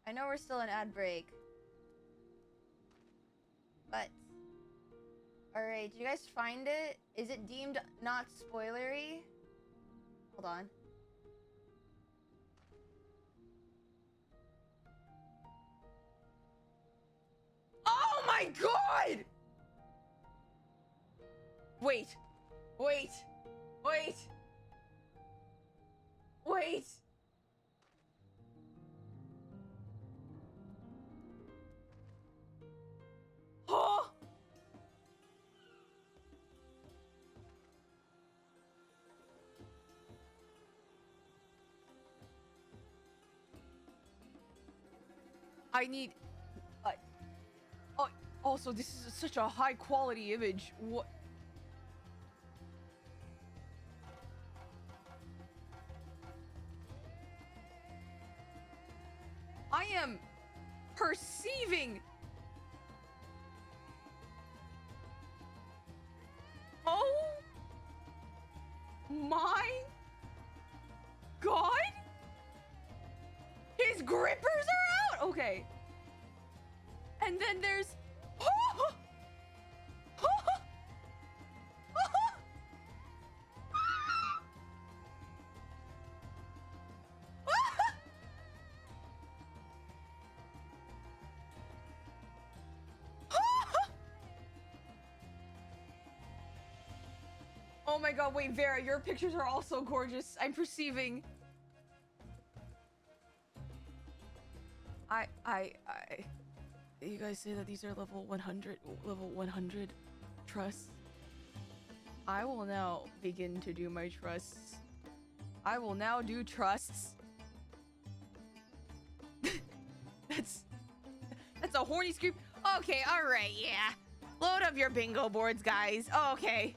I know we're still in ad break. But alright, did you guys find it? Is it deemed not spoilery? Hold on. Oh my god! Wait. Wait. Wait. Wait. Oh! I need... oh, also, this is such a high quality image. What? I am perceiving... Oh my god! His grippers are out? Okay. And then there's... Oh my god, wait, Vera, your pictures are also gorgeous. I'm perceiving... You guys say that these are level 100 trusts. I will now begin to do my trusts. I will now do trusts. That's a horny scoop. Okay, alright, yeah. Load up your bingo boards, guys. Okay.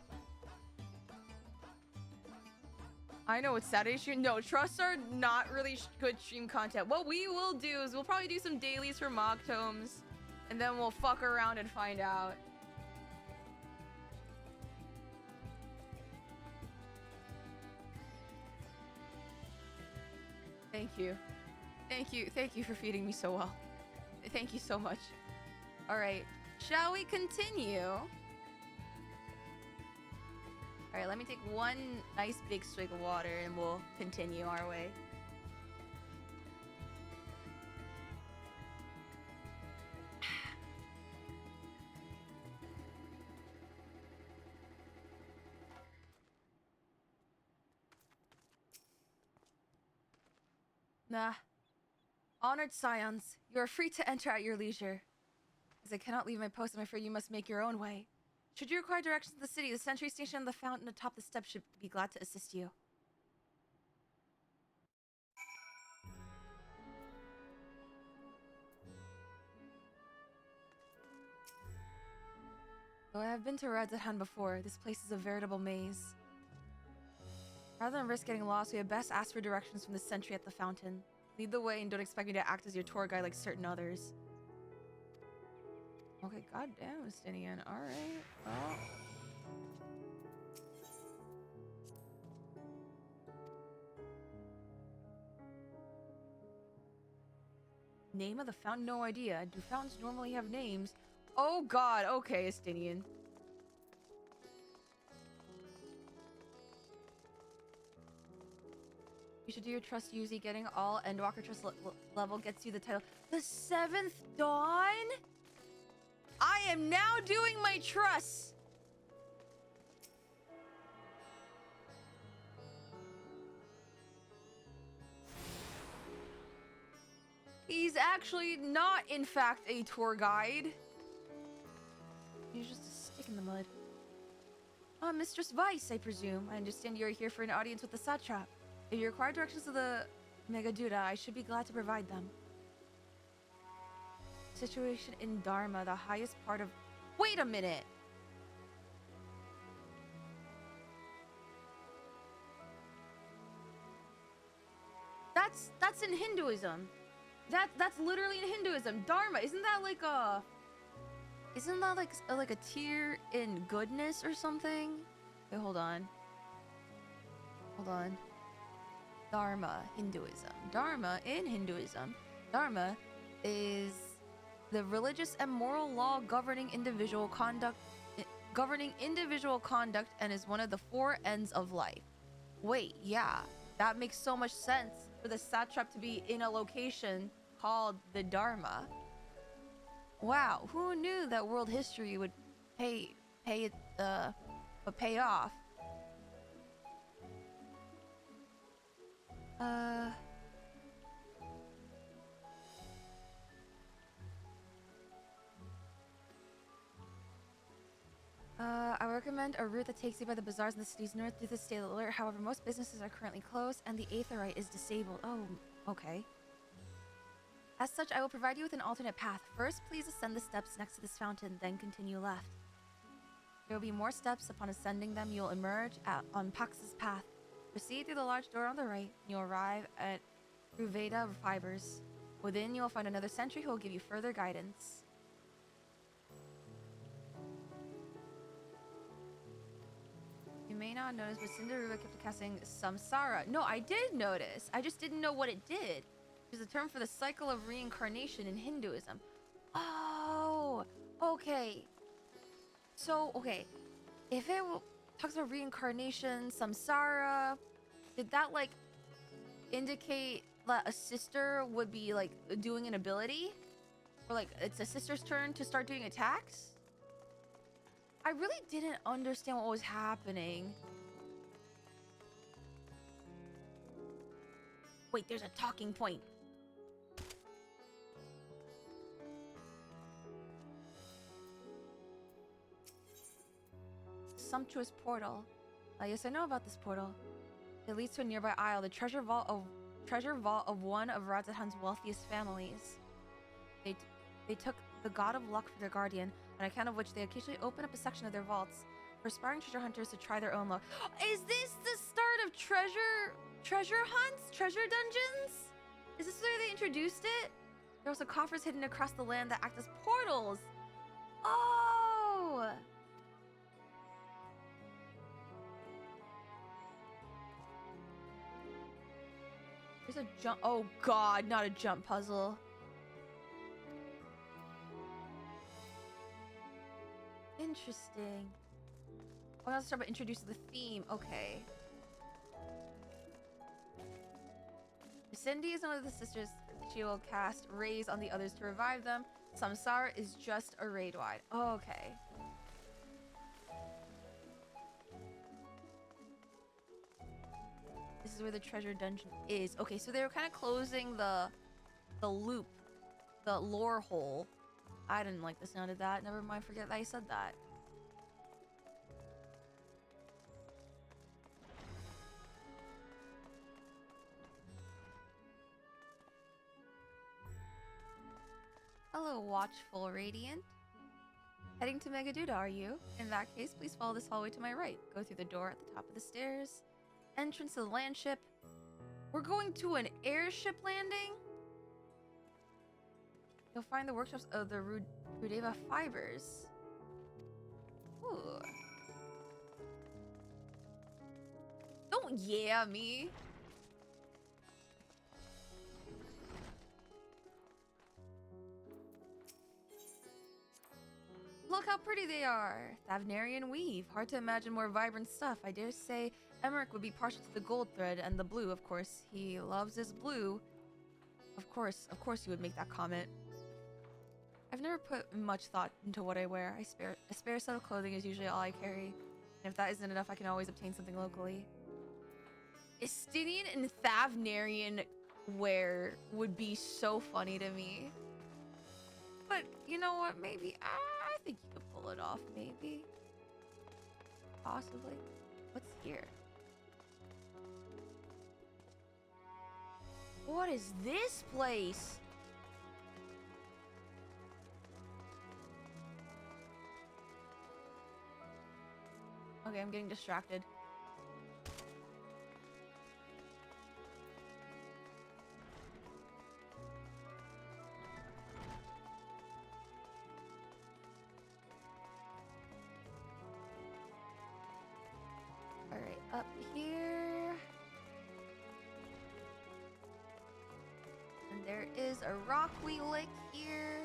I know it's Saturday stream. No, trusts are not really good stream content. What we will do is we'll probably do some dailies for mock tomes. And then we'll fuck around and find out. Thank you. Thank you. Thank you for feeding me so well. Thank you so much. Alright. Shall we continue? Alright, let me take one nice big swig of water and we'll continue our way. Nah. Honored scions, you are free to enter at your leisure. As I cannot leave my post, I'm afraid you must make your own way. Should you require directions to the city, the sentry station and the fountain atop the steps should be glad to assist you. Though I have been to Radzahan before, this place is a veritable maze. Rather than risk getting lost, we had best ask for directions from the sentry at the fountain. Lead the way and don't expect me to act as your tour guide like certain others. Okay, goddamn, Estinian. Alright, well... Name of the fountain? No idea. Do fountains normally have names? Oh god, okay, Estinian. You should do your trust Yuzi. Getting all Endwalker trust level gets you the title. The 7th Dawn? I am now doing my trusts. He's actually not, in fact, a tour guide. He's just a stick in the mud. Mistress Weiss, I presume. I understand you're here for an audience with the satrap. If you require directions to the Megaduda, I should be glad to provide them. Situation in Dharma, the highest part of... Wait a minute! That's in Hinduism. That's literally in Hinduism. Dharma, isn't that like a... Isn't that like a tier in goodness or something? Wait, hold on. Hold on. Dharma Hinduism? Dharma in Hinduism, Dharma is the religious and moral law governing individual conduct and is one of the four ends of life. Wait, yeah, that makes so much sense for the satrap to be in a location called the Dharma. Wow, who knew that world history would pay off? I recommend a route that takes you by the bazaars in the city's north to the stay alert. However, most businesses are currently closed and the Aetherite is disabled. Oh, okay. As such, I will provide you with an alternate path. First, please ascend the steps next to this fountain, then continue left. There will be more steps. Upon ascending them, you'll emerge on Pax's path. Proceed through the large door on the right, and you'll arrive at Ruveda Fibers. Within, you'll find another sentry who will give you further guidance. You may not notice, but Cinderuba kept casting Samsara. No, I did notice. I just didn't know what it did. It's a term for the cycle of reincarnation in Hinduism. Oh, okay. So, okay. If it talks about reincarnation, samsara, did that, like, indicate that a sister would be, like, doing an ability? Or, like, it's a sister's turn to start doing attacks? I really didn't understand what was happening. Wait, there's a talking point. Sumptuous portal. Yes, I know about this portal. It leads to a nearby isle, the treasure vault of one of Radzahan's wealthiest families. They took the god of luck for their guardian, on account of which they occasionally open up a section of their vaults for aspiring treasure hunters to try their own luck. Is this the start of treasure hunts? Treasure dungeons? Is this where they introduced it? There are also coffers hidden across the land that act as portals. Oh! There's a jump. Oh god, not a jump puzzle. Interesting. Oh, let's start by introducing the theme. Okay. Cindy is one of the sisters. She will cast rays on the others to revive them. Samsara is just a raid wide. Oh, okay. This is where the treasure dungeon is. Okay, so they were kind of closing the loop, the lore hole. I didn't like the sound of that. Never mind, forget that I said that. Hello, watchful Radiant. Heading to Megaduda, are you? In that case, please follow this hallway to my right. Go through the door at the top of the stairs. Entrance to the landship. We're going to an airship landing? You'll find the workshops of the Rudeva Fibers. Ooh. Don't yeah me. Look how pretty they are. Thavnarian weave. Hard to imagine more vibrant stuff. I dare say Emmerich would be partial to the gold thread and the blue, of course. He loves his blue. Of course he would make that comment. I've never put much thought into what I wear. A spare set of clothing is usually all I carry. And if that isn't enough, I can always obtain something locally. Estinian and Thavnarian wear would be so funny to me. But you know what? Maybe I think you could pull it off. Maybe, possibly. What's here? What is this place? Okay, I'm getting distracted. Alright, up here. there is a rock we lick here.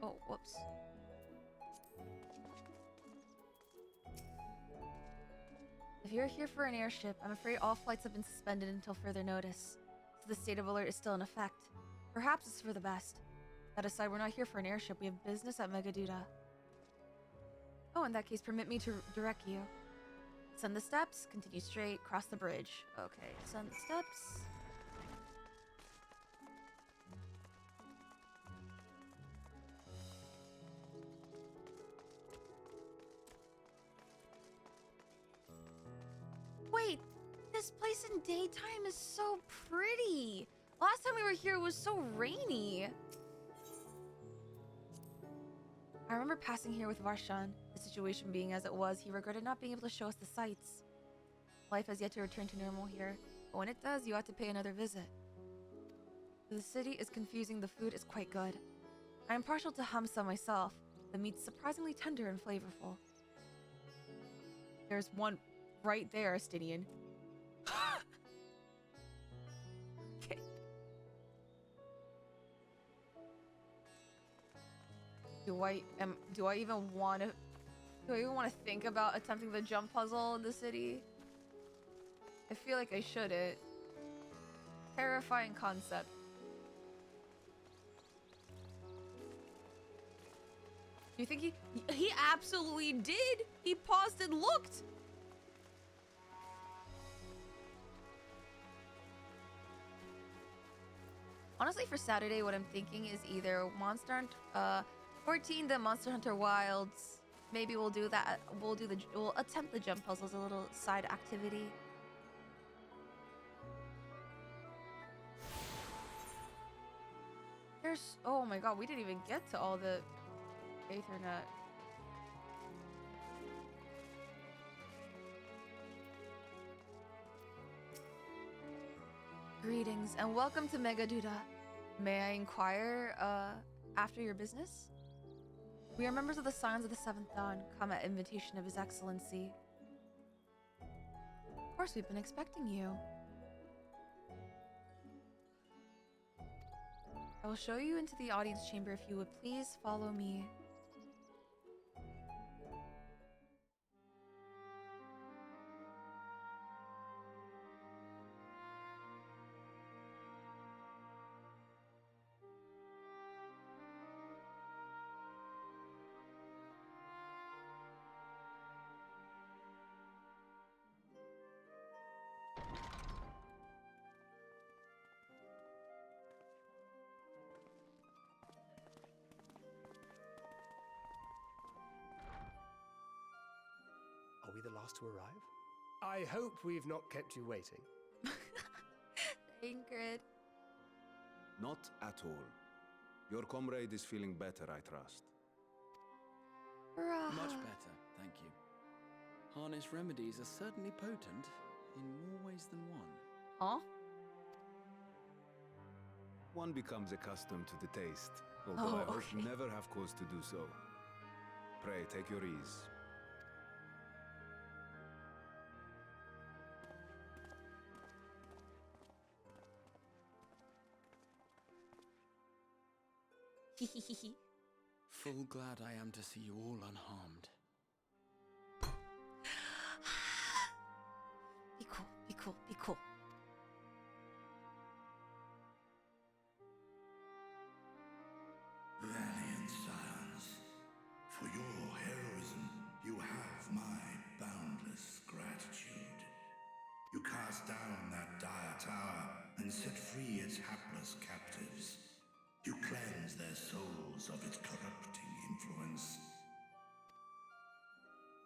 Oh, whoops. If you're here for an airship, I'm afraid all flights have been suspended until further notice. So the state of alert is still in effect. Perhaps it's for the best. That aside, we're not here for an airship. We have business at Megaduda. Oh, in that case, permit me to direct you. Ascend the steps, continue straight, cross the bridge. Okay, ascend the steps. Wait, this place in daytime is so pretty. Last time we were here, it was so rainy. I remember passing here with Varshan. The situation being as it was, he regretted not being able to show us the sights. Life has yet to return to normal here, but when it does, you ought to pay another visit. The city is confusing, the food is quite good. I am partial to hamsa myself. The meat's surprisingly tender and flavorful. There's one right there, Astinian. Okay. Do I even want to think about attempting the jump puzzle in the city? I feel like I shouldn't. Terrifying concept. Do you think he absolutely did? He paused and looked. Honestly, for Saturday, what I'm thinking is either Monster Hunter 14, the Monster Hunter Wilds. Maybe we'll do that. We'll attempt the jump puzzles, a little side activity. There's, oh my god, we didn't even get to all the Aethernet. Greetings and welcome to Megaduda. May I inquire after your business? We are members of the Scions of the Seventh Dawn, come at invitation of His Excellency. Of course, we've been expecting you. I will show you into the audience chamber if you would please follow me. Are we the last to arrive? I hope we've not kept you waiting. Ingrid. Not at all. Your comrade is feeling better, I trust. Much better, thank you. Harness remedies are certainly potent, in more ways than one. Huh? One becomes accustomed to the taste, although I hope okay. never have cause to do so. Pray, take your ease. Full glad I am to see you all unharmed. Be cool, be cool, be cool. Valiant scions, for your heroism, you have my boundless gratitude. You cast down that dire tower and set free its hapless captives. You cleanse their souls of its corrupting influence.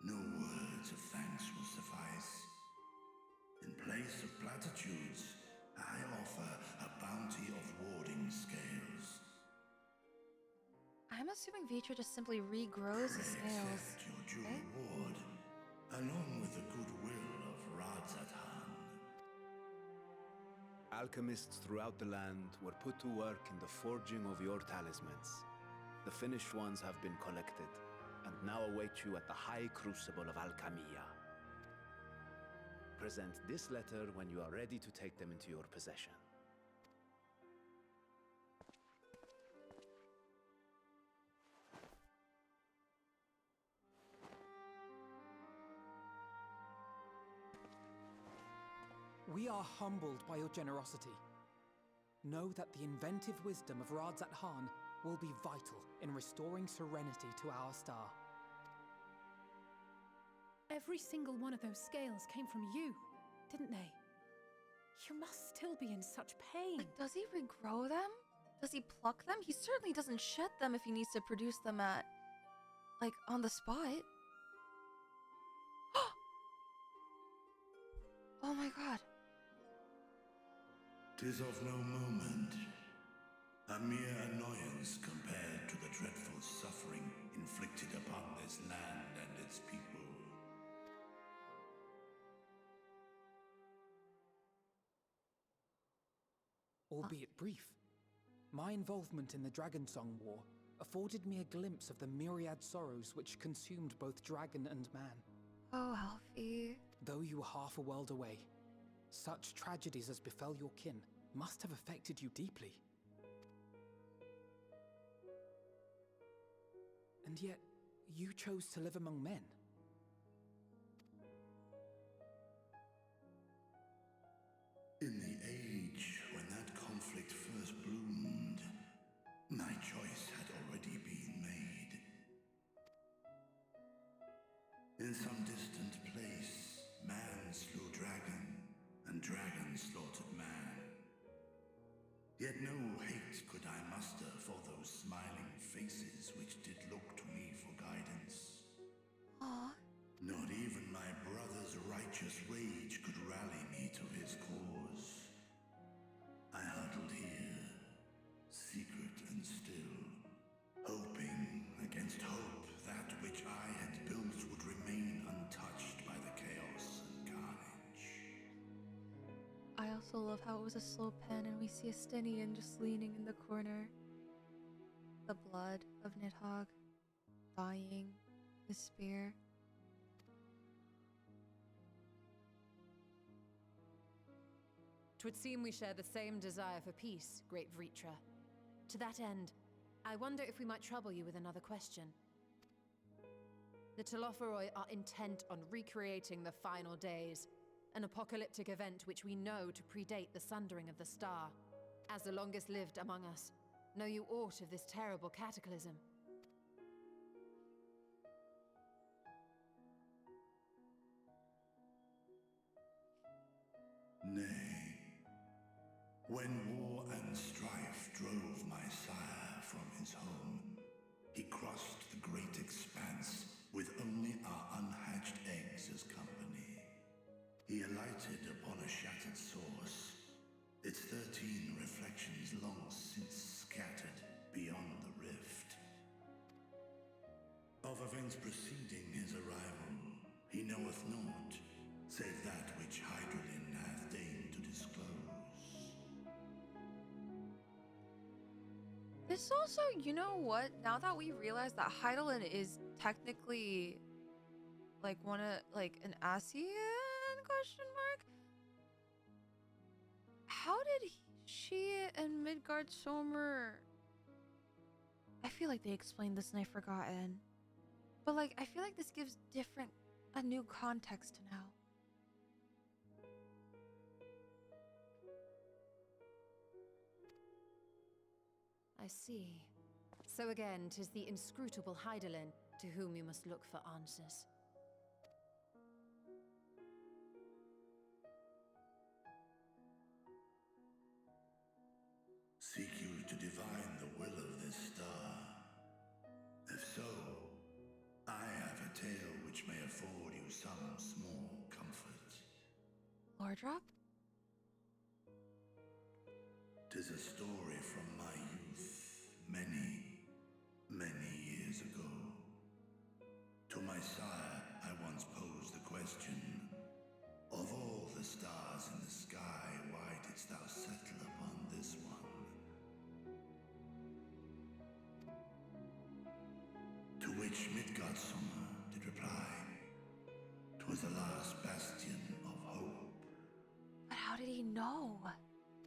No words of thanks will suffice. In place of platitudes, I offer a bounty of warding scales. I'm assuming Vitra just simply regrows his scales. Accept your due reward, along with the goodwill of Radzatan. Alchemists throughout the land were put to work in the forging of your talismans. The finished ones have been collected, and now await you at the High Crucible of Alchemia. Present this letter when you are ready to take them into your possession. We are humbled by your generosity. Know that the inventive wisdom of Radzat Han will be vital in restoring serenity to our star. Every single one of those scales came from you, didn't they? You must still be in such pain. Like, does he regrow them? Does he pluck them? He certainly doesn't shed them if he needs to produce them at, like, on the spot. Oh my god. 'Tis of no moment, a mere annoyance compared to the dreadful suffering inflicted upon this land and its people. Albeit brief, my involvement in the Dragonsong War afforded me a glimpse of the myriad sorrows which consumed both dragon and man. Oh, Alfie. Though you were half a world away, such tragedies as befell your kin must have affected you deeply. And yet, you chose to live among men. In the age when that conflict first bloomed, my choice had already been made. In some distant place, man slew dragon, and dragon slaughtered man. Yet no hate could I muster for those smiling faces which did look to me for guidance. Aww. Not even my brother's righteous rage could rally me to his cause. I huddled here, secret and still, hoping against hope that which I had built would remain untouched by the chaos and carnage. I also love how it was a slow pen and we see Estinian just leaning in the corner. The blood of Nidhogg, dying, his spear. Twould seem we share the same desire for peace, great Vritra. To that end, I wonder if we might trouble you with another question. The Telophoroi are intent on recreating the final days, an apocalyptic event which we know to predate the sundering of the star. As the longest lived among us, know you aught of this terrible cataclysm? Nay, when war and strife drove my sire from his home, he crossed the great expanse with only our unhatched eggs as company. He alighted upon a shattered source, its 13 reflections long since scattered beyond the rift. Of events preceding his arrival, he knoweth naught, save that which Hydralin hath deigned to disclose. This also, you know what? Now that we realize that Hydaelyn is technically like an ASEAN question mark? How did she and Midgard Somer? I feel like they explained this and I've forgotten. But like, I feel like this gives a new context now. I see. So again, 'tis the inscrutable Hydaelyn to whom you must look for answers. Seek you to divine the will of this star? If so, I have a tale which may afford you some small comfort. Lore drop? 'Tis a story from my youth, many, many years ago. To my sire, I once posed the question, of all the stars in the sky, why didst thou set which Midgardsummer did reply. 'Twas the last bastion of hope. But how did he know?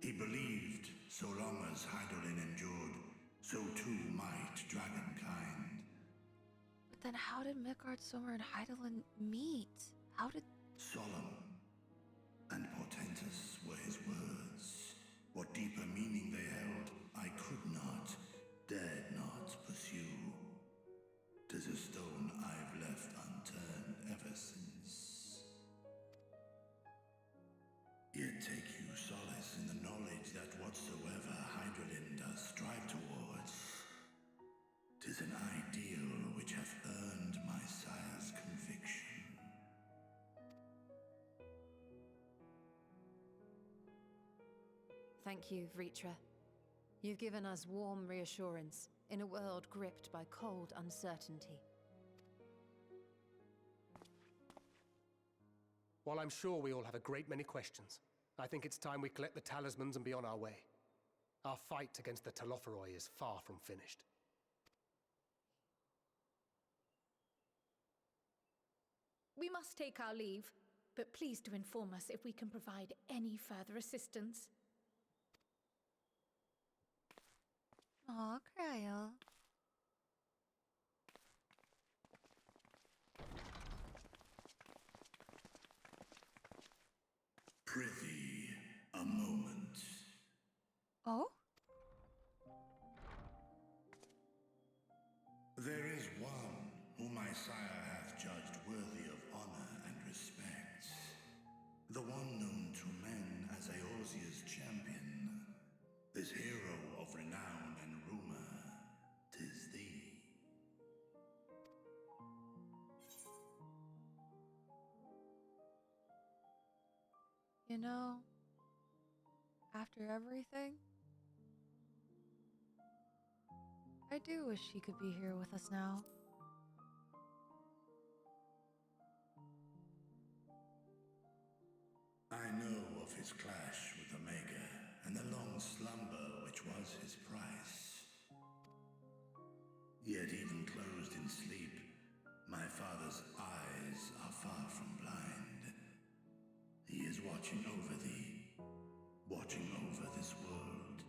He believed so long as Hydaelyn endured, so too might dragonkind. But then how did Midgard Summer and Hydaelyn meet? How did... Solemn and portentous were his words. What deeper meaning they held, I could not, dared not pursue. 'Tis a stone I've left unturned ever since. Yet take you solace in the knowledge that whatsoever Hydaelyn does strive towards, 'tis an ideal which hath earned my sire's conviction. Thank you, Vritra. You've given us warm reassurance in a world gripped by cold uncertainty. While I'm sure we all have a great many questions, I think it's time we collect the talismans and be on our way. Our fight against the Telophoroi is far from finished. We must take our leave, but please do inform us if we can provide any further assistance. Aw, Cryo. Prithee, a moment. Oh? There is one whom my sire hath judged worthy of honor and respect. The one known to men as Eorzea's champion. This hero of renown and rumor, 'tis thee. You know, after everything, I do wish she could be here with us now. I know of his clash with Omega, and the long slumber which was his price. Yet even closed in sleep, my father's eyes are far from blind. He is watching over thee, watching over this world.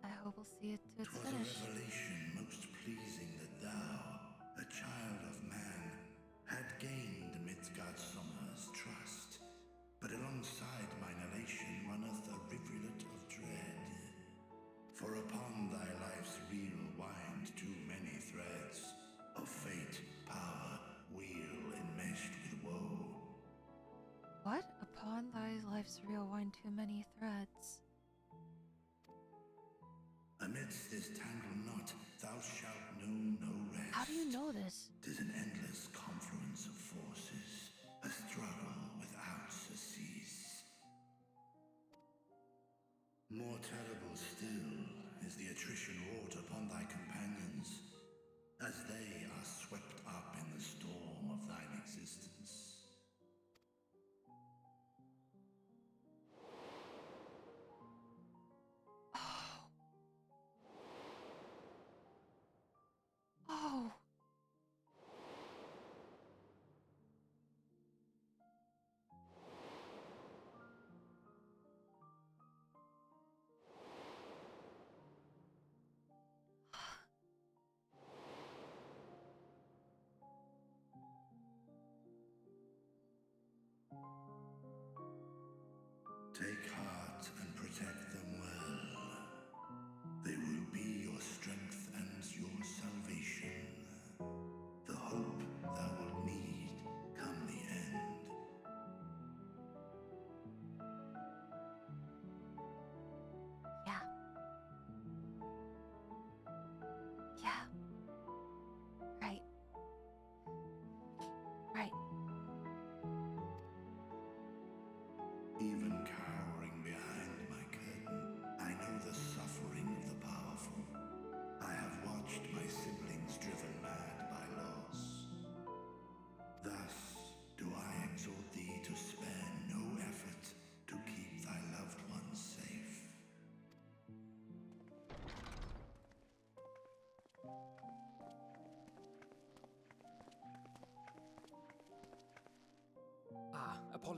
I hope we'll see it to its 'Twas finish. a revelation most pleasing that thou, a child of man, had gained Midgardsummer's trust. But alongside mine elation runneth a rivulet of dread. For upon thy life's reel wind too many threads of fate, power, wheel enmeshed with woe. What? Upon thy life's reel wind too many threads. Amidst this tangled knot, thou shalt know no rest. How do you know this? 'Tis an endless confluence of forces, a struggle without surcease. More terrible still is the attrition wrought upon thy companions, as they are swept up in the storm of thine existence. Oh.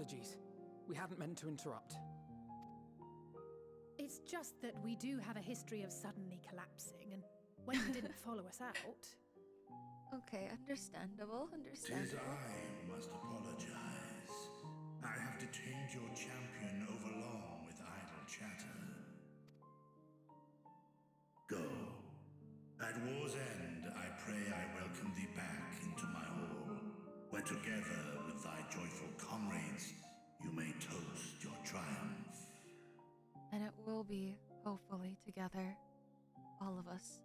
apologies. We hadn't meant to interrupt. It's just that we do have a history of suddenly collapsing, and when you didn't follow us out... Okay, understandable, Tis understandable. I who must apologize. I have detained your champion overlong with idle chatter. Go. At war's end, I pray I welcome thee back into my hall, where together with thy joyful comrades, you may toast your triumph. And it will be, hopefully, together. All of us.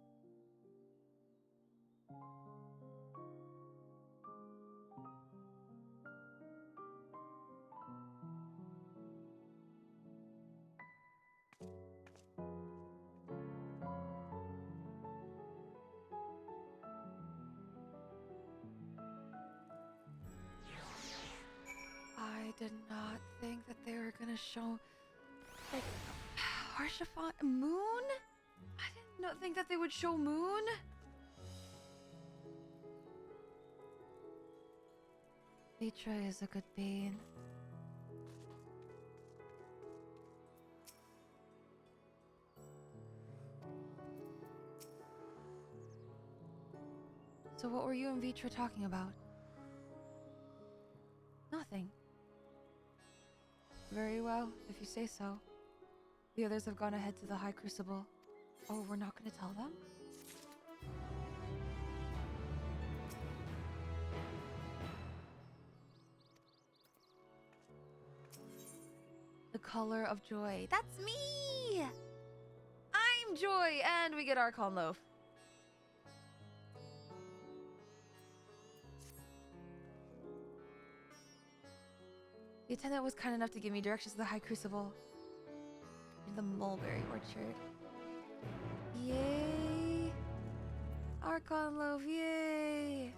I did not think that they were gonna show, like, Harshafon Moon? I did not think that they would show Moon. Vitra is a good being. So what were you and Vitra talking about? Nothing. Very well, if you say so. The others have gone ahead to the High Crucible. Oh, we're not going to tell them? The color of joy. That's me! I'm Joy! And we get Archon Loaf. The attendant was kind enough to give me directions to the High Crucible. In the mulberry orchard. Yay! Archon Loaf, yay!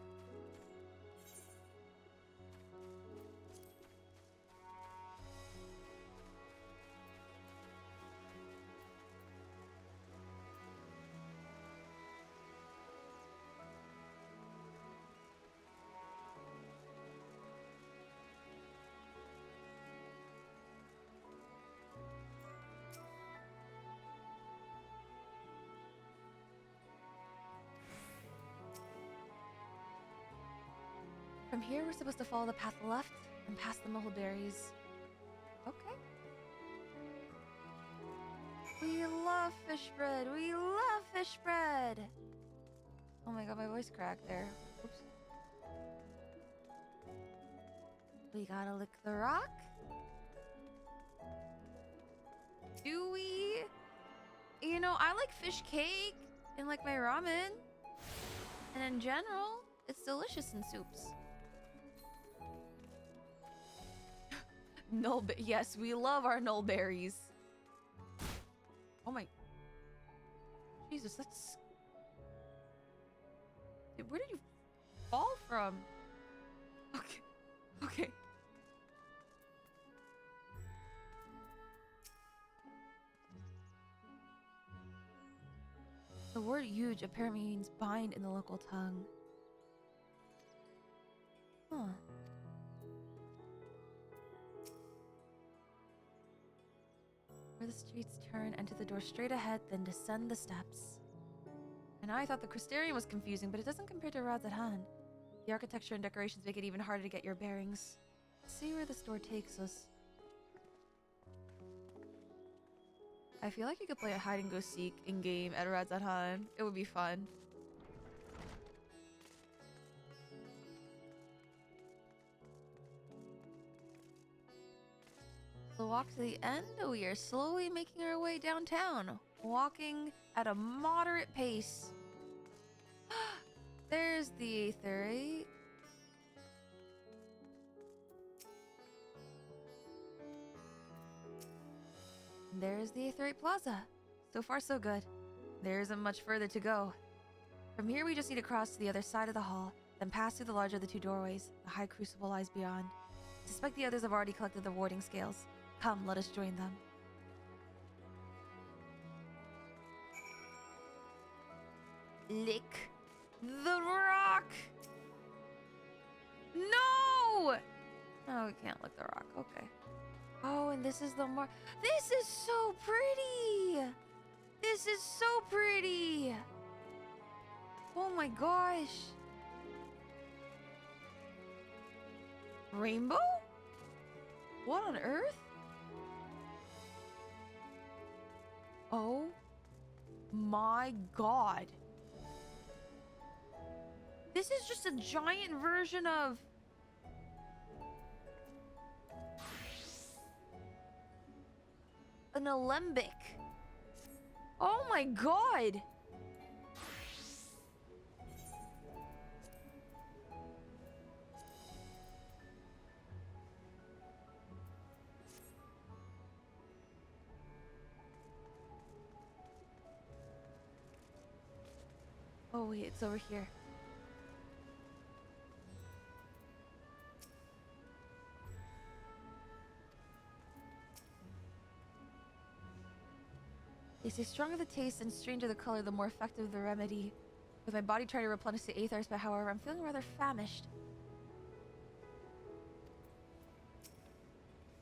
From here, we're supposed to follow the path left and past the mulberries. Okay. We love fish bread. We love fish bread. Oh my god, my voice cracked there. Oops. We gotta lick the rock. Do we? You know, I like fish cake in like my ramen. And in general, it's delicious in soups. Yes, we love our nullberries. Oh my... Jesus, that's... Dude, where did you fall from? Okay. Okay. The word huge apparently means bind in the local tongue. Huh. Where the streets turn, enter the door straight ahead, then descend the steps. And I thought the Crystarium was confusing, but it doesn't compare to Rad's at hand. The architecture and decorations make it even harder to get your bearings. Let's see where this door takes us. I feel like you could play a hide and go seek in game at Rad's at hand. It would be fun. So walk to the end, we are slowly making our way downtown, walking at a moderate pace. There's the Aetherite. There's the Aetherite Plaza. So far, so good. There isn't much further to go. From here, we just need to cross to the other side of the hall, then pass through the larger of the two doorways. The High Crucible lies beyond. I suspect the others have already collected the warding scales. Come, let us join them. Lick the rock! No! Oh, we can't lick the rock. Okay. Oh, and this is the mark. This is so pretty. This is so pretty. Oh my gosh. Rainbow? What on earth? Oh my god. This is just a giant version of... an alembic. Oh my god. Oh wait, it's over here. They say stronger the taste and stranger the color, the more effective the remedy. With my body trying to replenish the aethers, but however, I'm feeling rather famished.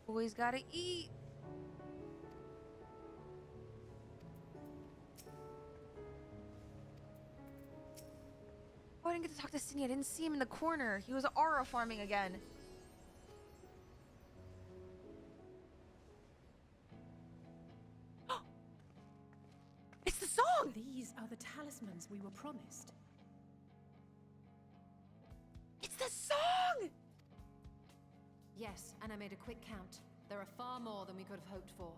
Always gotta eat. Oh, I didn't get to talk to Cindy. I didn't see him in the corner. He was aura farming again. It's the song! These are the talismans we were promised. It's the song! Yes, and I made a quick count. There are far more than we could have hoped for.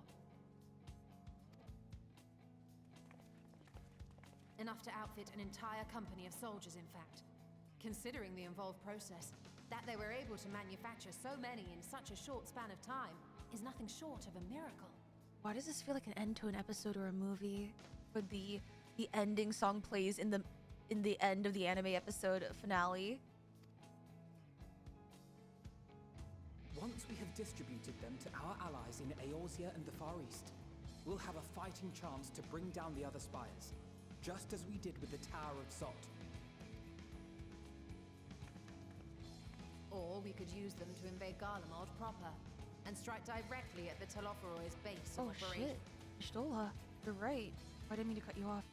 Enough to outfit an entire company of soldiers, in fact. Considering the involved process, that they were able to manufacture so many in such a short span of time is nothing short of a miracle. Why does this feel like an end to an episode or a movie? Where the ending song plays in the end of the anime episode finale? Once we have distributed them to our allies in Eorzea and the Far East, we'll have a fighting chance to bring down the other spires, just as we did with the Tower of Sot. Or we could use them to invade Garlemald proper, and strike directly at the Telophoroid's base of Oh operation. shit. Stola, you're right. I didn't mean to cut you off.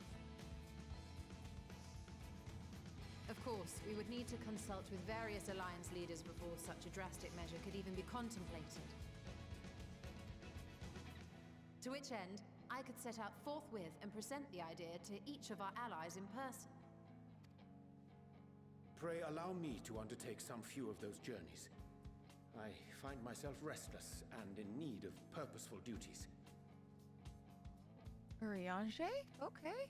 Of course, we would need to consult with various alliance leaders before such a drastic measure could even be contemplated. To which end, I could set out forthwith and present the idea to each of our allies in person. Pray allow me to undertake some few of those journeys. I find myself restless and in need of purposeful duties. Urianger? Okay.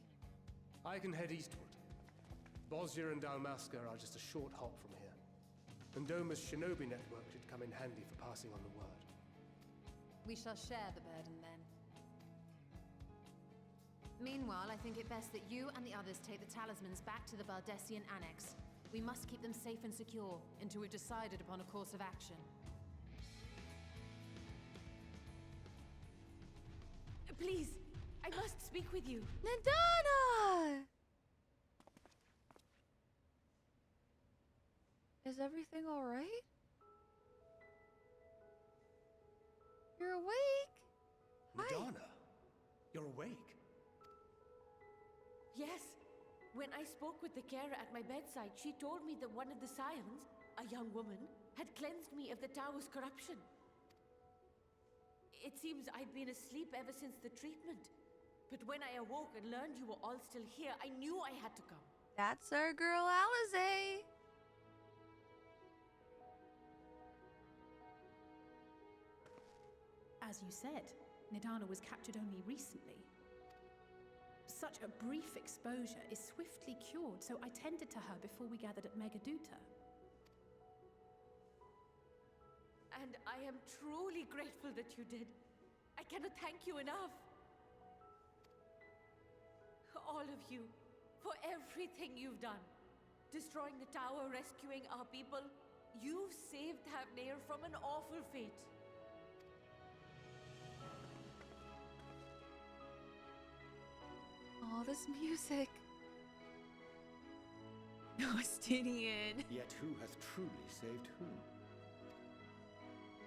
I can head eastward. Bosnia and Dalmasca are just a short hop from here. And Doma's shinobi network should come in handy for passing on the word. We shall share the burden then. Meanwhile, I think it best that you and the others take the talismans back to the Baldessian Annex. We must keep them safe and secure until we've decided upon a course of action. Please, I must speak with you. Nadana! Is everything alright? You're awake? Hi. Nadana, you're awake. Yes. When I spoke with the carer at my bedside, she told me that one of the scions, a young woman, had cleansed me of the tower's corruption. It seems I'd been asleep ever since the treatment. But when I awoke and learned you were all still here, I knew I had to come. That's our girl Alize. As you said, Nidana was captured only recently. Such a brief exposure is swiftly cured, so I tended to her before we gathered at Megaduta. And I am truly grateful that you did. I cannot thank you enough. All of you, for everything you've done. Destroying the tower, rescuing our people. You've saved Havnair from an awful fate. All this music. Justinian. Yet who hath truly saved whom?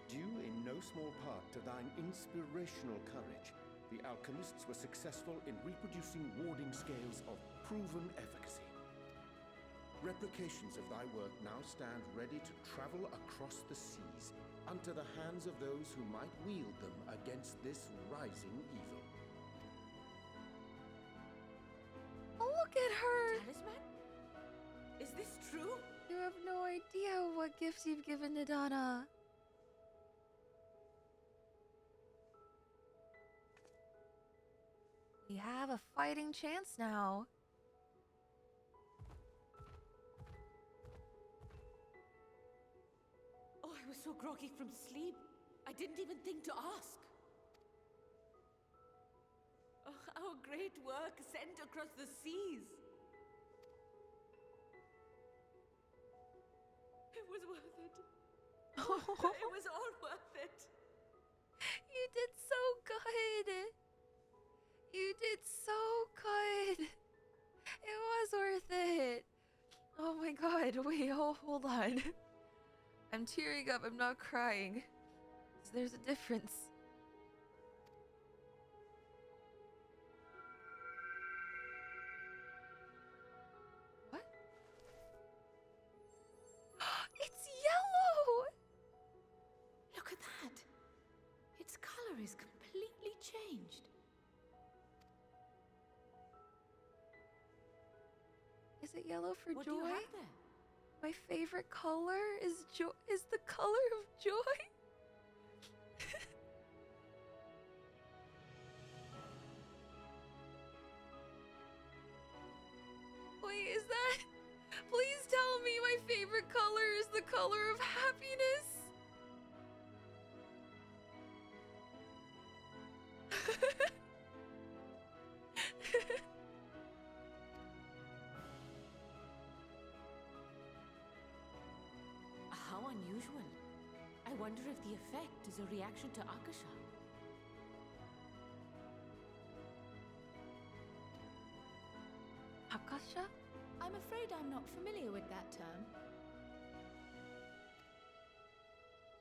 Due in no small part to thine inspirational courage, the alchemists were successful in reproducing warding scales of proven efficacy. Replications of thy work now stand ready to travel across the seas, unto the hands of those who might wield them against this rising evil. Oh, look at her! Talisman? Is this true? You have no idea what gifts you've given Nidana. We have a fighting chance now. Oh, I was so groggy from sleep. I didn't even think to ask. Oh, our great work sent across the seas. It was worth it. It was all worth it. You did so good. You did so good. It was worth it. Oh my god, wait, hold on. I'm tearing up, I'm not crying. There's a difference. What? It's yellow! Look at that. Its color is completely changed. Is it yellow for What joy? do you have there? My favorite color is joy. Is the color of joy? Wait, is that? Please tell me my favorite color is the color of happiness. How unusual. I wonder if the effect is a reaction to Akasha. Akasha? I'm afraid I'm not familiar with that term.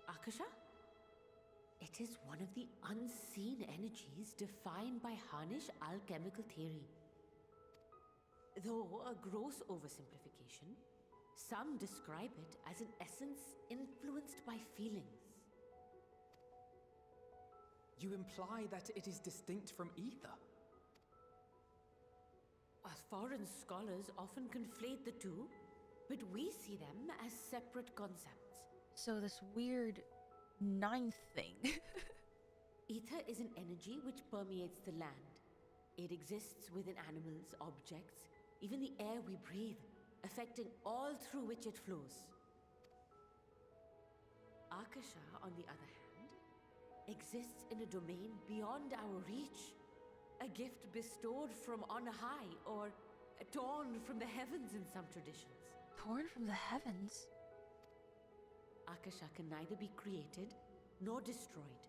Akasha? It is one of the unseen energies defined by Harnish alchemical theory. Though a gross oversimplification, some describe it as an essence influenced by feelings. You imply that it is distinct from ether. Foreign scholars often conflate the two, but we see them as separate concepts. So this weird ninth thing. Ether is an energy which permeates the land. It exists within animals, objects, even the air we breathe, affecting all through which it flows. Akasha, on the other hand, exists in a domain beyond our reach. A gift bestowed from on high, or torn from the heavens in some traditions. Torn from the heavens? Akasha can neither be created nor destroyed.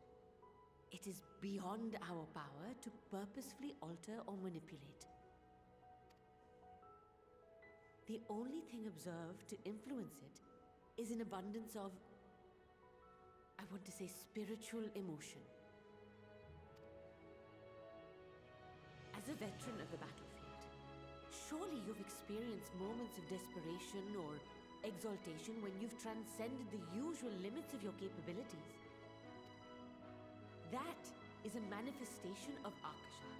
It is beyond our power to purposefully alter or manipulate. The only thing observed to influence it is an abundance of, I want to say, spiritual emotion. As a veteran of the battlefield, surely you've experienced moments of desperation or exaltation when you've transcended the usual limits of your capabilities. That is a manifestation of Akasha,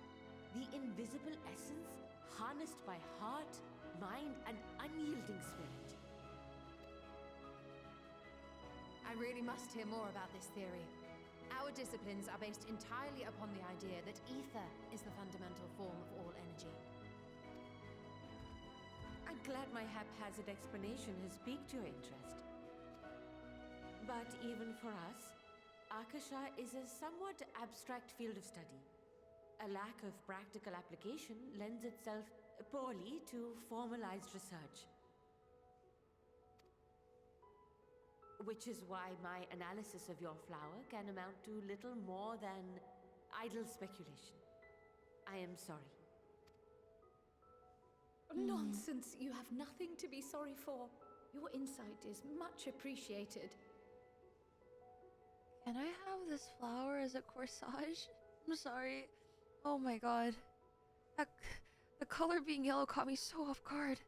the invisible essence harnessed by heart, mind, and unyielding spirit. I really must hear more about this theory. Our disciplines are based entirely upon the idea that ether is the fundamental form of all energy. I'm glad my haphazard explanation has piqued your interest. But even for us, Akasha is a somewhat abstract field of study. A lack of practical application lends itself poorly to formalized research. Which is why my analysis of your flower can amount to little more than idle speculation. I am sorry. Nonsense! You have nothing to be sorry for. Your insight is much appreciated. Can I have this flower as a corsage? I'm sorry. Oh my god. That, the color being yellow caught me so off guard.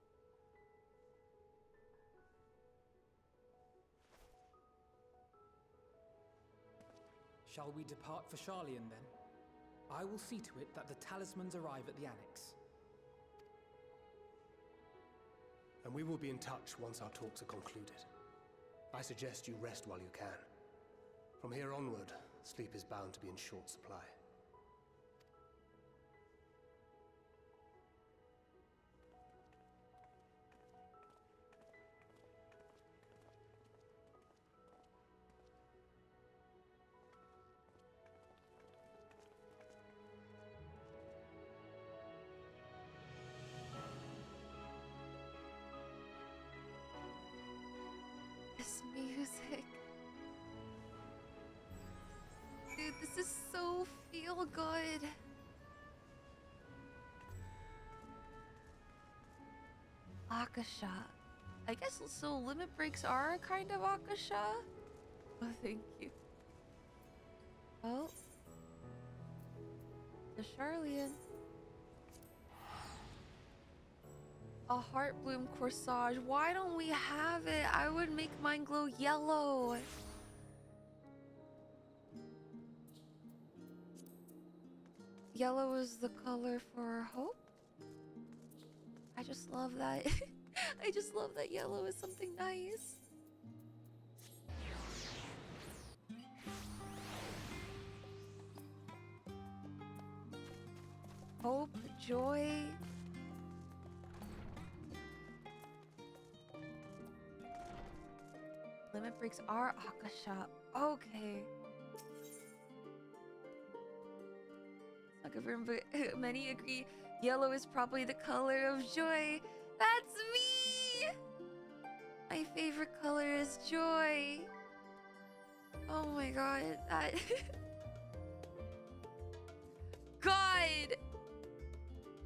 Shall we depart for Charlian then? I will see to it that the talismans arrive at the annex. And we will be in touch once our talks are concluded. I suggest you rest while you can. From here onward, sleep is bound to be in short supply. This music. Dude, this is so feel good. Akasha. I guess so limit breaks are a kind of Akasha? Oh, thank you. Oh. The Charlian. A heart bloom corsage. Why don't we have it? I would make mine glow yellow. Yellow is the color for hope. I just love that. I just love that yellow is something nice. Hope, joy. Limit breaks are Akasha. Okay. Not confirmed, but many agree yellow is probably the color of joy. That's me! My favorite color is joy. Oh my god, that... God!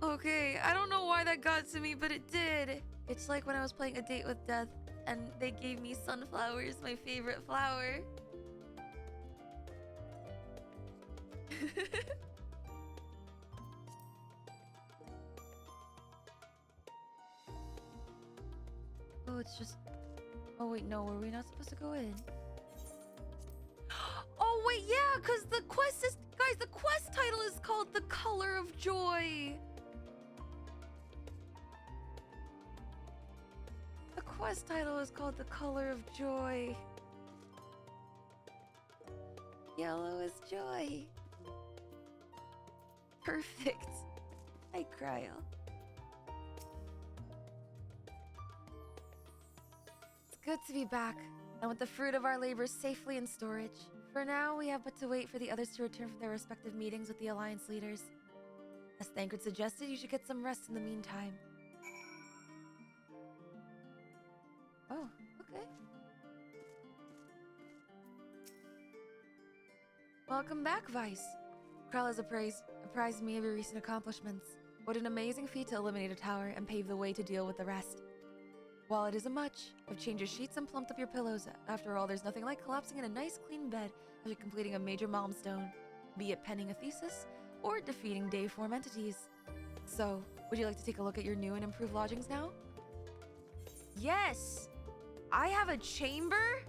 Okay, I don't know why that got to me, but it did. It's like when I was playing A Date with Death and they gave me sunflowers, my favorite flower. Oh, it's just... Oh wait, no, were we not supposed to go in? Oh wait, yeah, because the quest is... Guys, the quest title is called The Color of Joy. The quest title is called The Color of Joy. Yellow is joy. Perfect. Hi, Cryo. It's good to be back, and with the fruit of our labors safely in storage. For now, we have but to wait for the others to return from their respective meetings with the Alliance leaders. As Thancred suggested, you should get some rest in the meantime. Oh, okay. Welcome back, Vice. Krell has apprised me of your recent accomplishments. What an amazing feat to eliminate a tower and pave the way to deal with the rest. While it isn't much, I've changed your sheets and plumped up your pillows. After all, there's nothing like collapsing in a nice clean bed after completing a major milestone, be it penning a thesis or defeating Dayform entities. So, would you like to take a look at your new and improved lodgings now? Yes! I have a chamber?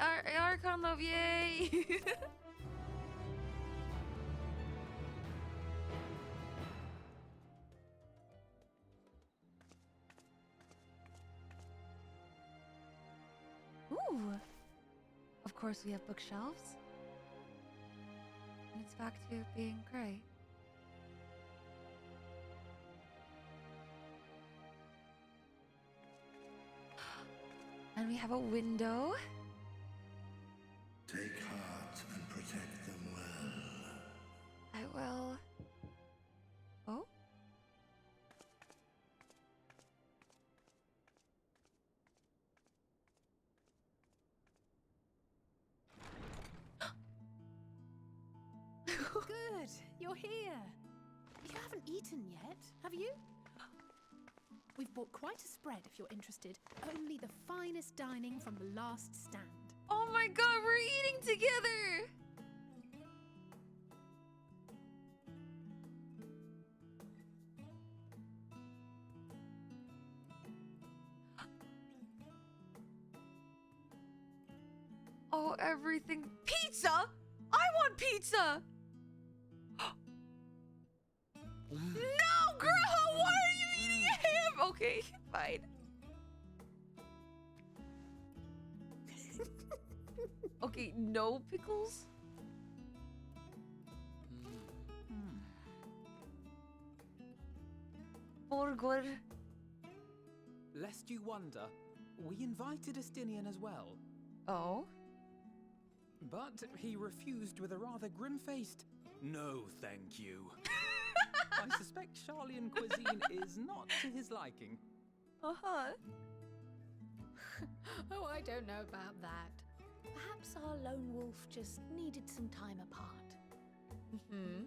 Archon love, yay! Ooh! Of course we have bookshelves. And it's back to being gray. And we have a window. Take heart and protect them well. I will. Oh? Good, you're here. You haven't eaten yet, have you? We've bought quite a spread if you're interested. Only the finest dining from the last stand. Oh my god, we're eating together! Oh, everything. Pizza? I want pizza! No, Grandma, why are you eating ham? Okay, fine. Okay, no pickles? Burger. Lest you wonder, we invited Estinian as well. Oh? But he refused with a rather grim-faced, "No, thank you." I suspect Charlian cuisine is not to his liking. Uh-huh. Oh, I don't know about that. Perhaps our lone wolf just needed some time apart. Mm-hmm.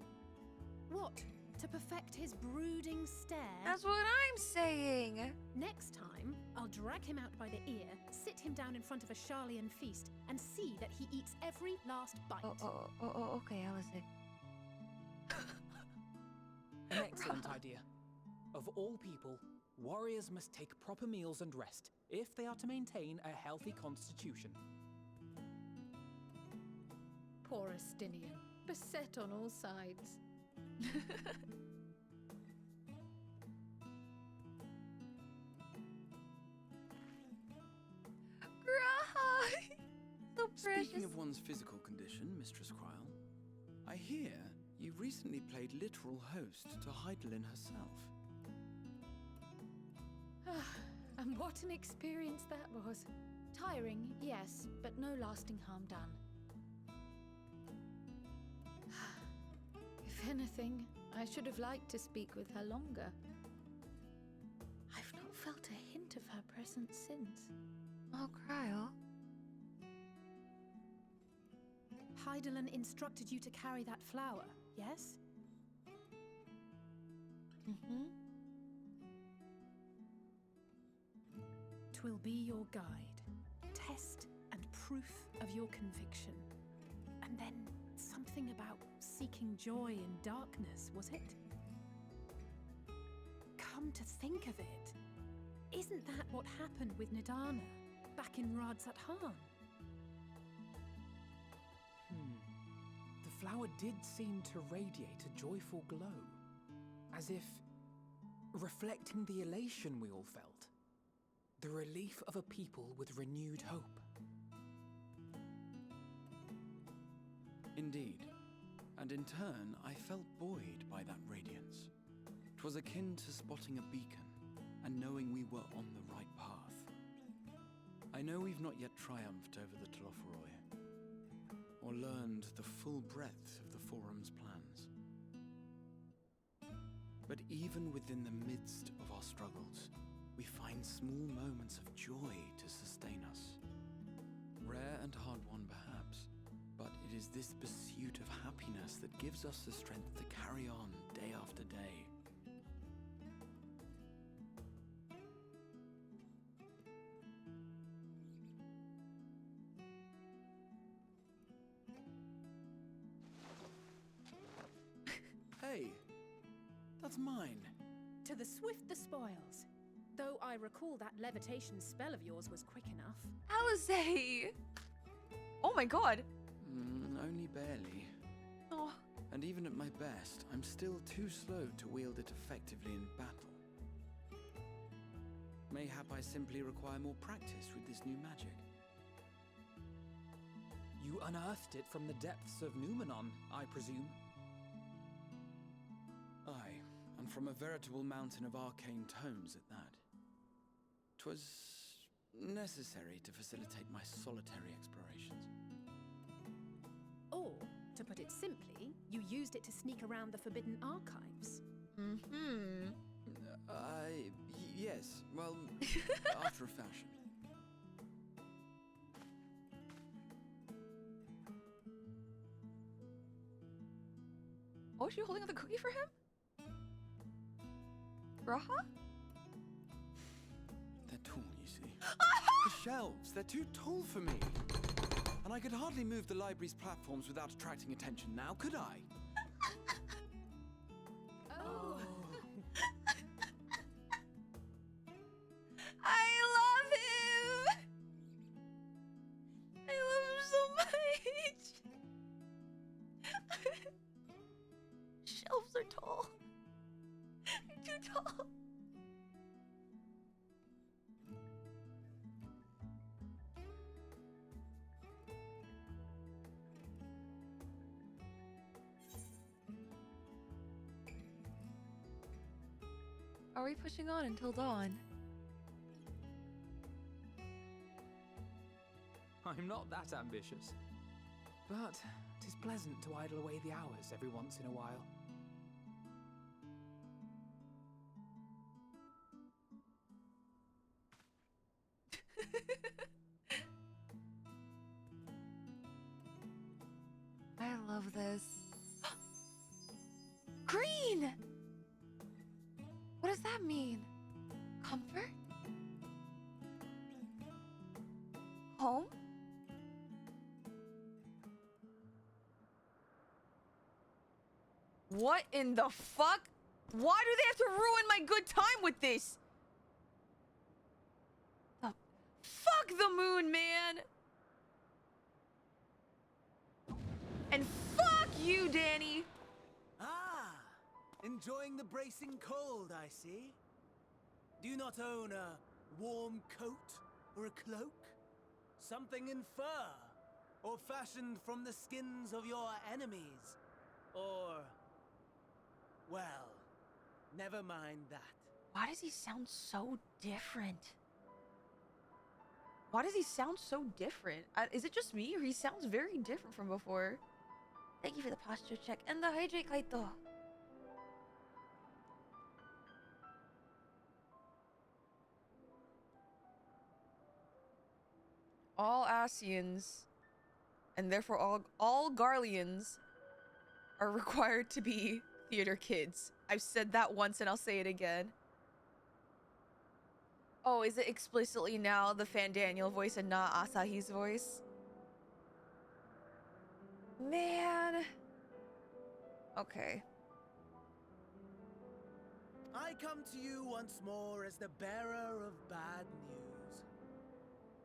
What? To perfect his brooding stare? That's what I'm saying. Next time, I'll drag him out by the ear, sit him down in front of a Charlian feast, and see that he eats every last bite. Okay, Alice. An excellent idea. Of all people, warriors must take proper meals and rest if they are to maintain a healthy constitution. Poor Estinian, beset on all sides. Graha! So precious. Speaking of one's physical condition, Mistress Cryle, I hear you recently played literal host to Heidelin herself. And what an experience that was. Tiring, yes, but no lasting harm done. If anything, I should have liked to speak with her longer. I've not felt a hint of her presence since. Oh, Cryle. Heidelin instructed you to carry that flower, yes? Mm-hmm. 'Twill be your guide, test and proof of your conviction. And then something about seeking joy in darkness, was it? Come to think of it, isn't that what happened with Nidana back in Radzat Han? The flower did seem to radiate a joyful glow, as if reflecting the elation we all felt. The relief of a people with renewed hope. Indeed, and in turn, I felt buoyed by that radiance. 'Twas akin to spotting a beacon and knowing we were on the right path. I know we've not yet triumphed over the Telophoroi, or learned the full breadth of the Forum's plans. But even within the midst of our struggles, we find small moments of joy to sustain us. Rare and hard-won perhaps, but it is this pursuit of happiness that gives us the strength to carry on day after day. Hey, that's mine. To the swift the spoils. Though I recall that levitation spell of yours was quick enough. Alice! Oh my god. Only barely. Oh. And even at my best, I'm still too slow to wield it effectively in battle. Mayhap I simply require more practice with this new magic. You unearthed it from the depths of Numenon, I presume? Aye, and from a veritable mountain of arcane tomes at that. 'Twas necessary to facilitate my solitary explorations. Or, to put it simply, you used it to sneak around the Forbidden Archives. Mm-hmm. Yes, well, after a fashion. Oh, is she holding up the cookie for him? Raha? They're tall, you see. The shelves, they're too tall for me. And I could hardly move the library's platforms without attracting attention now, could I? Oh. I love him! I love him so much! Shelves are tall. They're too tall. Are we pushing on until dawn? I'm not that ambitious. But 'tis pleasant to idle away the hours every once in a while. I love this. Green! What does that mean? Comfort? Home? What in the fuck? Why do they have to ruin my good time with this? The fuck the moon, man! And fuck you, Danny! Ah! Enjoying the bracing cold, I see. Do you not own a warm coat or a cloak? Something in fur? Or fashioned from the skins of your enemies? Or... well, never mind that. Why does he sound so different? Why does he sound so different? Is it just me, or he sounds very different from before? Thank you for the posture check and the hydrate, Kaito. All Asians, and therefore all Garleans, are required to be theater kids. I've said that once and I'll say it again. Oh, is it explicitly now the Fandaniel voice and not Asahi's voice? Man. Okay. I come to you once more as the bearer of bad news.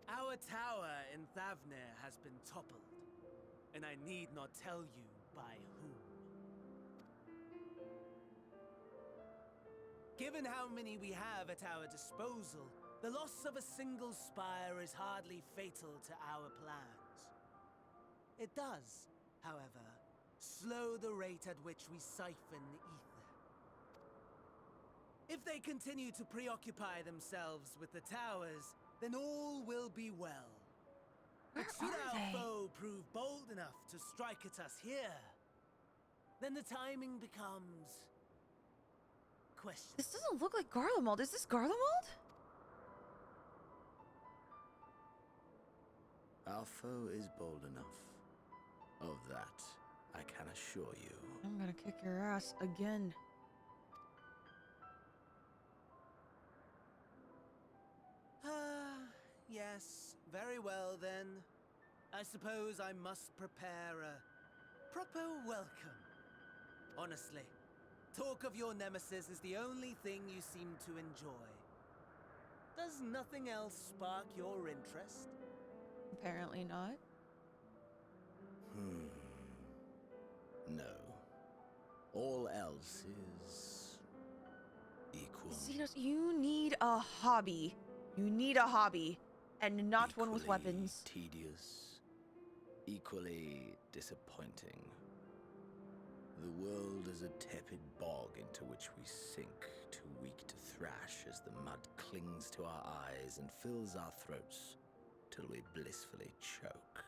Our tower in Thavnir has been toppled, and I need not tell you by whom. Given how many we have at our disposal, the loss of a single spire is hardly fatal to our plans. It does, however, slow the rate at which we siphon ether. If they continue to preoccupy themselves with the towers, then all will be well. But should our foe prove bold enough to strike at us here, then the timing becomes questionable. This doesn't look like Garlemald. Is this Garlemald? Our foe is bold enough. Of that, I can assure you. I'm gonna kick your ass again. Yes, very well then. I suppose I must prepare a proper welcome. Honestly, talk of your nemesis is the only thing you seem to enjoy. Does nothing else spark your interest? Apparently not. No. All else is equal. Xenos, you need a hobby. You need a hobby. And not one with weapons. Tedious. Equally disappointing. The world is a tepid bog into which we sink, too weak to thrash as the mud clings to our eyes and fills our throats till we blissfully choke.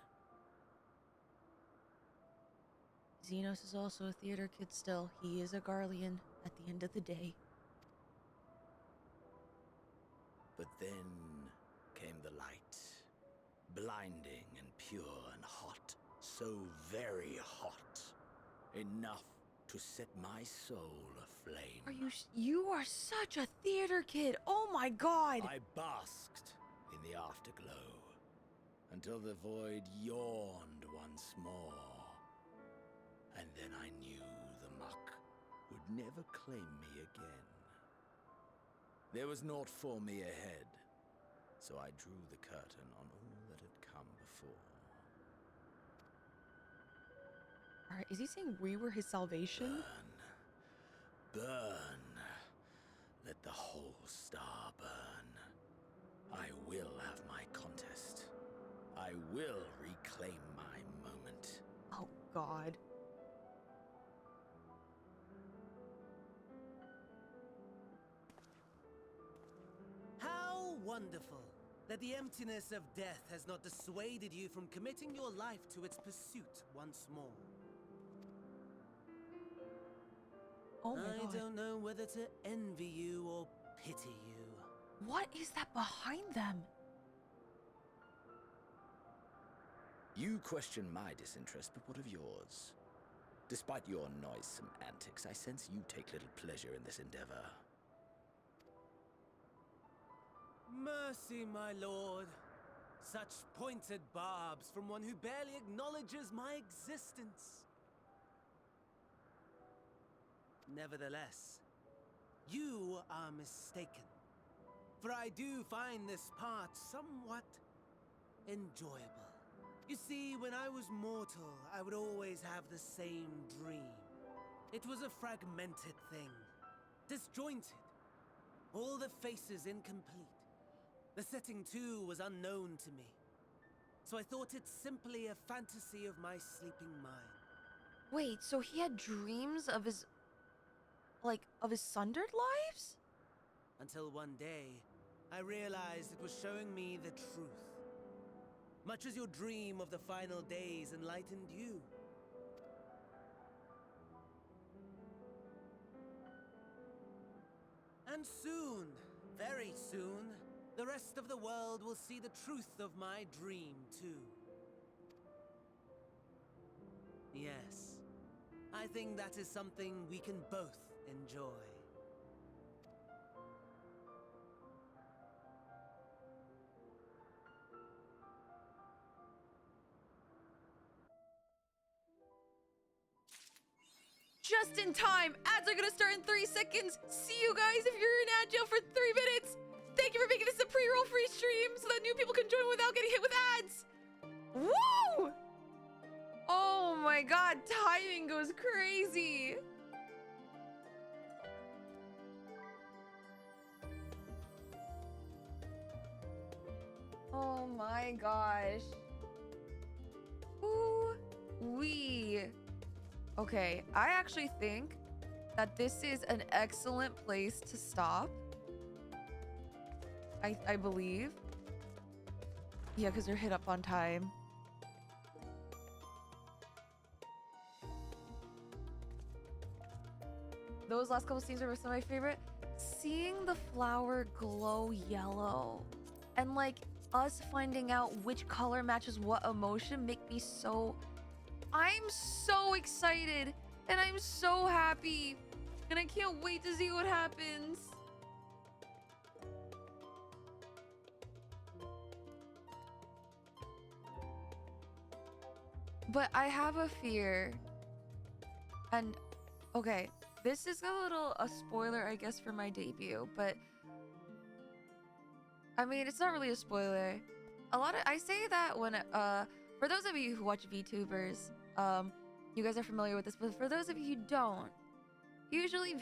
Xenos is also a theater kid still. He is a Garlean at the end of the day. But then came the light. Blinding and pure and hot. So very hot. Enough to set my soul aflame. You are such a theater kid. Oh my god. I basked in the afterglow. until the void yawned once more. And then I knew the muck would never claim me again. There was naught for me ahead, so I drew the curtain on all that had come before. Alright, is he saying we were his salvation? Burn. Let the whole star burn. I will have my contest. I will reclaim my moment. Oh, God. How wonderful that the emptiness of death has not dissuaded you from committing your life to its pursuit once more. Oh my I God. don't know whether to envy you or pity you. What is that behind them? You question my disinterest, but what of yours? Despite your noisome antics, I sense you take little pleasure in this endeavor. Mercy, my lord. Such pointed barbs from one who barely acknowledges my existence. Nevertheless, you are mistaken. For I do find this part somewhat enjoyable. You see, when I was mortal, I would always have the same dream. It was a fragmented thing, disjointed, all the faces incomplete. The setting, too, was unknown to me. So I thought it simply a fantasy of my sleeping mind. Wait, so he had dreams of his... like, of his sundered lives? Until one day, I realized it was showing me the truth. Much as your dream of the final days enlightened you. And soon, very soon, the rest of the world will see the truth of my dream, too. Yes, I think that is something we can both enjoy. Just in time! Ads are gonna start in 3 seconds! See you guys if you're in ad jail for 3 minutes! Thank you for making this a pre-roll free stream so that new people can join without getting hit with ads! Woo! Oh my god, timing goes crazy! Oh my gosh. Ooh-wee. Okay, I actually think that this is an excellent place to stop. I believe. Yeah, because they're hit up on time. Those last couple scenes were some of my favorite. Seeing the flower glow yellow and like us finding out which color matches what emotion make me so... I'm so excited and I'm so happy and I can't wait to see what happens. But I have a fear. And okay, this is a spoiler, I guess, for my debut, but I mean, it's not really a spoiler. I say that when for those of you who watch VTubers, you guys are familiar with this, but for those of you who don't, usually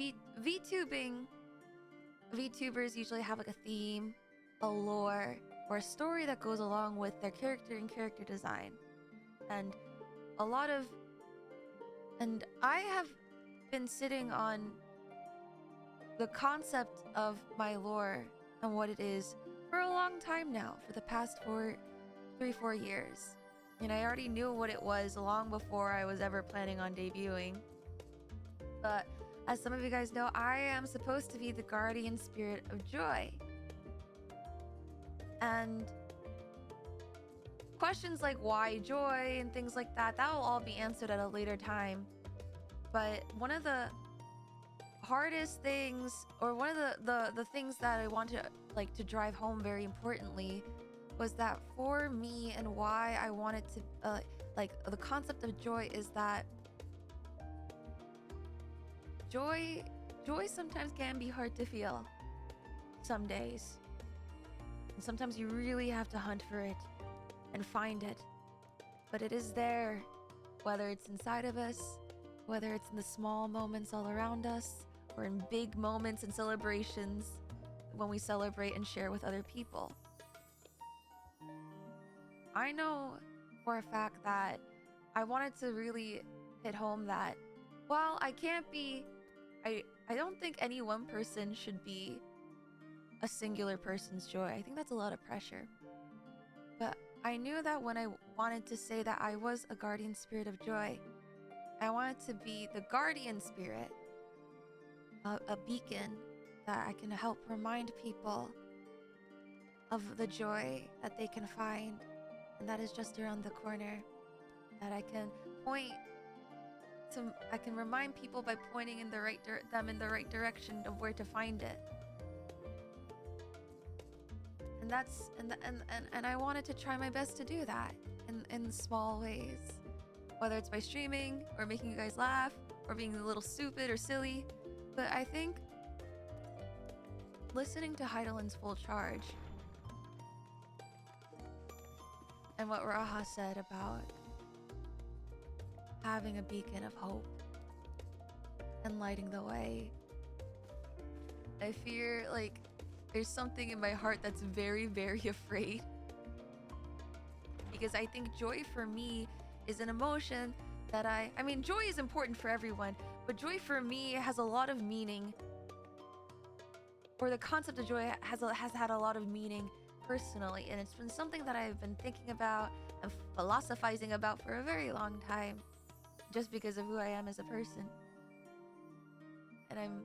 VTubers usually have like a theme, a lore, or a story that goes along with their character and character design. And I have been sitting on the concept of my lore and what it is for a long time now, for the past 3-4 years. And I already knew what it was long before I was ever planning on debuting. But as some of you guys know, I am supposed to be the guardian spirit of joy. And questions like why joy and things like that will all be answered at a later time. But one of the hardest things, or one of the things that I want to drive home very importantly, was that for me and why I wanted to, like, the concept of joy is that joy sometimes can be hard to feel some days. And sometimes you really have to hunt for it and find it. But it is there, whether it's inside of us, whether it's in the small moments all around us, or in big moments and celebrations when we celebrate and share with other people. I know for a fact that I wanted to really hit home that while I can't be, I don't think any one person should be a singular person's joy. I think that's a lot of pressure. But I knew that when I wanted to say that I was a guardian spirit of joy, I wanted to be the guardian spirit, a beacon that I can help remind people of the joy that they can find, and that is just around the corner. That I can point to, I can remind people by pointing in the them in the right direction of where to find it. And that's and I wanted to try my best to do that in small ways, whether it's by streaming or making you guys laugh or being a little stupid or silly. But I think listening to Heidelin's Full Charge and what Raha said about having a beacon of hope and lighting the way, I fear like there's something in my heart that's very, very afraid. Because I think joy for me is an emotion that I mean, joy is important for everyone, but joy for me has a lot of meaning. Or the concept of joy has had a lot of meaning personally, and it's been something that I've been thinking about and philosophizing about for a very long time, just because of who I am as a person. And I'm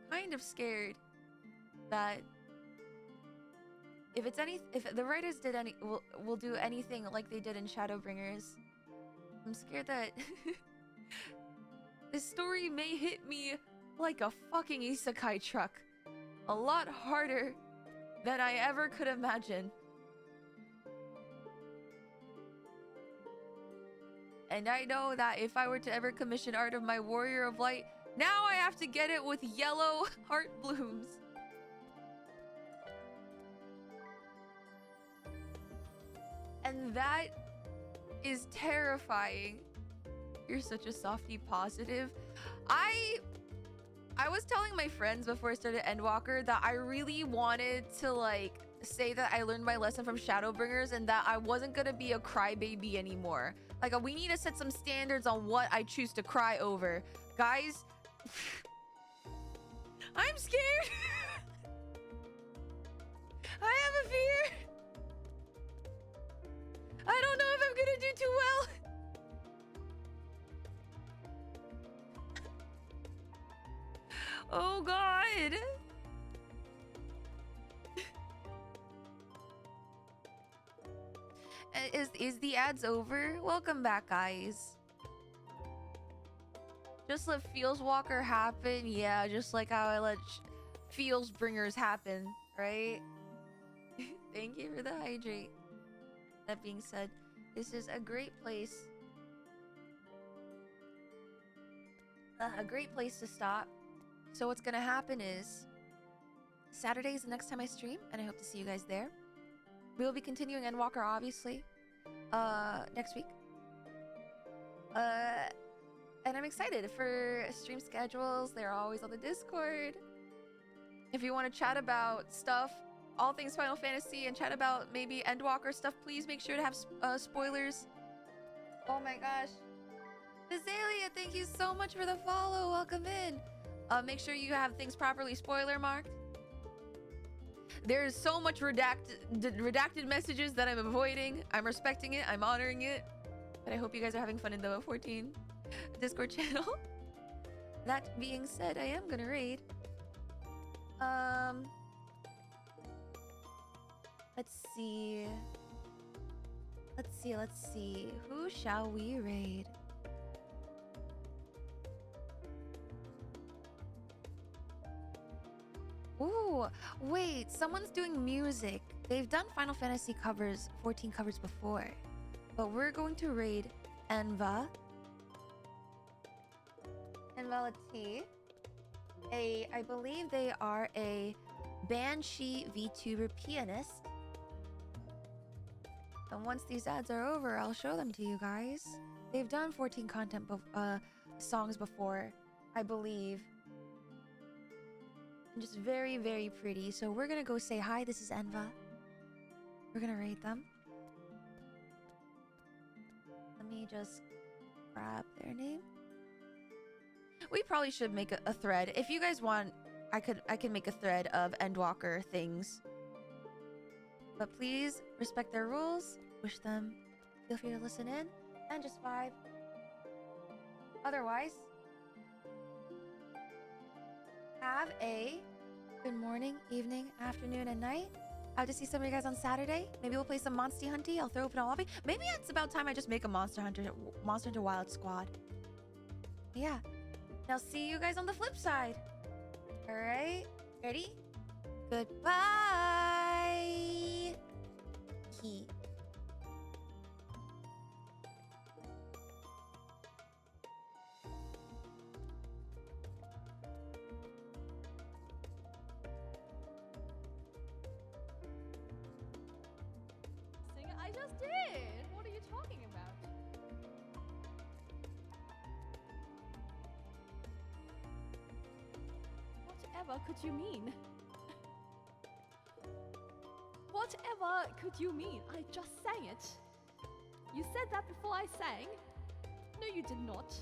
kind of scared that if the writers will do anything like they did in Shadowbringers, I'm scared that this story may hit me like a fucking isekai truck. A lot harder than I ever could imagine. And I know that if I were to ever commission art of my Warrior of Light, now I have to get it with yellow heart blooms. And that is terrifying. You're such a softie positive. I was telling my friends before I started Endwalker that I really wanted to like say that I learned my lesson from Shadowbringers and that I wasn't gonna be a crybaby anymore. Like we need to set some standards on what I choose to cry over. Guys, I'm scared. I have a fear. I don't know if I'm gonna do too well. Oh God. Is the ads over? Welcome back, guys. Just let Feels Walker happen. Yeah, just like how I let Feels Bringers happen, right? Thank you for the hydrate. That being said, this is a great place. A great place to stop. So what's gonna happen is Saturday is the next time I stream, and I hope to see you guys there. We will be continuing Endwalker, obviously, next week. And I'm excited for stream schedules. They're always on the Discord. If you want to chat about stuff, all things Final Fantasy, and chat about maybe Endwalker stuff, please make sure to have spoilers. Oh my gosh. Vizalia, thank you so much for the follow. Welcome in. Make sure you have things properly spoiler marked. There's so much redacted messages that I'm avoiding. I'm respecting it. I'm honoring it. But I hope you guys are having fun in the 14 Discord channel. That being said, I am gonna raid. Let's see. Let's see. Who shall we raid? Ooh, wait, someone's doing music. they've done Final Fantasy covers, 14 covers before, but we're going to raid Enva. Enva T. I believe they are a Banshee VTuber pianist. And once these ads are over, I'll show them to you guys. They've done 14 songs before, I believe. And just very, very pretty. So we're gonna go say hi. This is Enva. We're gonna raid them. Let me just grab their name. We probably should make a thread. If you guys want, I can make a thread of Endwalker things. But please respect their rules. Wish them. Feel free to listen in and just vibe. Otherwise, have a good morning, evening, afternoon, and night. Out to see some of you guys on Saturday. Maybe we'll play some Monster Hunty. I'll throw open a lobby. Maybe it's about time I just make a Monster Hunter Wild squad. Yeah. Now see you guys on the flip side. All right. Ready? Goodbye. He. I just did! What are you talking about? Whatever could you mean? Whatever could you mean? I just sang it. You said that before I sang? No, you did not.